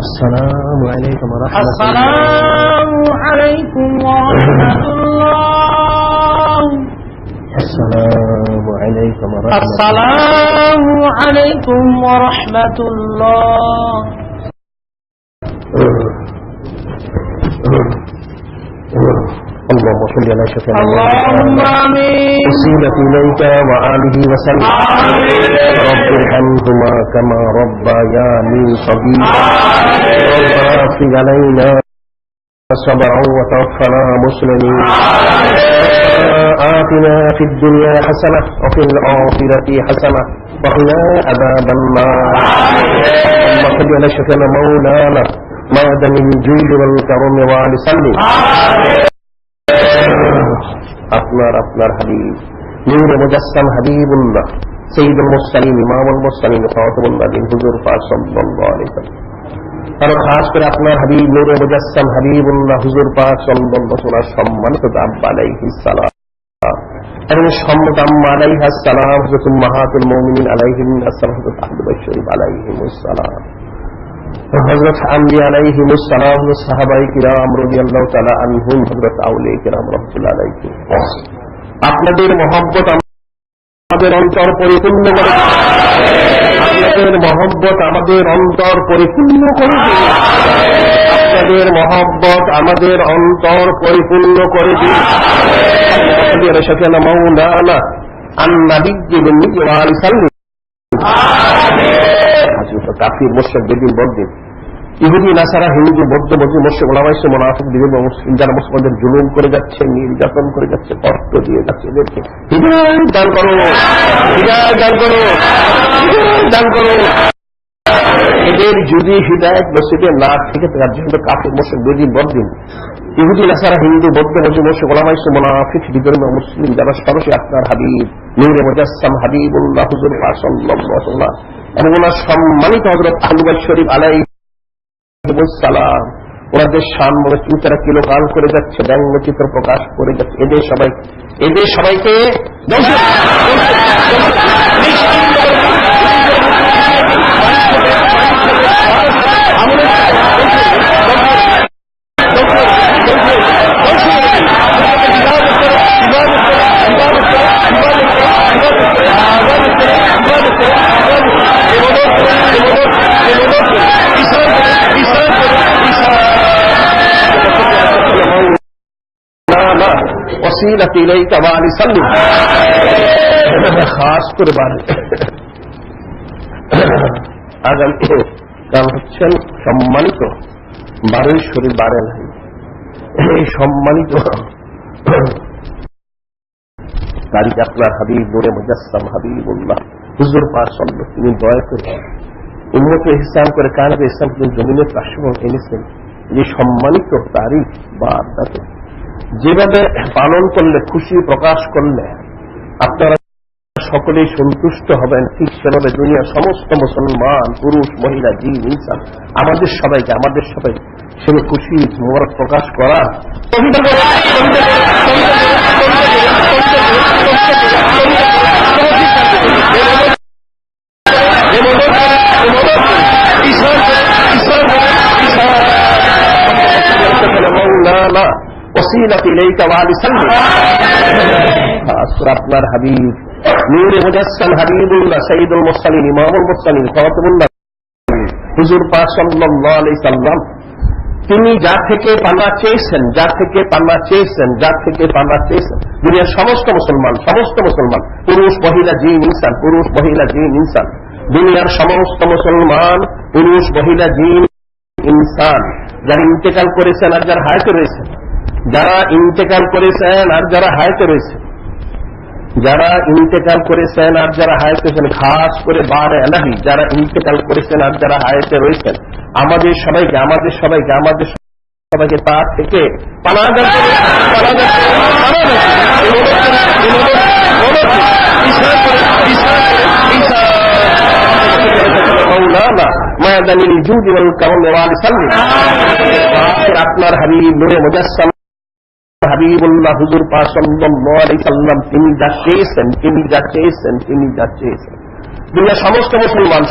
السلام عليكم ورحمة الله. السلام عليكم ورحمة الله. السلام عليكم ورحمة الله. السلام عليكم عليكم ورحمة الله. اللهم صل على سيدنا اللهم آمين. وسيلة إليك وآله وسلم. رب ارحمهما كما ربياني صغيرا. ربنا اغفر علينا صبرا وتوفنا مسلمين. آتنا في الدنيا حسنة وفي الآخرة حسنة وقنا عذاب النار. اللهم صل على سيدنا مولانا معدن الجود والكرم والسلم. আপনার হাবিব নূরে মুজাসসাম হাবিবুল্লাহ সাইয়্যিদুল মুরসালিন ইমামুল মুরসালিন খাতামুন নবীয়্যিন হুজুর পাক সাল্লাল্লাহু আলাইহি ওয়াসাল্লাম, আর খাস করে আপনার হাবিব নূরে মুজাসসাম হাবিবুল্লাহ হুজুর পাক সাল্লাল্লাহু আলাইহি ওয়াসাল্লাম সম্মানিত আব্বা আলাইহিস সালাম এবং সম্মানিত আম্মা আলাইহিস সালাম, হযরত উম্মাহাতুল মুমিনিন আলাইহিম আসসালাম, হযরত আ'যম শরীফ আলাইহিমুস সালাম, হযরত আম্বিয়া আলাইহিমুস সালাম, সাহাবায়ে কিরাম রাদিয়াল্লাহু তাআলা আনহুম, হযরত আউলিয়া কিরাম রাহমাতুল্লাহ আলাইহিম। আপনাদের মহব্বত আমাদের অন্তর পরিপূর্ণ করে, আপনাদের মহব্বত আমাদের অন্তর পরিপূর্ণ করে দিন, আপনাদের মহব্বত আমাদের অন্তর পরিপূর্ণ করে দিন। মাওলানা আন-নবী সাল্লাল্লাহু কাফির মুশরিক বেদিন বলতেন, ইহুদি নাসারা হিন্দু বৌদ্ধ মজুর মুশরিক ওলামায়ে মুনাফিক বিভিন্ন মুসলিম যারা মুসলমানদের জুলুম করে যাচ্ছে, নির্যাতন করে যাচ্ছে, কষ্ট দিয়ে যাচ্ছে, এদেরকে হিদায়াত দান করো, হিদায়াত দান করো, হিদায়াত দান করো। এদের যদি হিদায়াত নসিবে না থেকে তার জন্য কাফির মুশরিক বেদিন বলতেন, ইহুদি নাসারা হিন্দু বৌদ্ধ মজুর মুশরিক ওলামায়ে মুনাফিক বিভিন্ন মুসলিম যারা সরাসরি আপনার হাবিব নূরে মুজাসসাম হাবিবুল্লাহ হুজুর পাক সাল্লাল্লাহু আলাইহি ওয়াসাল্লাম এবং ওনার সম্মানিত হযরত আউওয় শরীফ আলাইহিস সালাম, ওনাদের শান মনে চিন্তারা কিলোকাল করে যাচ্ছে, ব্যঙ্গচিত্র প্রকাশ করে যাচ্ছে। এদের সবাইকে ওসিলাতি ইলাইকা ওয়া আলি সাল্লিম। খাস করে আগামী কাল হচ্ছেন সম্মানিত 12 শরীর 12 নাই, এই সম্মানিত তারিখ আপনার হাবিব নূরে মুজাসসাম হাবিবুল্লাহ হুজুর পাক সাল্লাল্লাহু আলাইহি, তিনি দয়া করে উম্মতকে ইহসান করে কায়নাতে ইসলাম জমিনে প্রাসঙ্গ এনেছেন। এই সম্মানিত তারিখ বা আদাতে যেভাবে পালন করলে, খুশি প্রকাশ করলে আপনারা সকলেই সন্তুষ্ট হবেন, ঠিক সেভাবে দুনিয়ার সমস্ত মুসলমান পুরুষ মহিলা জিন ইনসান আমাদের সবাইকে সেভাবে খুশি মোবারক প্রকাশ করা ওসিলাতি ইলাইকা ওয়া আলি সাল্লিম। আপনার হাবিব নূরে মুজাসসাম হাবিবুল্লাহ সাইয়্যিদুল মুরসালিন ইমামুল মুরসালিন খাতামুন নবীয়্যিন হুজুর পাক সাল্লাল্লাহু আলাইহি সাল্লাম, তিনি যা থেকে পানা চেয়েছেন দুনিয়ার সমস্ত মুসলমান পুরুষ মহিলা জিন ইনসান দুনিয়ার সমস্ত মুসলমান পুরুষ মহিলা জিন ইনসান যারা ইন্তেকাল করেছেন আর যারা হায়াতে রয়েছেন, যারা ইন্তেকাল করেছেন আর যারা হায়াতে রয়েছেন, খাস করে বারে আলাহি যারা ইন্তেকাল করেছেন আর যারা হায়াতে রয়েছেন, আমাদের সবাইকে তার থেকে পানাহ দান মাওলানা মাদানিল জুদ ওয়াল কারম ওয়া আলি সাল্লিম। আপনার হাবিব নূরে মুজাসসাম হাবিবুল্লাহ হুজুর পাক সাল্লাল্লাহু আলাইহি সাল্লাম, তিনি যা চেয়েছেন দুনিয়ার সমস্ত মুসলমান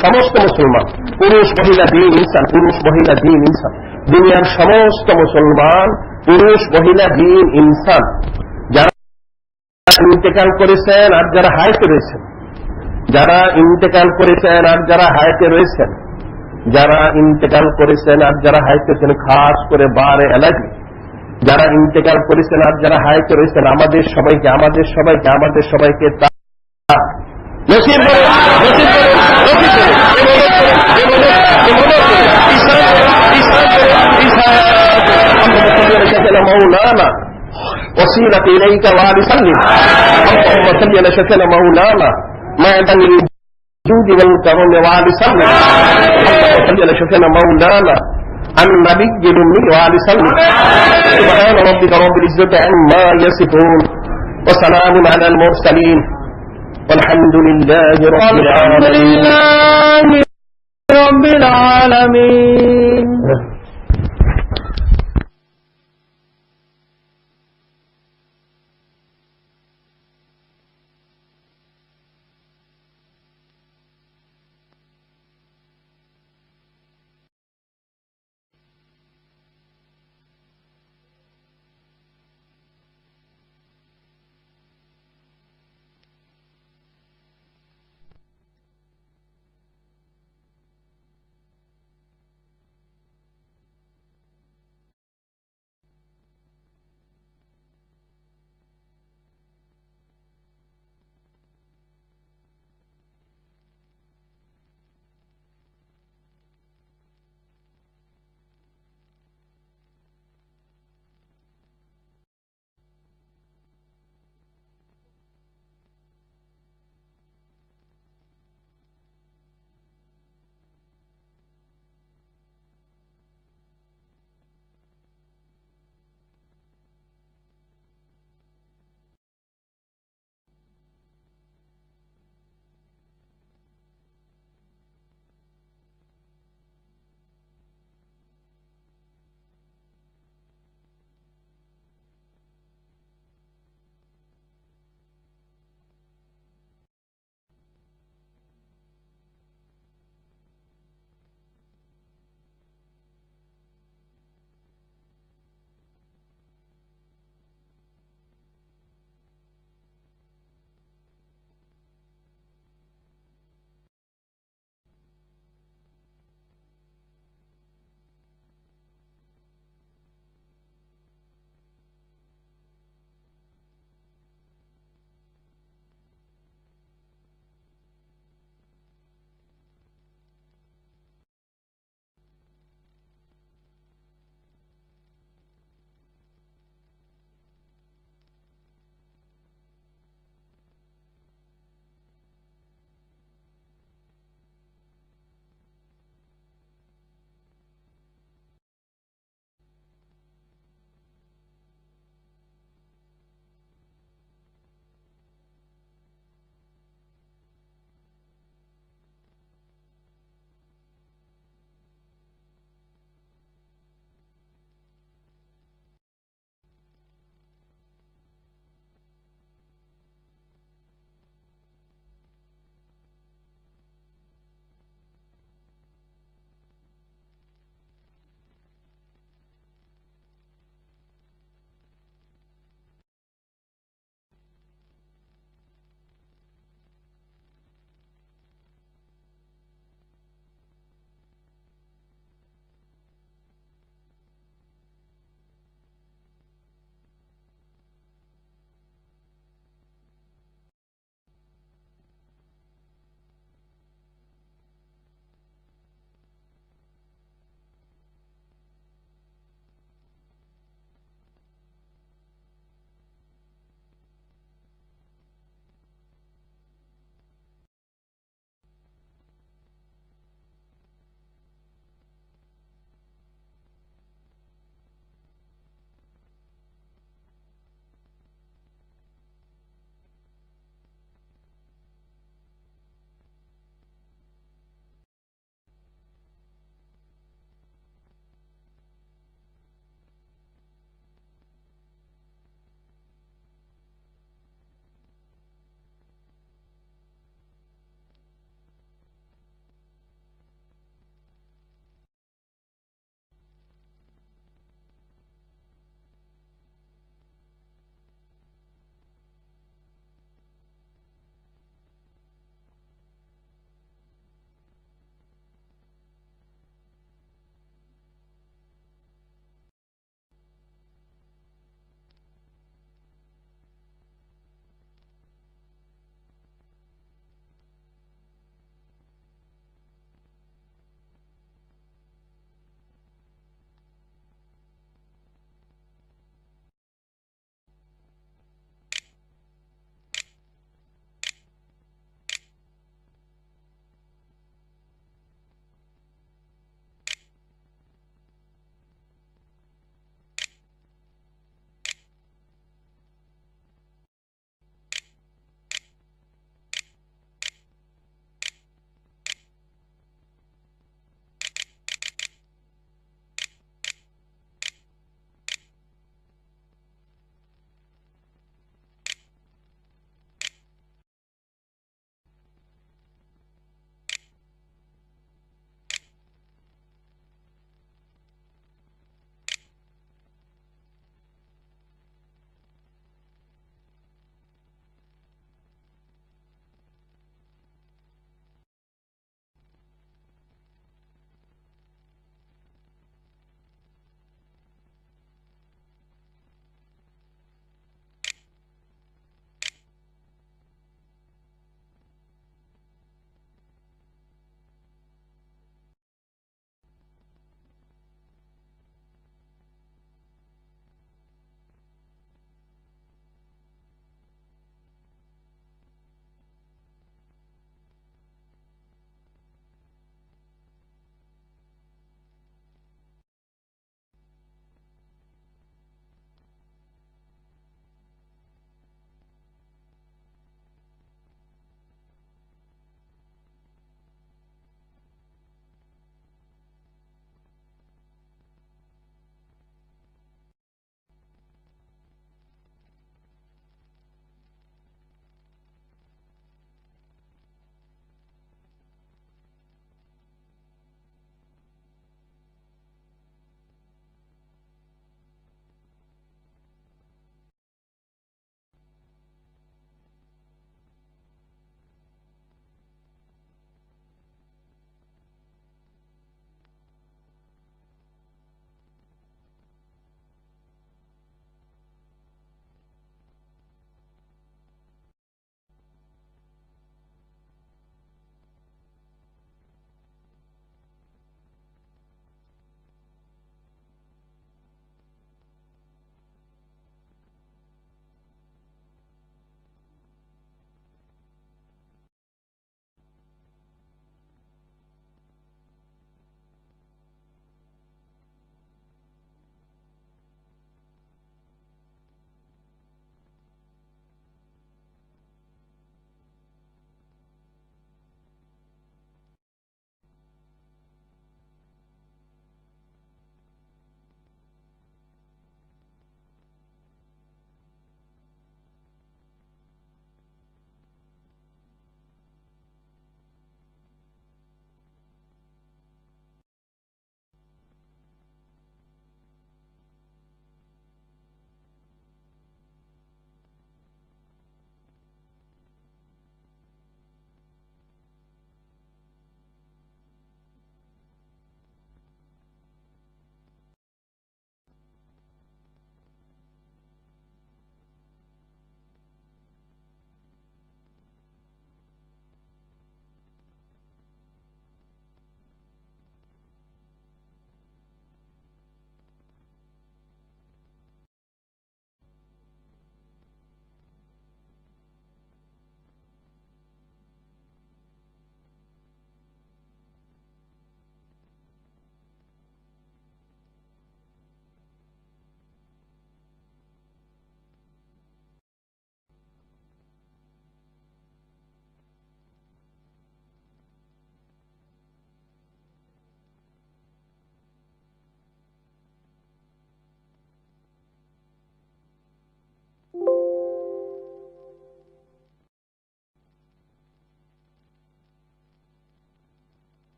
পুরুষ মহিলা জিন ইনসান দুনিয়ার সমস্ত মুসলমান পুরুষ মহিলা জিন ইনসান যারা ইন্তেকাল করেছেন আর যারা হায়াতে রয়েছেন, যারা ইন্তেকাল করেছেন আর যারা হায়াতে রয়েছেন, যারা ইন্তেকাল করেছেন আর যারা হায়াতে রয়েছেন, খাস করে বারে এলাকি যারা ইন্তেকাল করেছেন আর যারা হায়াতে রয়েছেন, আমাদের সবাইকে নসিব করুন, مولانا وسيلة إليك وسلم اللهم صل على سيدنا مولانا معدن الجود والكرم وسلم اللهم صل على سيدنا مولانا النبي الأمي وسلم سبحان ربك رب العزة عما يصفون وسلام على المرسلين والحمد لله رب العالمين.